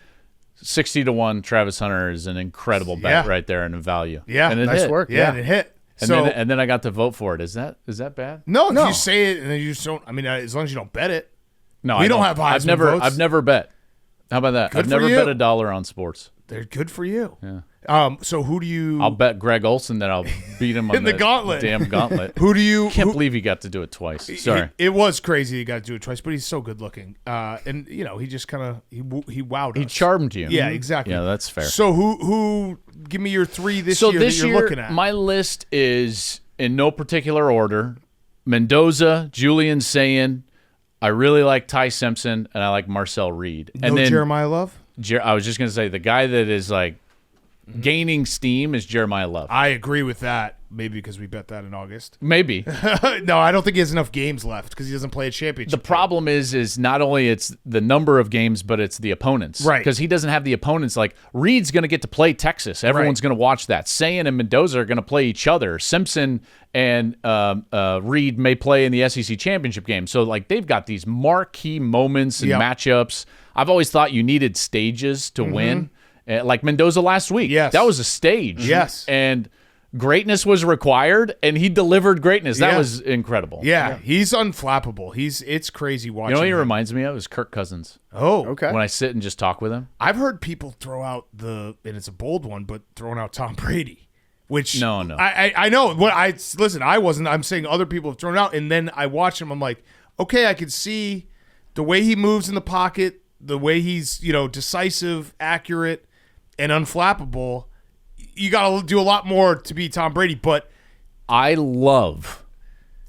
60-1. Travis Hunter is an incredible bet right there in value. Yeah, and it nice hit. work. Yeah, and it hit. And then I got to vote for it. Is that bad? No, if you say it and then you just don't. I mean, as long as you don't bet it. No, we don't have Heisman I've never votes. I've never bet. How about that? Good I've never for you. bet $1 on sports. They're good for you. Yeah. So who do you? I'll bet Greg Olson that I'll beat him on In the gauntlet. Damn gauntlet. Who do you? Can't believe he got to do it twice. Sorry. It was crazy he got to do it twice, but he's so good looking. And he just kind of he wowed us. He charmed you. Yeah, exactly. Yeah, that's fair. So who? Give me your 3 this year this that you're year, looking at. my list is in no particular order: Mendoza, Julian Sayin. I really like Ty Simpson, and I like Marcel Reed. And then Jeremiah Love. I was just going to say the guy that is like gaining steam is Jeremiah Love. I agree with that. Maybe because we bet that in August. Maybe. No, I don't think he has enough games left because he doesn't play a championship. The problem is not only it's the number of games, but it's the opponents. Right. Because he doesn't have the opponents. Like, Reed's going to get to play Texas. Everyone's going to watch that. Sayin and Mendoza are going to play each other. Simpson and Reed may play in the SEC championship game. So, like, they've got these marquee moments and matchups. I've always thought you needed stages to win. Like Mendoza last week. Yes. That was a stage. Yes. And greatness was required, and he delivered greatness. That was incredible. Yeah, he's unflappable. It's crazy watching. You know what he him. reminds me of is Kirk Cousins. Oh, Okay. When I sit and just talk with him. I've heard people throw out and it's a bold one, but throwing out Tom Brady, which No. I know. Listen, I wasn't. I'm saying other people have thrown it out, and then I watch him. I'm like, okay, I can see the way he moves in the pocket, the way he's decisive, accurate, and unflappable. You got to do a lot more to be Tom Brady, but I love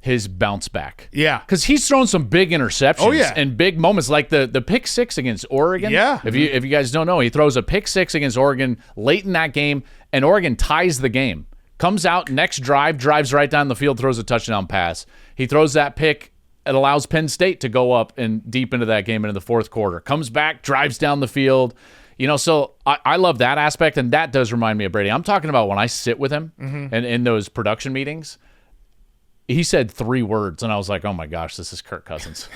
his bounce back. Yeah. Because he's thrown some big interceptions Oh, yeah. and big moments, like the pick six against Oregon. Yeah. If you guys don't know, he throws a pick six against Oregon late in that game, and Oregon ties the game. Comes out, next drive, drives right down the field, throws a touchdown pass. He throws that pick. It allows Penn State to go up and deep into that game into the fourth quarter. Comes back, drives down the field. So I love that aspect, and that does remind me of Brady. I'm talking about when I sit with him and in those production meetings. He said 3 words, and I was like, oh, my gosh, this is Kirk Cousins.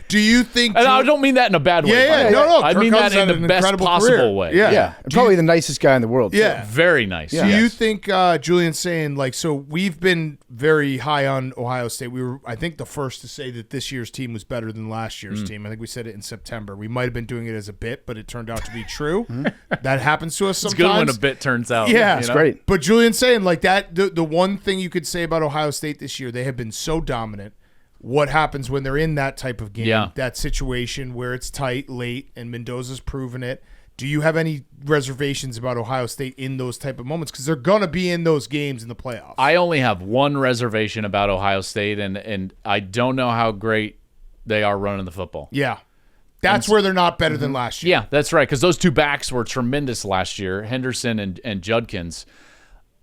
do you think... And I don't mean that in a bad way. Yeah. No. I Kirk mean Cousins that had in the an best incredible possible career. way. Yeah. Probably the nicest guy in the world. too. Yeah. Very nice. Do you think Julian's saying, so we've been very high on Ohio State. We were, I think, the first to say that this year's team was better than last year's team. I think we said it in September. We might have been doing it as a bit, but it turned out to be true. That happens to us sometimes. It's good when a bit turns out. Yeah. It's great. But Julian's saying, that the one thing you could say about Ohio State this year, they have been so dominant. What happens when they're in that type of game, that situation where it's tight, late, and Mendoza's proven it? Do you have any reservations about Ohio State in those type of moments? Because they're going to be in those games in the playoffs. I only have one reservation about Ohio State, and I don't know how great they are running the football. Yeah. That's where they're not better than last year. Yeah, that's right, because those 2 backs were tremendous last year, Henderson and Judkins.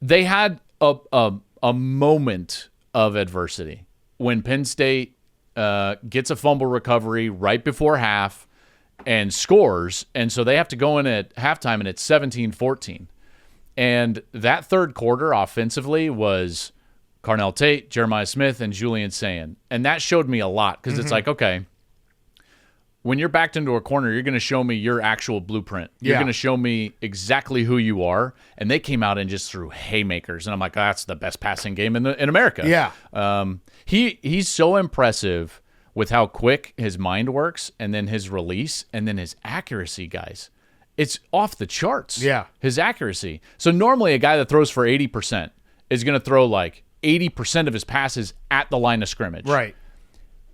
They had a moment of adversity when Penn State gets a fumble recovery right before half and scores, and so they have to go in at halftime, and it's 17-14. And that third quarter offensively was Carnell Tate, Jeremiah Smith, and Julian Sayin. And that showed me a lot because it's like, okay, when you're backed into a corner, you're going to show me your actual blueprint. You're going to show me exactly who you are. And they came out and just threw haymakers. And I'm like, that's the best passing game in America. Yeah. He's so impressive with how quick his mind works, and then his release, and then his accuracy, guys. It's off the charts. Yeah. His accuracy. So normally a guy that throws for 80% is going to throw like 80% of his passes at the line of scrimmage. Right.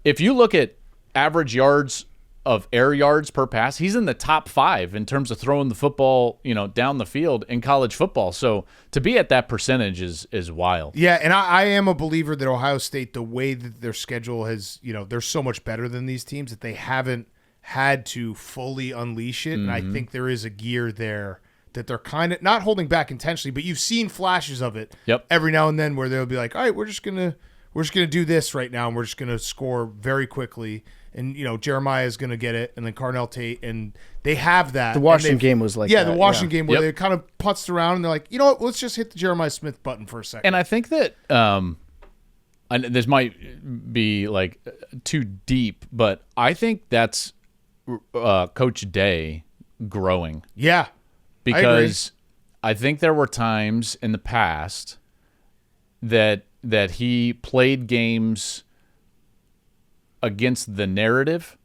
If you look at average yards of air yards per pass, he's in the top 5 in terms of throwing the football, down the field in college football. So to be at that percentage is wild. Yeah, and I am a believer that Ohio State, the way that their schedule has, they're so much better than these teams that they haven't had to fully unleash it. And I think there is a gear there that they're kind of not holding back intentionally, but you've seen flashes of it every now and then where they'll be like, all right, we're just gonna do this right now, and we're just gonna score very quickly. And Jeremiah is gonna get it, and then Carnell Tate, and they have that. The Washington game was like that. The Washington game where they kind of putzed around and they're like, you know what, let's just hit the Jeremiah Smith button for a second. And I think that and this might be like too deep, but I think that's Coach Day growing. Yeah. Because I think there were times in the past that he played games against the narrative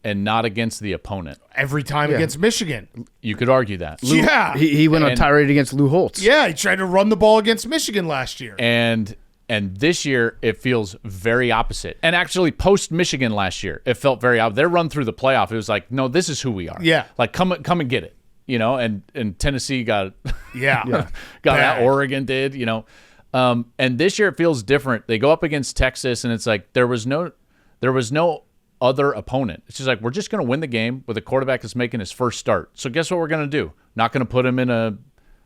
and not against the opponent. Every time against Michigan. You could argue that. He went on a tirade against Lou Holtz. Yeah, he tried to run the ball against Michigan last year. And this year, it feels very opposite. And actually, post-Michigan last year, it felt very opposite. Their run through the playoff, it was like, no, this is who we are. Yeah. Like, come and get it. You know, and Tennessee got got that. Oregon did, you know. And this year, it feels different. They go up against Texas, and it's like there was no other opponent. It's just like, we're just going to win the game with a quarterback that's making his first start. So guess what we're going to do? Not going to put him in a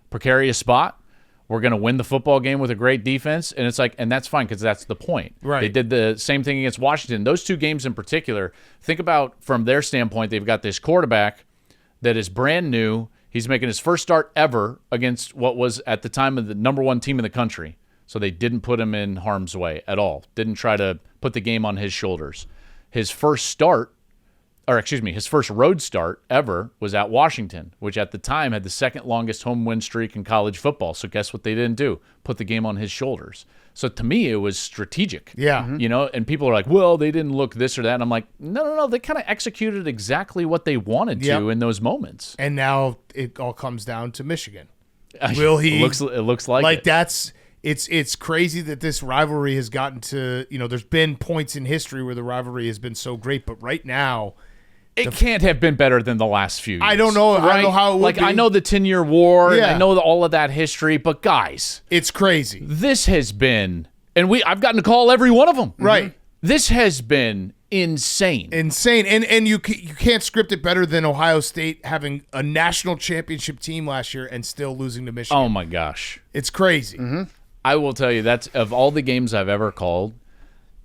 precarious spot. We're going to win the football game with a great defense. And it's like, and that's fine because that's the point. Right. They did the same thing against Washington. Those two games in particular, think about from their standpoint, they've got this quarterback that is brand new. He's making his first start ever against what was at the time of the number one team in the country. So they didn't put him in harm's way at all. Didn't try to put the game on his shoulders. His first road start ever was at Washington, which at the time had the second longest home win streak in college football. So guess what they didn't do? Put the game on his shoulders. So to me, it was strategic. Yeah. You know, and people are like, well, they didn't look this or that. And I'm like, no. They kind of executed exactly what they wanted to in those moments. And now it all comes down to Michigan. Will he? It looks like it. That's... It's crazy that this rivalry has gotten to, you know, there's been points in history where the rivalry has been so great, but right now it can't have been better than the last few years. I don't know. Right? I don't know how it would be. I know the 10-year war, and I know all of that history, but guys, it's crazy. This has been, and I've gotten to call every one of them. Right. This has been insane. And you can't script it better than Ohio State having a national championship team last year and still losing to Michigan. Oh my gosh. It's crazy. I will tell you, that's of all the games I've ever called,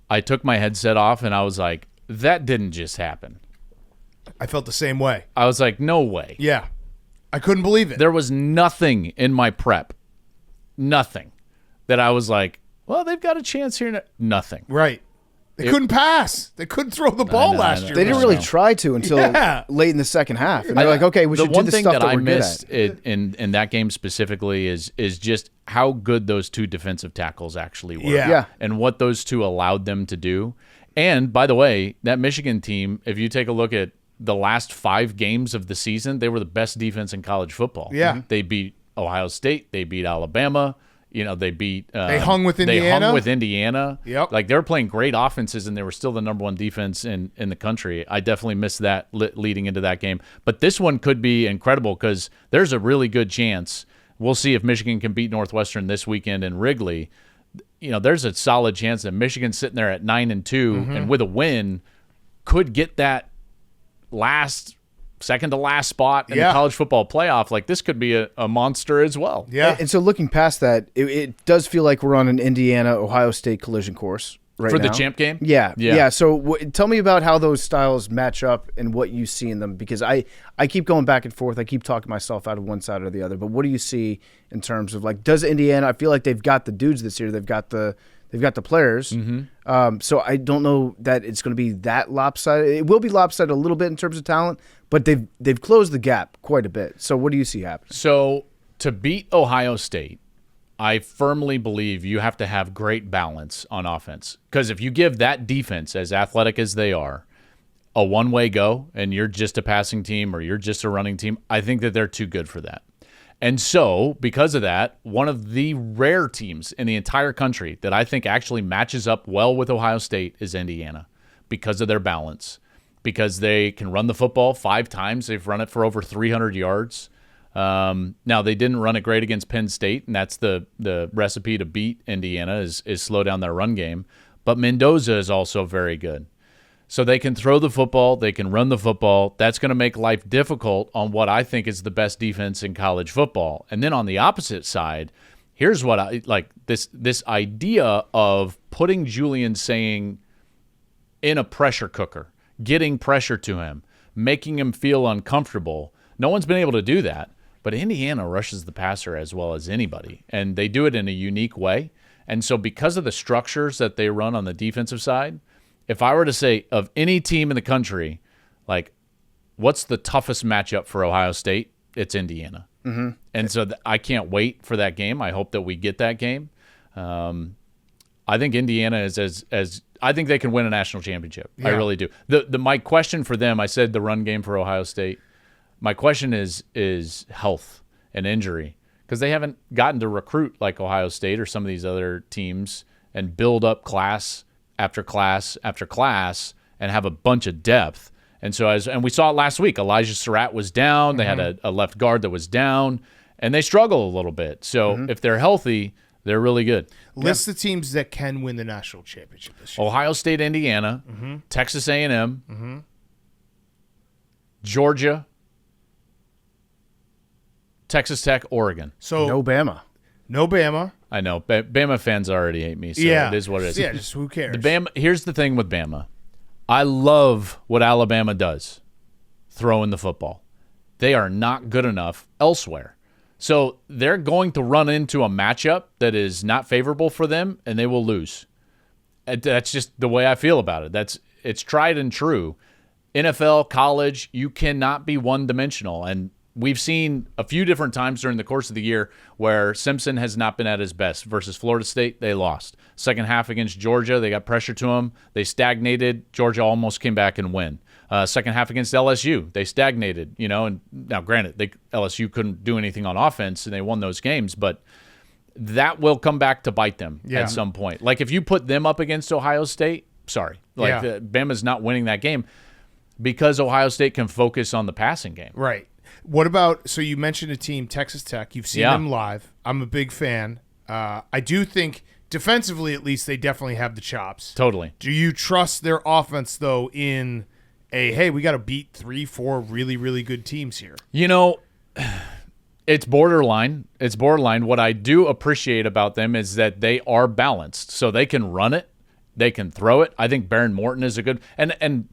I took my headset off and I was like, that didn't just happen. I felt the same way. I was like, no way. Yeah. I couldn't believe it. There was nothing in my prep, nothing, that I was like, well, they've got a chance here. Nothing. Right. They couldn't pass. They couldn't throw the ball last year. They didn't really try to until late in the second half. And they're like, okay, we should do the stuff that we're good at. The one thing that I missed in that game specifically is just how good those two defensive tackles actually were. Yeah. And what those two allowed them to do. And, by the way, that Michigan team, if you take a look at the last 5 games of the season, they were the best defense in college football. Yeah. They beat Ohio State. They beat Alabama. You know, they beat. They hung with Indiana. Yep. Like, they were playing great offenses, and they were still the number one defense in the country. I definitely missed that leading into that game. But this one could be incredible because there's a really good chance. We'll see if Michigan can beat Northwestern this weekend in Wrigley. You know, there's a solid chance that Michigan's sitting there at 9-2, and with a win, could get that second to last spot in the college football playoff. Like, this could be a monster as well. Yeah. And so looking past that, it does feel like we're on an Indiana-Ohio State collision course right for now. the champ game. Yeah. So tell me about how those styles match up and what you see in them, because I keep going back and forth. I keep talking myself out of one side or the other. But what do you see in terms of, like, does Indiana? I feel like they've got the dudes this year. They've got the players. So I don't know that it's going to be that lopsided. It will be lopsided a little bit in terms of talent, but they've closed the gap quite a bit. So what do you see happening? So to beat Ohio State, I firmly believe you have to have great balance on offense. Because if you give that defense, as athletic as they are, a one-way go, and you're just a passing team or you're just a running team, I think that they're too good for that. And so, because of that, one of the rare teams in the entire country that I think actually matches up well with Ohio State is Indiana, because of their balance, because they can run the football 5 times. They've run it for over 300 yards. Now, they didn't run it great against Penn State, and that's the recipe to beat Indiana is slow down their run game. But Mendoza is also very good. So they can throw the football, they can run the football. That's going to make life difficult on what I think is the best defense in college football. And then on the opposite side, here's what I like, this idea of putting Julian Saying in a pressure cooker, getting pressure to him, making him feel uncomfortable. No one's been able to do that, but Indiana rushes the passer as well as anybody, and they do it in a unique way. And so because of the structures that they run on the defensive side, if I were to say of any team in the country, like, what's the toughest matchup for Ohio State? It's Indiana. And so I can't wait for that game. I hope that we get that game. I think Indiana is as I think they can win a national championship. I really do. My question for them, I said the run game for Ohio State. My question is health and injury, because they haven't gotten to recruit like Ohio State or some of these other teams and build up class after class after class and have a bunch of depth. And so and we saw it last week. Elijah Surratt was down. They had a left guard that was down, and they struggle a little bit. So if they're healthy, they're really good. List the teams that can win the national championship this year. Ohio State, Indiana, Texas A&M, Georgia, Texas Tech, Oregon. So No Bama. no Bama. I know. Bama fans already hate me, so Yeah. it is what it is. Yeah, just who cares? Here's the thing with Bama. I love what Alabama does, throwing the football. They are not good enough elsewhere. So they're going to run into a matchup that is not favorable for them, and they will lose. That's just the way I feel about it. It's tried and true. NFL, college, you cannot be one-dimensional. And we've seen a few different times during the course of the year where Simpson has not been at his best. Versus Florida State, they lost. Second half against Georgia, they got pressure to them. They stagnated. Georgia almost came back and win. Second half against LSU, they stagnated. And now, granted, LSU couldn't do anything on offense, and they won those games, but that will come back to bite them at some point. Like, if you put them up against Ohio State, sorry. Bama's not winning that game because Ohio State can focus on the passing game. Right. What about, so you mentioned a team, Texas Tech. You've seen them live. I'm a big fan. I do think defensively, at least, they definitely have the chops. Totally. Do you trust their offense, though, in hey, we got to beat 3-4 really, really good teams here? It's borderline. It's borderline. What I do appreciate about them is that they are balanced. So they can run it. They can throw it. I think Baron Morton is a good – and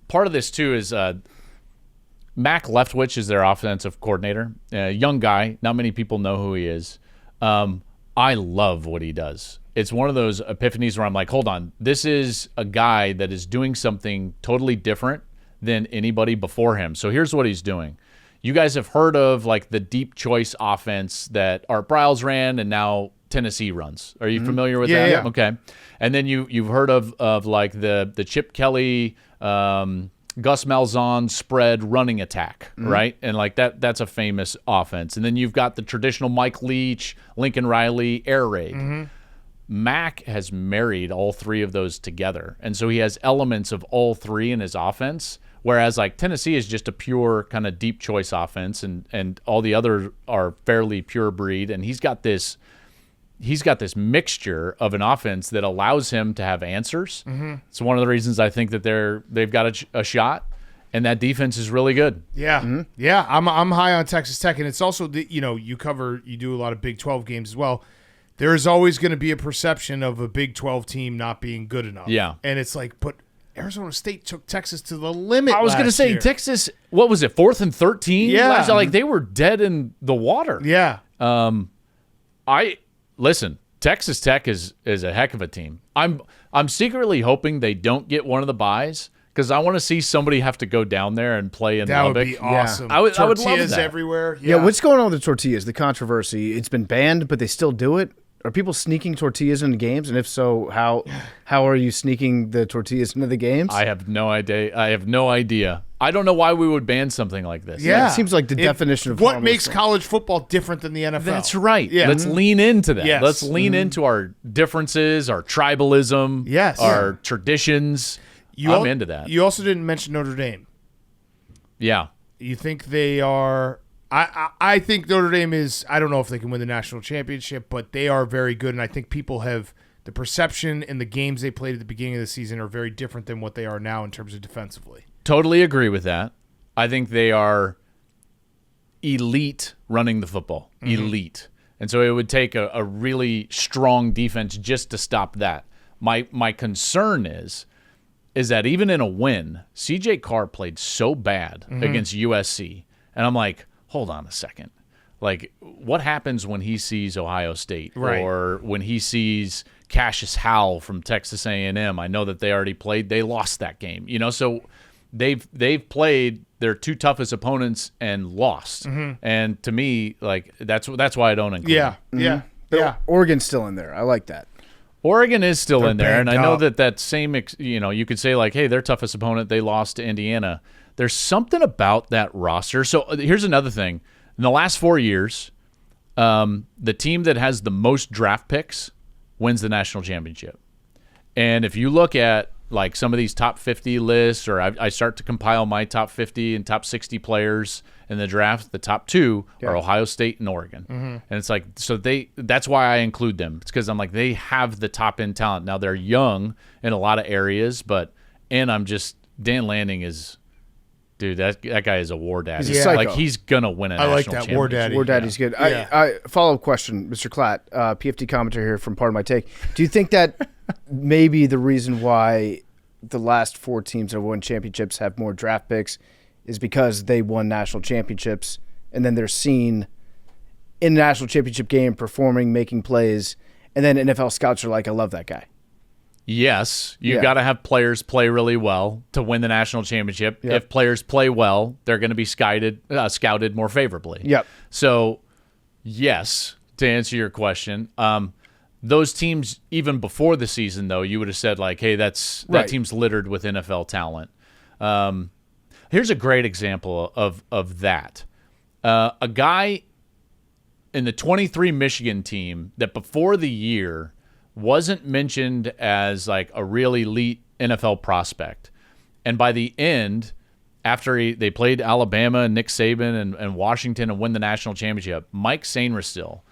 part of this, too, is Matt LafLeur is their offensive coordinator. Young guy. Not many people know who he is. I love what he does. It's one of those epiphanies where I'm like, hold on, this is a guy that is doing something totally different than anybody before him. So here's what he's doing. You guys have heard of like the deep choice offense that Art Briles ran and now Tennessee runs. Are you familiar with that? Yeah. Okay. And then you've heard of like the Chip Kelly, Gus Malzahn spread running attack, right? And like that's a famous offense. And then you've got the traditional Mike Leach, Lincoln Riley air raid. Mac has married all three of those together. And so he has elements of all three in his offense, whereas like Tennessee is just a pure kind of deep choice offense and all the others are fairly pure breed. And he's got this mixture of an offense that allows him to have answers. It's one of the reasons I think that they've got a shot, and that defense is really good. Yeah. Yeah, I'm high on Texas Tech, and it's also you do a lot of Big 12 games as well. There is always going to be a perception of a Big 12 team not being good enough. Yeah. And it's like, but Arizona State took Texas to the limit. I was going to say, year. Texas, what was it, 4th and 13? Yeah. Last year? Like they were dead in the water. Yeah. Listen, Texas Tech is a heck of a team. I'm secretly hoping they don't get one of the byes because I want to see somebody have to go down there and play in That Lubbock. would be awesome. I would love Tortillas that. everywhere. Yeah, what's going on with the tortillas? The controversy. It's been banned, but they still do it. Are people sneaking tortillas into games? And if so, how are you sneaking the tortillas into the games? I have no idea. I don't know why we would ban something like this. Yeah. It seems like the definition of what harmless makes thing. college football different than the NFL. That's right. Yeah. Let's lean into that. Yes. Let's lean into our differences, our tribalism, Yes. our traditions. I'm into that. You also didn't mention Notre Dame. Yeah. You think they are... I think Notre Dame is... I don't know if they can win the national championship, but they are very good, and I think people have... The perception and the games they played at the beginning of the season are very different than what they are now in terms of defensively. Totally agree with that. I think they are elite running the football. Elite. And so it would take a really strong defense just to stop that. My concern is that even in a win, C.J. Carr played so bad against USC. And I'm like, hold on a second. Like, what happens when he sees Ohio State or when he sees Cassius Howell from Texas A&M? I know that they already played. They lost that game. So they've played their two toughest opponents and lost. And to me, like that's why I don't include them. Yeah. Oregon's still in there. I like that. Oregon is still They're in there, and I know banged that same, you could say like, hey, their toughest opponent, they lost to Indiana. There's something about that roster. So here's another thing. In the last 4 years, the team that has the most draft picks wins the national championship. And if you look at like some of these top 50 lists, or I start to compile my top 50 and top 60 players in the draft, the top two are Ohio State and Oregon. And it's like, so that's why I include them. It's because I'm like, they have the top end talent. Now they're young in a lot of areas, Dan Lanning is, dude, that guy is a war daddy. He's a psycho. Like he's gonna win a national championship. War daddy. War Daddy's good. Yeah. I follow-up question, Mr. Klatt, PFT commenter here from Part of My Take. Do you think that maybe the reason why the last 4 teams that have won championships have more draft picks is because they won national championships, and then they're seen in the national championship game performing, making plays, and then NFL scouts are like, I love that guy. Yes, you got to have players play really well to win the national championship. Yep. If players play well, they're going to be scouted more favorably. Yep. So, yes, to answer your question, those teams, even before the season, though, you would have said like, hey, that team's littered with NFL talent. Here's a great example of that. A guy in the 23 Michigan team that before the year wasn't mentioned as like a real elite NFL prospect. And by the end, after they played Alabama and Nick Saban and Washington and win the national championship, Mike Sainristil,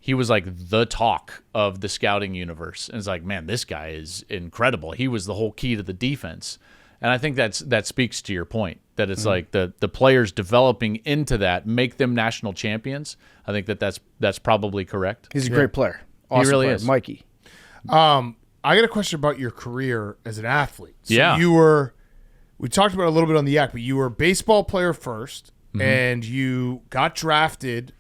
he was like the talk of the scouting universe. And it's like, man, this guy is incredible. He was the whole key to the defense. And I think that speaks to your point, that it's like the players developing into that make them national champions. I think that's probably correct. He's a great player. Awesome He really player. is. Mikey. I got a question about your career as an athlete. So Yeah. we talked about it a little bit on the Yak, but you were a baseball player first, and you got drafted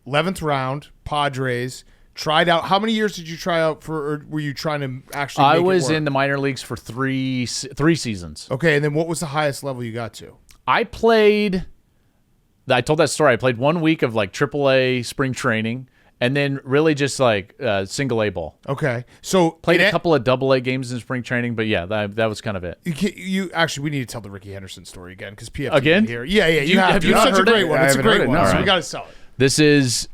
11th round, Padres, tried out. How many years did you try out for, or were you trying to actually make I it was work? in the minor leagues for three seasons. Okay, and then what was the highest level you got to? I told that story. I played 1 week of like AAA spring training, and then really just like single A ball. Okay, so Played a couple of AA games in spring training, but yeah, that was kind of it. You actually, we need to tell the Ricky Henderson story again because PFT Again? here. Yeah, have you It's not such a heard it? great one. I It's a haven't heard great it, one. no. So All we right. got to sell it. This is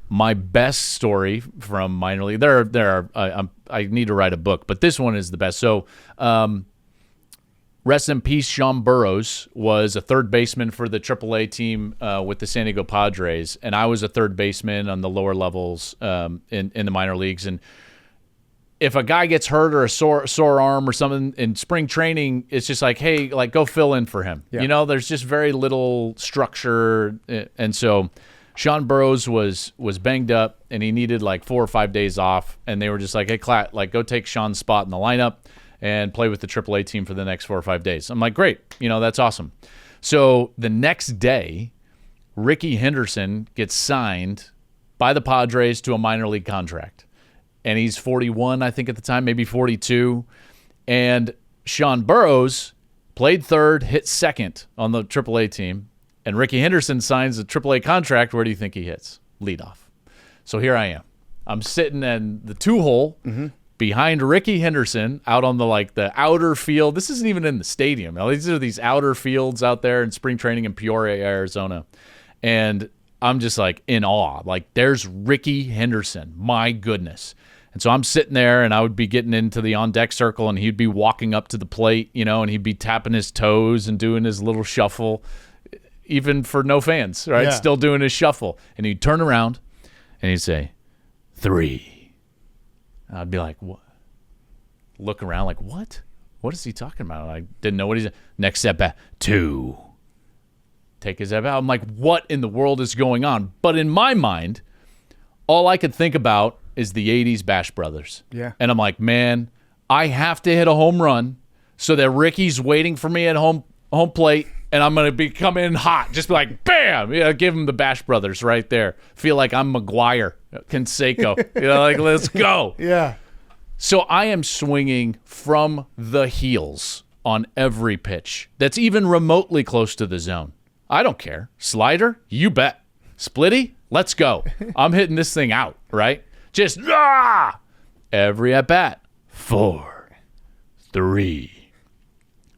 my best story from minor league. I need to write a book, but this one is the best. So, rest in peace, Sean Burroughs was a third baseman for the AAA team with the San Diego Padres, and I was a third baseman on the lower levels in the minor leagues. And if a guy gets hurt or a sore arm or something in spring training, it's just like, hey, like go fill in for him. Yeah. There's just very little structure, and so Sean Burroughs was banged up and he needed like 4 or 5 days off, and they were just like, hey, Klatt, like go take Sean's spot in the lineup and play with the AAA team for the next 4 or 5 days. I'm like, great, that's awesome. So the next day, Ricky Henderson gets signed by the Padres to a minor league contract. And he's 41, I think, at the time, maybe 42. And Sean Burroughs played third, hit second on the AAA team. And Ricky Henderson signs a AAA contract. Where do you think he hits? Leadoff. So here I am. I'm sitting in the 2-hole behind Ricky Henderson out on the outer field. This isn't even in the stadium. Now, these are these outer fields out there in spring training in Peoria, Arizona. And I'm just like in awe. Like, there's Ricky Henderson. My goodness. And so I'm sitting there, and I would be getting into the on-deck circle, and he'd be walking up to the plate, and he'd be tapping his toes and doing his little shuffle, even for no fans, right? Yeah. Still doing his shuffle. And he'd turn around, and he'd say, 3. And I'd be like, what? Look around like, what? What is he talking about? I didn't know what he's – next at bat, 2. Take his at bat. I'm like, what in the world is going on? But in my mind, all I could think about is the 80s Bash Brothers. Yeah. And I'm like, man, I have to hit a home run so that Ricky's waiting for me at home plate, and I'm going to be coming in hot. Just be like, bam! Give him the Bash Brothers right there. Feel like I'm McGuire, Canseco. Like, let's go. Yeah. So I am swinging from the heels on every pitch that's even remotely close to the zone. I don't care. Slider? You bet. Splitty? Let's go. I'm hitting this thing out, right? Just, Every at bat. 4, 3.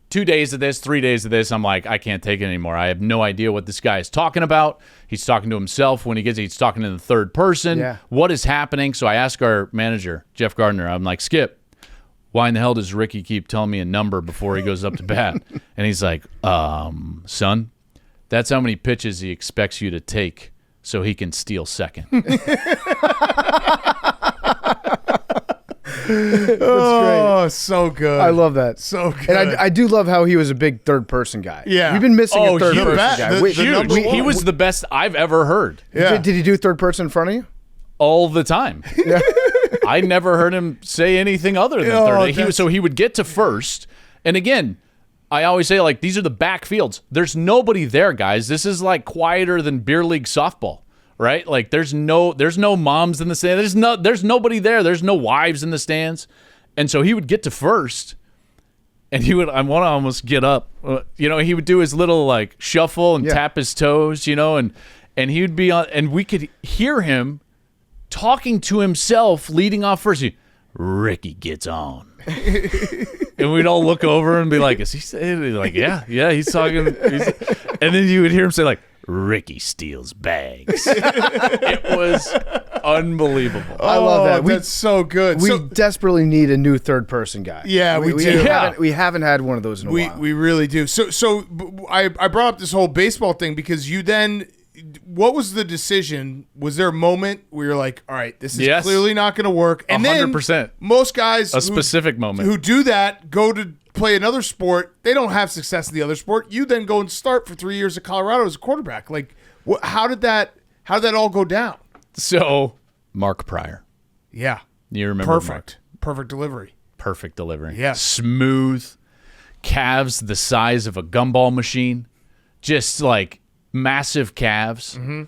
2 days of this, 3 days of this, I'm like, I can't take it anymore. I have no idea what this guy is talking about. He's talking to himself. When he's talking in the third person. Yeah. What is happening? So I ask our manager, Jeff Gardner, I'm like, Skip, why in the hell does Ricky keep telling me a number before he goes up to bat? And he's like, son, that's how many pitches he expects you to take so he can steal second. Oh, so good. I love that. So good. And I do love how he was a big third-person guy. Yeah. We've been missing a third-person bet. guy. The He was the best I've ever heard. Yeah. Did he do third-person in front of you? All the time. Yeah. I never heard him say anything other than third. So he would get to first. And again, I always say, like, these are the backfields. There's nobody there, guys. This is like quieter than beer league softball, right? Like there's no moms in the stands. There's nobody there. There's no wives in the stands. And so he would get to first, and I want to almost get up. He would do his little like shuffle and tap his toes, and he would be on, and we could hear him talking to himself leading off first. Ricky gets on. And we'd all look over and be like, is he saying? Like, yeah, he's talking. And then you would hear him say, like, Ricky steals bags. It was unbelievable. I love that. That's so good. We desperately need a new third-person guy. Yeah, we do. We haven't had one of those in a while. We really do. So I brought up this whole baseball thing because you then, what was the decision? Was there a moment where you're like, all right, this is clearly not going to work? And 100%. Then most guys, specific moment, who do that, go to play another sport. They don't have success in the other sport. You then go and start for 3 years at Colorado as a quarterback. Like, how did that all go down? So Mark Pryor. Yeah. You remember Perfect. Perfect delivery. Perfect delivery. Yeah. Smooth. Calves the size of a gumball machine. Just like massive calves. Mm-hmm.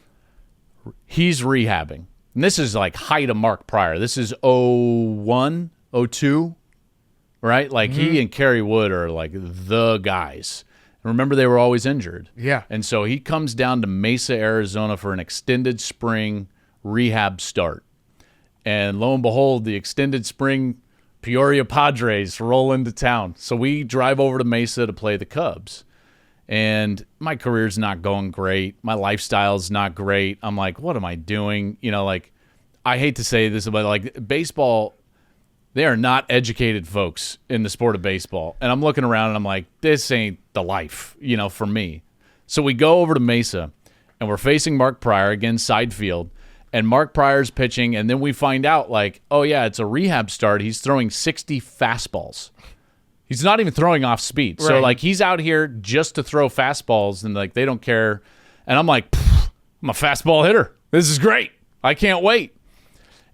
He's rehabbing. And this is like height of Mark Pryor. This is 01, 02, right? Like he and Kerry Wood are like the guys. Remember, they were always injured. Yeah. And so he comes down to Mesa, Arizona for an extended spring rehab start. And lo and behold, the extended spring Peoria Padres roll into town. So we drive over to Mesa to play the Cubs. And my career's not going great. My lifestyle's not great. I'm like, what am I doing? Like, I hate to say this, but like baseball, they are not educated folks in the sport of baseball. And I'm looking around and I'm like, this ain't the life, for me. So we go over to Mesa and we're facing Mark Pryor, again, side field. And Mark Pryor's pitching. And then we find out like, oh yeah, it's a rehab start. He's throwing 60 fastballs. He's not even throwing off speed. Right. So, like, he's out here just to throw fastballs, and, like, they don't care. And I'm like, I'm a fastball hitter. This is great. I can't wait.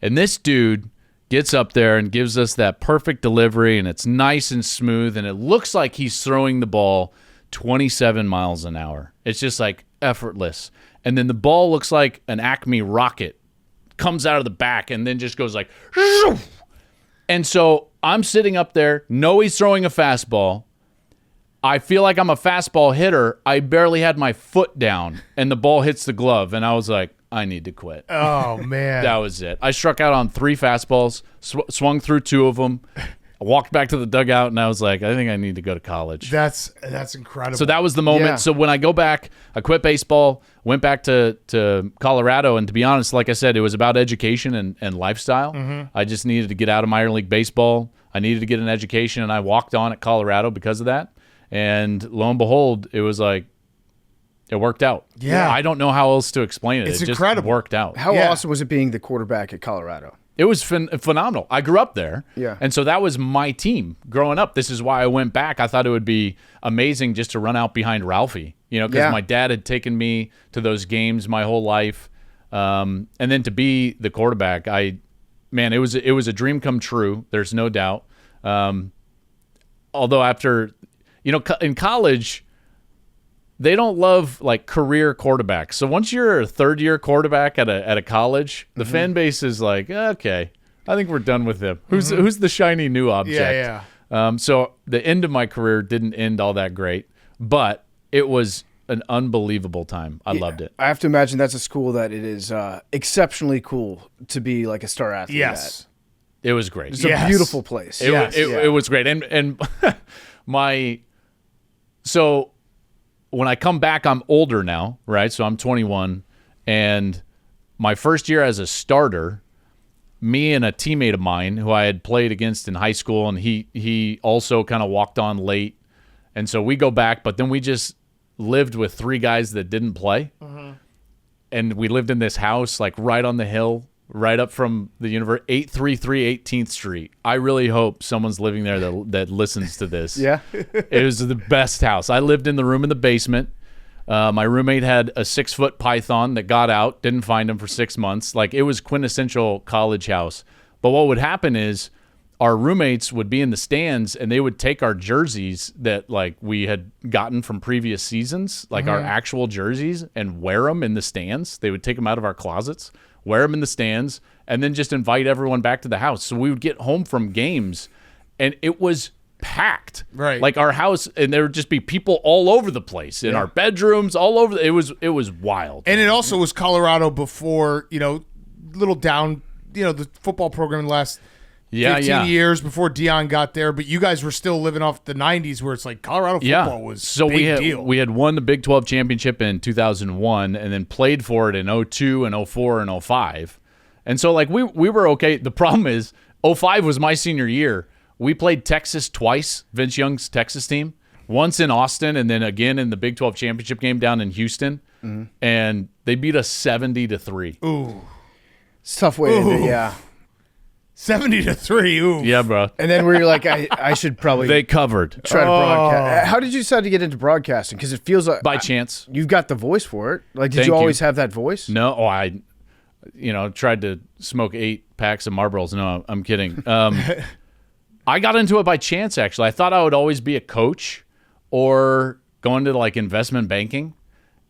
And this dude gets up there and gives us that perfect delivery, and it's nice and smooth, and it looks like he's throwing the ball 27 miles an hour. It's just, like, effortless. And then the ball looks like an Acme rocket. Comes out of the back and then just goes like, and so I'm sitting up there, know he's throwing a fastball. I feel like I'm a fastball hitter. I barely had my foot down, and the ball hits the glove, and I was like, I need to quit. Oh, man. That was it. I struck out on 3 fastballs, swung through 2 of them. I walked back to the dugout, and I was like, I think I need to go to college. That's incredible. So that was the moment. Yeah. So when I go back, I quit baseball, went back to Colorado, and to be honest, like I said, it was about education and lifestyle. Mm-hmm. I just needed to get out of minor league baseball. I needed to get an education, and I walked on at Colorado because of that. And lo and behold, it was like, it worked out. Yeah. I don't know how else to explain it. It's it incredible. Just worked out. How awesome was it being the quarterback at Colorado? It was phenomenal. I grew up there. Yeah. And so that was my team growing up. This is why I went back. I thought it would be amazing just to run out behind Ralphie, because my dad had taken me to those games my whole life. And then to be the quarterback, it was a dream come true. There's no doubt. Although after, in college, they don't love like career quarterbacks. So once you're a third-year quarterback at a college, the fan base is like, okay, I think we're done with him. Who's the shiny new object? Yeah. So the end of my career didn't end all that great, but it was an unbelievable time. I loved it. I have to imagine that's a school that it is exceptionally cool to be like a star athlete Yes. at. It was great. It's a beautiful place. It was great. And so when I come back, I'm older now, right? So I'm 21. And my first year as a starter, me and a teammate of mine who I had played against in high school, and he also kind of walked on late. And so we go back, but then we just lived with 3 guys that didn't play. And we lived in this house like right on the hill, right up from the university, 833 18th Street. I really hope someone's living there that listens to this. Yeah. It was the best house. I lived in the room in the basement. My roommate had a 6-foot python that got out, didn't find him for 6 months. Like, it was quintessential college house. But what would happen is our roommates would be in the stands and they would take our jerseys that like we had gotten from previous seasons, like our actual jerseys, and wear them in the stands. They would take them out of our closets, wear them in the stands, and then just invite everyone back to the house. So we would get home from games and it was packed, right? Like our house, and there would just be people all over the place in our bedrooms, all over. It was wild. And it also was Colorado before, little down, the football program in the last 15 years before Dion got there. But you guys were still living off the 90s where it's like Colorado football was so big deal. We had won the Big 12 championship in 2001 and then played for it in 02 and 04 and 05. And so like we were okay. The problem is 05 was my senior year. We played Texas twice, Vince Young's Texas team, once in Austin and then again in the Big 12 championship game down in Houston. And they beat us 70-3. Ooh. It's a tough way to do, yeah. 70-3. Ooh. Yeah, bro. And then where you're like, I should probably they covered. try to broadcast. How did you decide to get into broadcasting? Because it feels like By chance. you've got the voice for it. Like, did Thank you you. always have that voice? No, I tried to smoke 8 packs of Marlboros. No, I'm kidding. I got into it by chance, actually. I thought I would always be a coach or go into like investment banking.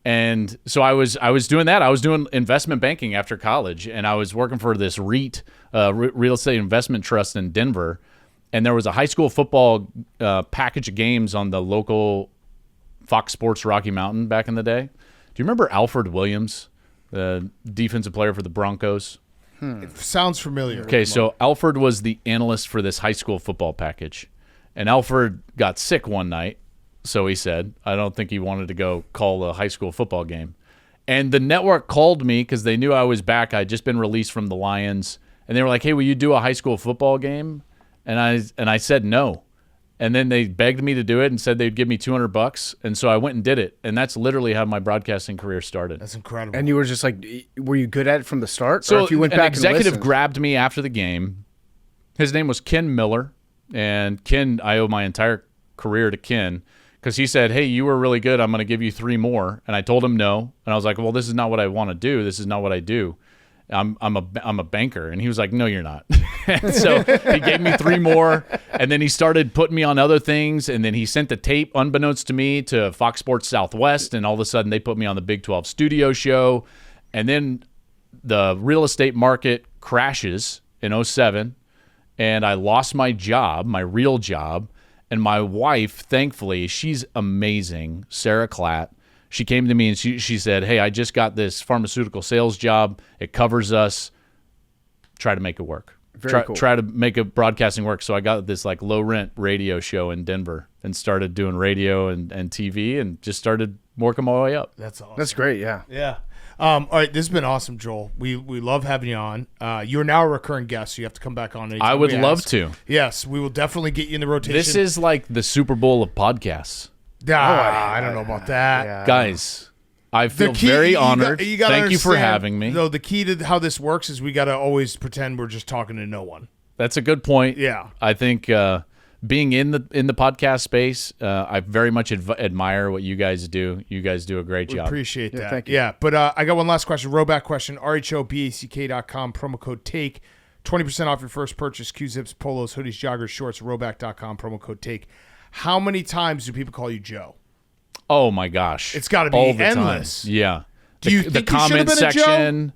And so I was doing that. I was doing investment banking after college, and I was working for this REIT, real estate investment trust in Denver. And there was a high school football package of games on the local Fox Sports Rocky Mountain back in the day. Do you remember Alfred Williams, the defensive player for the Broncos? It sounds familiar. Okay, so Alfred was the analyst for this high school football package. And Alfred got sick one night, so he said. I don't think he wanted to go call a high school football game. And the network called me because they knew I was back. I'd just been released from the Lions. And they were like, hey, will you do a high school football game? And I said no. And then they begged me to do it and said they'd give me $200. And so I went and did it. And that's literally how my broadcasting career started. That's incredible. And you were just like, were you good at it from the start? So or if you went an back executive and grabbed me after the game. His name was Ken Miller. And Ken, I owe my entire career to Ken because he said, hey, you were really good. I'm going to give you 3 more. And I told him no. And I was like, well, this is not what I want to do. This is not what I do. I'm a banker. And he was like, no, you're not. And so he gave me 3 more. And then he started putting me on other things. And then he sent the tape, unbeknownst to me, to Fox Sports Southwest. And all of a sudden they put me on the Big 12 studio show. And then the real estate market crashes in 07. And I lost my job, my real job. And my wife, thankfully, she's amazing, Sarah Klatt. She came to me and she said, hey, I just got this pharmaceutical sales job. It covers us. Try to make it work. Cool. Try to make a broadcasting work. So I got this like low rent radio show in Denver and started doing radio and TV and just started working my way up. That's awesome. That's great, yeah. Yeah. All right, this has been awesome, Joel. We love having you on. You're now a recurring guest, so you have to come back on. I would love to. Yes, we will definitely get you in the rotation. This is like the Super Bowl of podcasts. I don't know about that. Yeah. Guys, I feel very honored. Thank you for having me. Though the key to how this works is we got to always pretend we're just talking to no one. That's a good point. Yeah. I think being in the podcast space, I very much admire what you guys do. You guys do a great job. Appreciate that. Thank you. Yeah, but I got one last question. Roback question. RHOBACK.com, promo code TAKE. 20% off your first purchase. Q-zips, polos, hoodies, joggers, shorts. Roback.com, promo code TAKE. How many times do people call you Joe? Oh my gosh. It's got to be all the endless. Time. Yeah. Do you think the you should have comment been a Joe? section?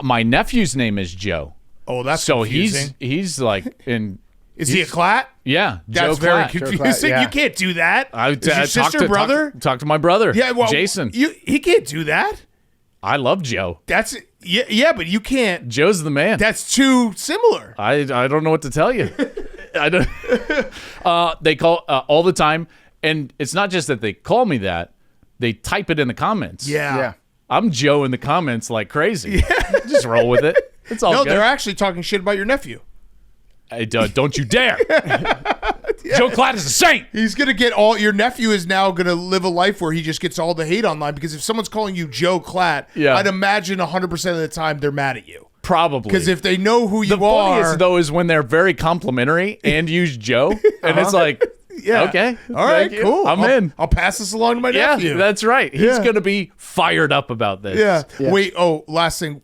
My nephew's name is Joe. Oh, that's so confusing. he's like in. Is he a Klatt? Yeah, That's Joe very Klatt. confusing. Klatt, yeah. You can't do that. Is your talk sister, brother? Talk to my brother. Yeah, well, Jason. He can't do that. I love Joe. That's Yeah, but you can't. Joe's the man. That's too similar. I don't know what to tell you. I don't. They call all the time, and it's not just that they call me that; they type it in the comments. Yeah. I'm Joe in the comments like crazy. Yeah. Just roll with it. It's all No, good. they're actually talking shit about your nephew. Hey, don't you dare! Joe Klatt is a saint. He's gonna get all. Your nephew is now gonna live a life where he just gets all the hate online because if someone's calling you Joe Klatt, I'd imagine 100% of the time they're mad at you. Probably Because if they know who you the are, funniest though is when they're very complimentary and use Joe, and it's like, okay, all right, thank you. cool. I'm in. I'll pass this along to my Yeah, nephew. that's right. He's gonna be fired up about this. Yeah. Wait. Oh, last thing.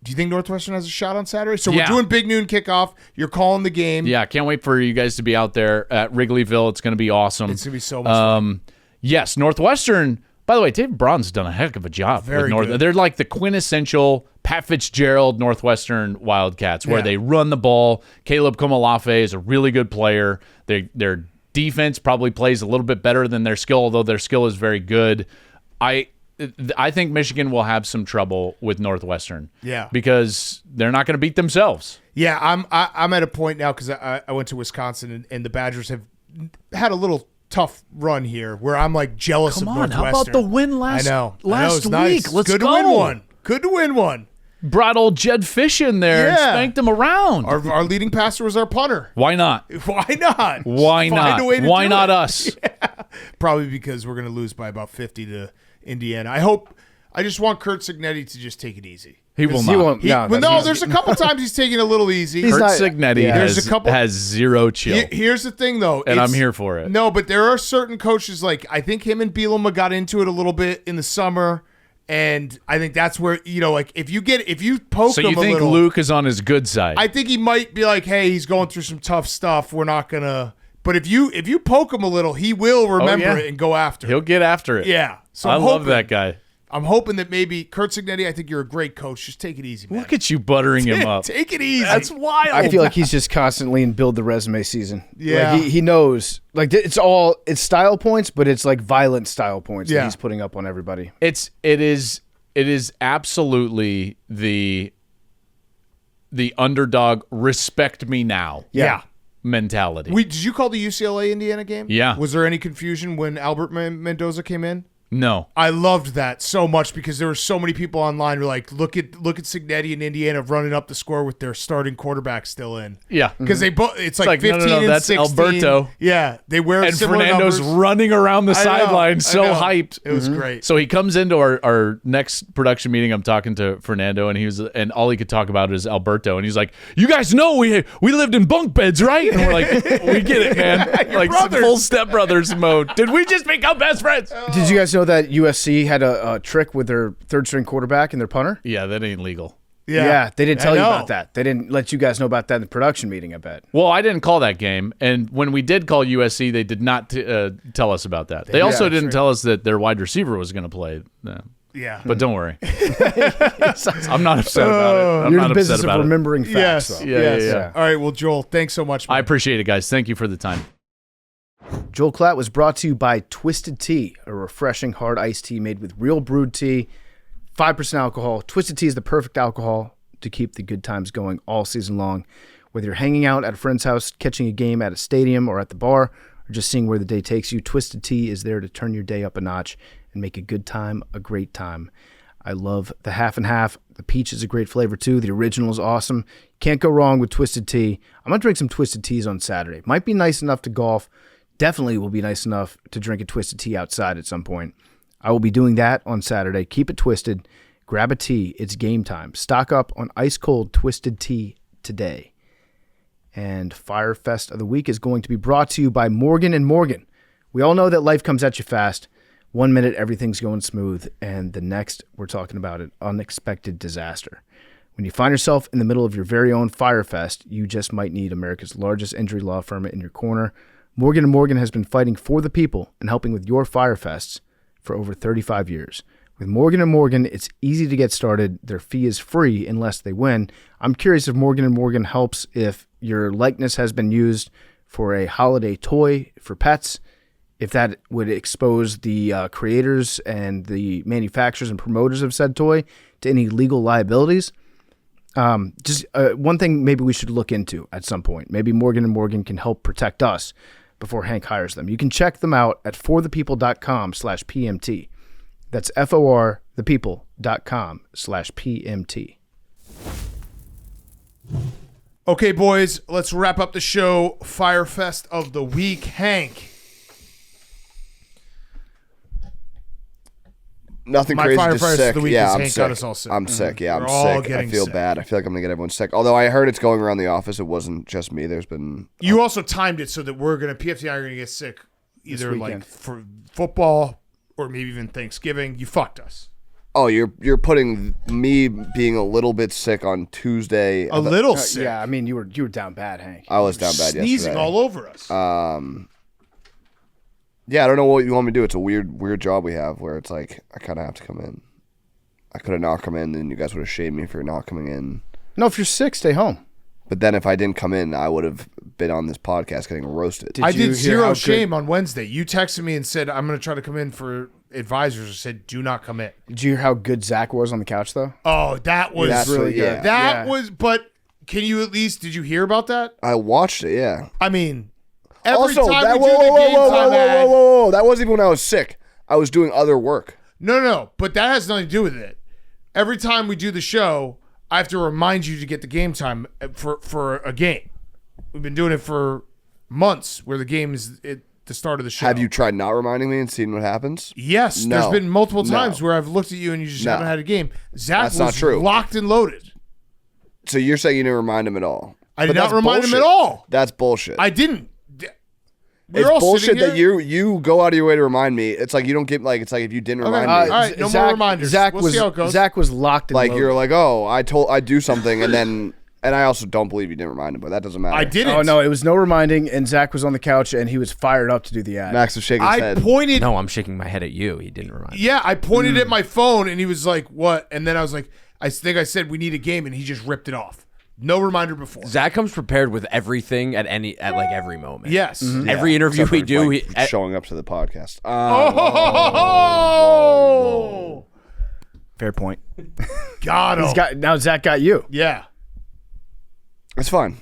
Do you think Northwestern has a shot on Saturday? So we're Yeah. doing big noon kickoff. You're calling the game. Yeah, can't wait for you guys to be out there at Wrigleyville. It's going to be awesome. It's gonna be so much fun. Yes, Northwestern. By the way, Dave Braun's done a heck of a job with good. They're like the quintessential Pat Fitzgerald Northwestern Wildcats, where they run the ball. Caleb Komalafe is a really good player. Their defense probably plays a little bit better than their skill, although their skill is very good. I think Michigan will have some trouble with Northwestern. Yeah. Because they're not going to beat themselves. Yeah, I'm at a point now because I went to Wisconsin and the Badgers have had a little tough run here where I'm like jealous of Northwestern. How about the win last last week? nice. Let's Good go. to win one. Good to win one. Brought old Jed Fish in there and Yeah. spanked him around. Our leading passer was our punter. Why not? Why not? Why Find not? a way to Why do not it. us? Probably because we're going to lose by about 50 to Indiana. I just want Kurt Signetti to just take it easy. He will He not. won't. There's a couple times he's taking it a little easy. He's Kurt not- Signetti yeah. There's a couple- has zero chill. Here's the thing, though. And I'm here for it. No, but there are certain coaches, like I think him and Bielema got into it a little bit in the summer, and I think that's where, like if you poke So him you a think little, Luke is on his good side? I think he might be like, hey, he's going through some tough stuff. We're not gonna. But if you poke him a little, he will remember it and go after. He'll get after it. Yeah. So I I'm love hoping- that guy. I'm hoping that maybe Kurt Signetti, I think you're a great coach. Just take it easy, man. Look at you buttering him up. Take it easy. That's wild. I feel like he's just constantly in build the resume season. Yeah. Like he knows. Like it's style points, but it's like violent style points that he's putting up on everybody. it is absolutely the underdog respect me now. Yeah. Mentality. Did you call the UCLA Indiana game? Yeah. Was there any confusion when Albert Mendoza came in? No. I loved that so much because there were so many people online who were like, look at Signetti and Indiana running up the score with their starting quarterback still in. Yeah. Because they both, it's like no, 15 and that's 16. Alberto. Yeah, they wear And similar Fernando's numbers. running around the I know, sideline I so know. hyped. It was great. So he comes into our next production meeting. I'm talking to Fernando, and all he could talk about is Alberto. And he's like, "You guys know we lived in bunk beds, right?" And we're like, "We get it, man." Like brothers. full stepbrothers mode. Did we just become best friends? Did you guys know that USC had a trick with their third string quarterback and their punter? Yeah, that ain't legal. Yeah, they didn't tell you know. about that. They didn't let you guys know about that in the production meeting, I bet. Well, I didn't call that game, and when we did call USC, they did not tell us about that. They also didn't tell us that their wide receiver was going to play. Yeah. But don't worry, I'm not upset about it. I'm You're in not the business upset of about it. remembering facts. Yes. though. Yeah. All right. Well, Joel, thanks so much, man. I appreciate it, guys. Thank you for the time. Joel Klatt was brought to you by Twisted Tea, a refreshing hard iced tea made with real brewed tea, 5% alcohol. Twisted Tea is the perfect alcohol to keep the good times going all season long. Whether you're hanging out at a friend's house, catching a game at a stadium or at the bar, or just seeing where the day takes you, Twisted Tea is there to turn your day up a notch and make a good time a great time. I love the half and half. The peach is a great flavor too. The original is awesome. Can't go wrong with Twisted Tea. I'm going to drink some Twisted Teas on Saturday. Might be nice enough to golf. Definitely will be nice enough to drink a Twisted Tea outside at some point. I will be doing that on Saturday. Keep it twisted. Grab a tea. It's game time. Stock up on ice cold Twisted Tea today. And Fyre Fest of the Week is going to be brought to you by Morgan & Morgan. We all know that life comes at you fast. 1 minute, everything's going smooth. And the next, we're talking about an unexpected disaster. When you find yourself in the middle of your very own Fyre Fest, you just might need America's largest injury law firm in your corner. Morgan & Morgan has been fighting for the people and helping with your Fyre Fests for over 35 years. With Morgan & Morgan, it's easy to get started. Their fee is free unless they win. I'm curious if Morgan & Morgan helps if your likeness has been used for a holiday toy for pets, if that would expose the creators and the manufacturers and promoters of said toy to any legal liabilities. Just one thing maybe we should look into at some point. Maybe Morgan & Morgan can help protect us before Hank hires them. You can check them out at forthepeople.com/PMT. That's forthepeople.com/PMT. Okay, boys, let's wrap up the show. Fyre Fest of the week. Hank. Nothing My crazy, Fyre just Fest sick. of the week Yeah, is I'm Hank sick. got us all sick. I'm sick. Yeah, We're I'm all sick. I getting feel sick. bad. I feel like I'm gonna get everyone sick. Although I heard it's going around the office. It wasn't just me. There's been You also timed it so that PFT and I are going to get sick either like weekend. for football or maybe even Thanksgiving. You fucked us. Oh, you're putting me being a little bit sick on Tuesday. A little sick. Yeah, I mean, you were down bad, Hank. I was down bad Sneezing yesterday. all over us. Yeah, I don't know what you want me to do. It's a weird job we have where it's like I kind of have to come in. I could have not come in, and you guys would have shamed me for not coming in. No, if you're sick, stay home. But then if I didn't come in, I would have been on this podcast getting roasted. I you hear did zero how shame on Wednesday. You texted me and said, I'm going to try to come in for advisors. I said, do not come in. Did you hear how good Zach was on the couch, though? Oh, that was That's really what- good. yeah. That Yeah. was, but can you at least, did you hear about that? I watched it, yeah. I mean, every Also, time that we do the game time ad, whoa. That wasn't even when I was sick. I was doing other work. No, but that has nothing to do with it. Every time we do the show, I have to remind you to get the game time for a game. We've been doing it for months where the game is at the start of the show. Have you tried not reminding me and seen what happens? Yes, No. there's been multiple No. times where I've looked at you and you just No. haven't had a game. Zach That's was not true. locked and loaded. So you're saying you didn't remind him at all? I But did not that's remind him bullshit. at all. That's bullshit. I didn't. It's bullshit that you go out of your way to remind me. It's like you don't get like it's like if you didn't remind All me, right, no more reminders. Zach We'll was see how it goes. Zach was locked and like loaded. you're like, oh, I do something, and then and I also don't believe you didn't remind him, but that doesn't matter. I didn't. Oh no, it was no reminding, and Zach was on the couch and he was fired up to do the ad. Max was shaking his I head. pointed. No, I'm shaking my head at you. He didn't remind me. Yeah, I pointed at my phone and he was like, "What?" And then I was like, "I think I said we need a game," and he just ripped it off. No reminder before. Zach comes prepared with everything at like every moment. Yes. Every interview Except we for, do, like, he, showing up to the podcast. Oh, Fair point. got him. Now Zach got you. Yeah. It's fine.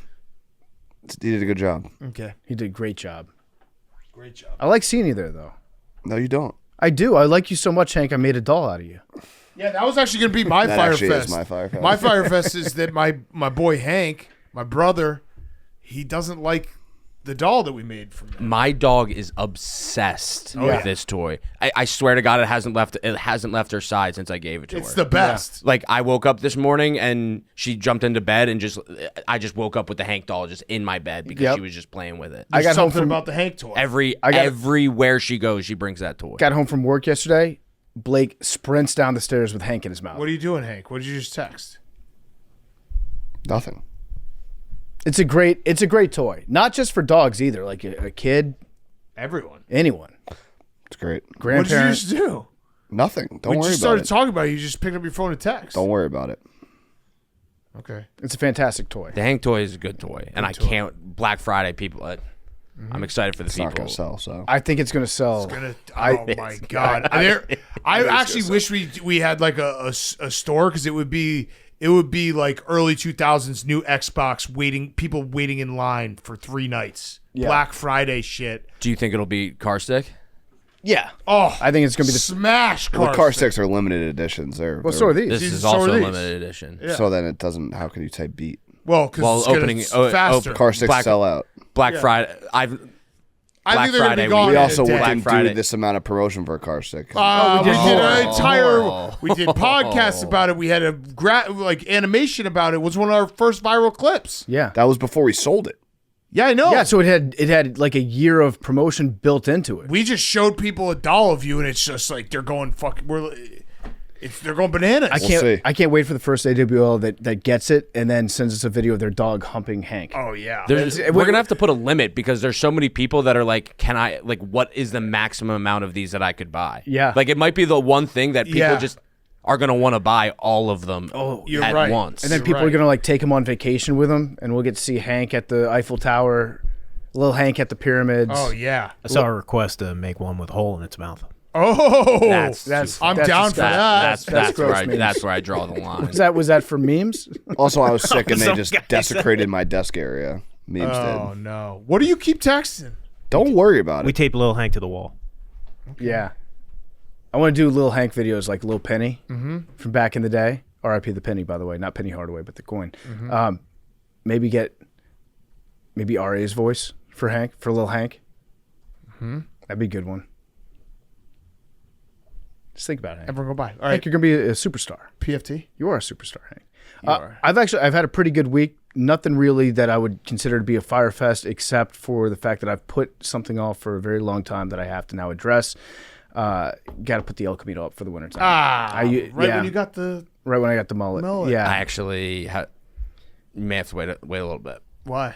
He did a good job. Okay. He did a great job. Great job. I like seeing you there, though. No, you don't. I do. I like you so much, Hank. I made a doll out of you. Yeah, that was actually going to be my That Fyre actually is Fest. my Fyre Fest. My Fyre Fest is that my boy Hank, my brother, he doesn't like the doll that we made from him. my dog is obsessed yeah. with this toy. I swear to God, it hasn't left her side since I gave it to It's her. the best. Like I woke up this morning and she jumped into bed and I just woke up with the Hank doll just in my bed because Yep. she was just playing with it. I got home something from about the Hank toy. Everywhere she goes, she brings that toy. got home from work yesterday. Blake sprints down the stairs with Hank in his mouth. What are you doing, Hank? What did you just text? Nothing. It's a great toy. Not just for dogs either. Like a kid, Everyone. anyone, It's great. What did you grandparent. just do? Nothing. Don't We worry just about started it. talking about it. You just picked up your phone and text. Don't worry about it. Okay. It's a fantastic toy. The Hank toy is a good toy, and I can't. Black Friday, people. I'm excited for the It's people. not going to sell, so. I think it's going to sell. Oh my god! I actually wish we had like a store because it would be like early 2000s new Xbox people waiting in line for 3 nights. Yeah. Black Friday shit. Do you think it'll be car stick? Yeah. Oh, I think it's going to be the. smash Well, car. the car sticks are limited editions. Well, so are these. This These is are also these. limited edition. Yeah. So then it doesn't. How can you say beat? Well, because it's faster. Car sticks sell out. Black Friday. I Black think they're Friday, gonna be gone. We in a also day. didn't Friday. do this amount of promotion for a car stick. We did an entire. We did podcasts about it. We had a animation about it. It was one of our first viral clips. Yeah. That was before we sold it. Yeah, I know. Yeah, so it had like a year of promotion built into it. We just showed people a doll of you, and it's just like they're going fucking. They're going bananas. I can't wait for the first AWL that gets it and then sends us a video of their dog humping Hank. Oh yeah. We're gonna have to put a limit because there's so many people that are like, can I what is the maximum amount of these that I could buy? Yeah. Like it might be the one thing that people Yeah. just are gonna want to buy all of them You're at right. once. And then people are going to like take him on vacation with them, and we'll get to see Hank at the Eiffel Tower Lil Hank at the pyramids. Oh yeah. I saw a request to make one with a hole in its mouth. Oh, That's I'm down for that. That's gross memes. That's where I draw the line. Was that for memes? Also, I was sick and they Some just guy desecrated my desk area. Memes Oh did. no. What do you keep texting? Don't worry about We it. tape Lil Hank to the wall. Yeah. I want to do Lil Hank videos like Lil Penny from back in the day. R.I.P. the penny, by the way. Not Penny Hardaway, but the coin. Maybe R.A.'s voice for Lil Hank. That'd be a good one. Just think about it, Hank. Everyone go by. All right. Hank, you're going to be a superstar. PFT. You are a superstar, Hank. You are. I've had a pretty good week. Nothing really that I would consider to be a Fyre Fest, except for the fact that I've put something off for a very long time that I have to now address. Got to put the El Camino up for the wintertime. When you got the Right when I got the mullet. Yeah. I actually you may have to wait a little bit. why?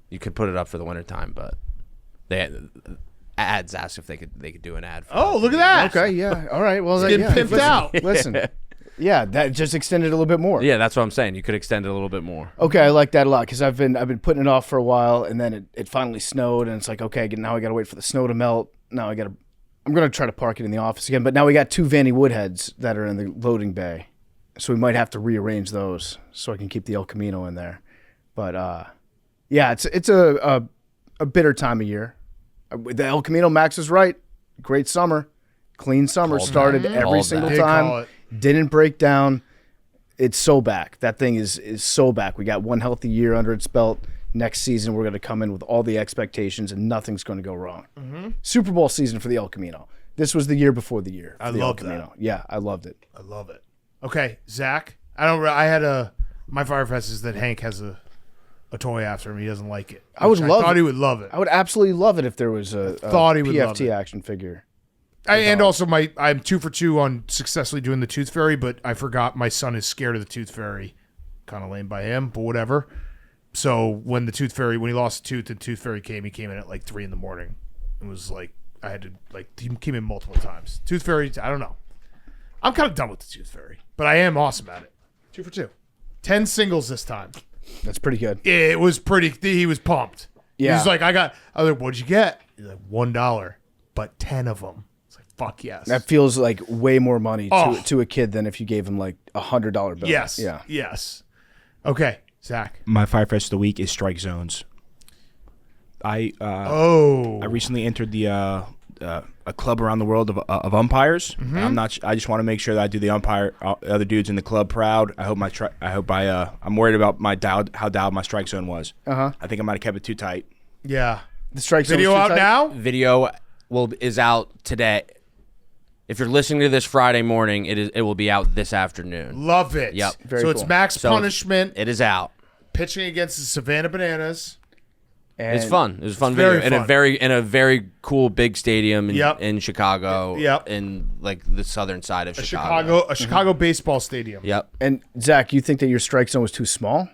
You could put it up for the wintertime, but ads asked if they could do an ad. For Oh, look at that. Okay, yeah. All right. Well, It's getting pimped out. Listen. Yeah, that just extended a little bit more. Yeah, that's what I'm saying. You could extend it a little bit more. Okay, I like that a lot because I've been putting it off for a while, and then it finally snowed, and it's like, okay, now I got to wait for the snow to melt. Now I'm gonna try to park it in the office again, but now we got 2 Vanny Woodheads that are in the loading bay, so we might have to rearrange those so I can keep the El Camino in there. But yeah, it's a bitter time of year. The El Camino, Max is right. Great summer, clean summer. Started every single time. Didn't break down. It's so back. That thing is so back. We got one healthy year under its belt. Next season, we're going to come in with all the expectations, and nothing's going to go wrong. Super Bowl season for the El Camino. This was the year before the year. I love love El Camino. that. Yeah, I loved it. I love it. Okay, Zach. My Fyre Fest is that Hank has a toy after him. He doesn't like it. I thought he would love it. I would absolutely love it if there was a thought he would love PFT it. action figure. And also, I'm 2 for 2 on successfully doing the Tooth Fairy, but I forgot my son is scared of the Tooth Fairy. Kind of lame by him, but whatever. So when he lost a tooth and Tooth Fairy he came in at like 3 a.m. It was like I had to he came in multiple times. Tooth Fairy, I don't know. I'm kind of done with the Tooth Fairy, but I am awesome at it. 2 for 2, 10 singles this time. That's pretty good. It was pretty. He was pumped. Yeah. He's like, I was like, what'd you get? He's like, $1, but 10 of them. It's like, fuck yes. That feels like way more money Oh. to a kid than if you gave him like $100 bill. Yes. Yeah. Yes. Okay, Zach. My Fyre Fest of the week is strike zones. I recently entered the a club around the world of umpires. I'm not. I just want to make sure that I do the other dudes in the club proud. I'm worried about how dialed my strike zone was. I think I might have kept it too tight. Yeah. The strike zone Video was too out tight? now? Video is out today. If you're listening to this Friday morning, it will be out this afternoon. Love it. Yep. Very so it's cool. max So punishment It is out. pitching against the Savannah Bananas. And It's fun. It was a fun very video fun. in a very cool big stadium Yep. in Chicago. Yep. In like the southern side of Chicago. A Chicago baseball stadium. Yep. And Zach, you think that your strike zone was too small?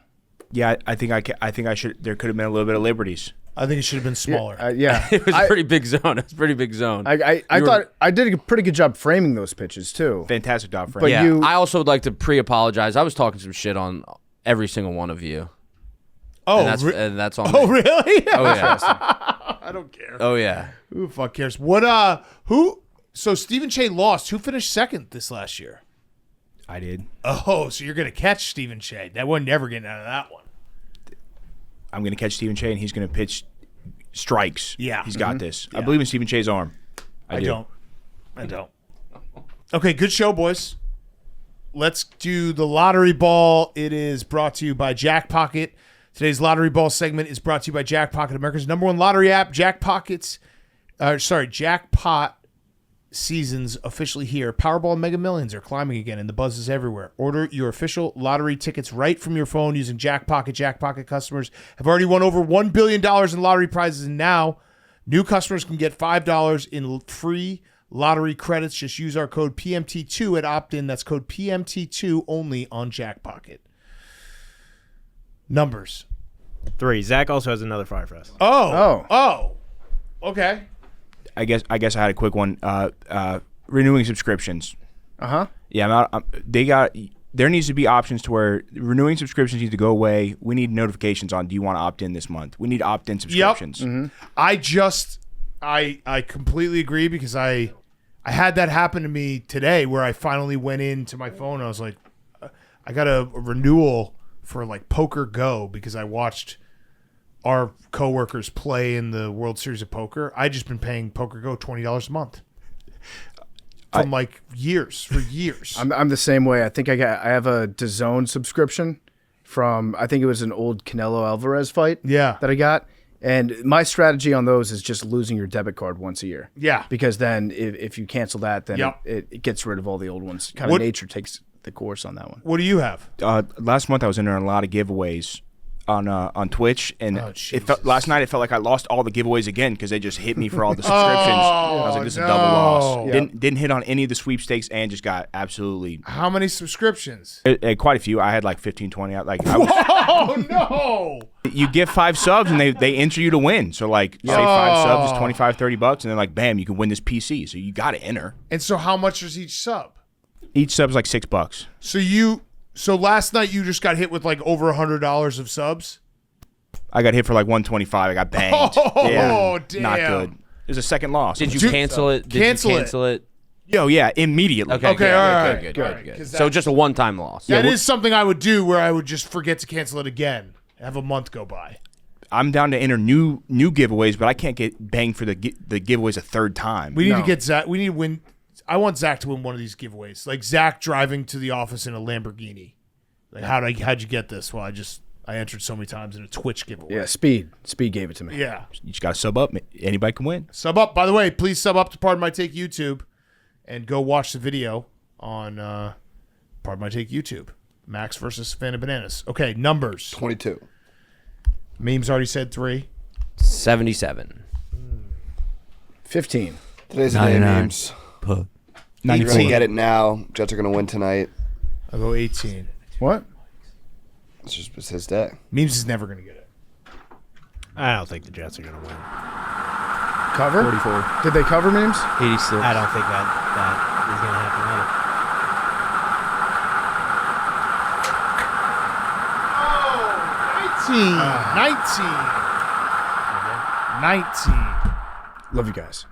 Yeah, I think I should. There could have been a little bit of liberties. I think it should have been smaller. Yeah. It was a pretty big zone. It was a pretty big zone. I thought I did a pretty good job framing those pitches too. Fantastic job, Frank. But yeah. you- I also would like to pre-apologize. I was talking some shit on every single one of you. Oh, And that's on oh, me. really? Oh yeah. I don't care. Oh yeah. Who the fuck cares? So Stephen Che lost. Who finished second this last year? I did. Oh, so you're going to catch Stephen Che. That wasn't never getting out of that one. I'm going to catch Stephen Che, and he's going to pitch strikes. Yeah. He's got this. I believe in Stephen Che's arm. I do. I don't. Okay, good show, boys. Let's do the lottery ball. It is brought to you by Jackpocket. Today's lottery ball segment is brought to you by Jackpocket, America's #1 lottery app. Jackpot season's officially here. Powerball and Mega Millions are climbing again, and the buzz is everywhere. Order your official lottery tickets right from your phone using Jackpocket. Jackpocket customers have already won over $1 billion in lottery prizes, and now new customers can get $5 in free lottery credits. Just use our code PMT2 at opt-in. That's code PMT2 only on Jackpocket. Numbers. 3. Zach also has another Fyre Fest. Oh. Okay. I guess I had a quick one. Renewing subscriptions. Uh-huh. Yeah, they got there needs to be options to where renewing subscriptions need to go away. We need notifications on, do you want to opt in this month? We need opt-in subscriptions. Yep. I completely agree because I had that happen to me today where I finally went into my phone and I was like, I got a renewal for like Poker Go because I watched our coworkers play in the World Series of Poker. I just been paying Poker Go $20 a month from for years. I'm the same way. I think I have a DAZN subscription from, I think it was an old Canelo Alvarez fight. Yeah. That I got. And my strategy on those is just losing your debit card once a year. Yeah. Because then if you cancel that, then Yep. it gets rid of all the old ones. Kind of nature takes the course on that one. What do you have? Last month I was entering a lot of giveaways on Twitch, and last night it felt like I lost all the giveaways again because they just hit me for all the subscriptions. I was like, this is a double loss. Yep. Didn't hit on any of the sweepstakes and just got absolutely How many subscriptions? quite a few. I had like 15, 20. Oh no! You give 5 subs and they enter you to win. So like say 5 subs is $25-$30, and then like bam, you can win this PC. So you got to enter. And so how much is each sub? Each sub's like $6. So last night you just got hit with like over $100 of subs? I got hit for like 125. I got banged. Damn. Not good. It was a second loss. Did you cancel it? Did cancel you cancel it? Yo, yeah, immediately. Okay, Okay, all right. good. So just a one-time loss. That is something I would do where I would just forget to cancel it again. Have a month go by. I'm down to enter new giveaways, but I can't get banged for the giveaways a third time. We need to get Zach. We need to win. I want Zach to win one of these giveaways. Like Zach driving to the office in a Lamborghini. Like how'd you get this? Well, I entered so many times in a Twitch giveaway. Yeah, Speed gave it to me. Yeah. You just got to sub up. Anybody can win. Sub up. By the way, please sub up to Pardon My Take YouTube and go watch the video on Pardon My Take YouTube. Max versus Savannah Bananas. Okay, numbers. 22. Memes already said 3. 77. 15. Today's the day, memes. Puh. You're going to get it now. Jets are going to win tonight. I'll go 18. What? It's his day. Memes is never going to get it. I don't think the Jets are going to win. Cover? 44. Did they cover Memes? 86. I don't think that is going to happen either. 19. 19. 19. Love you guys.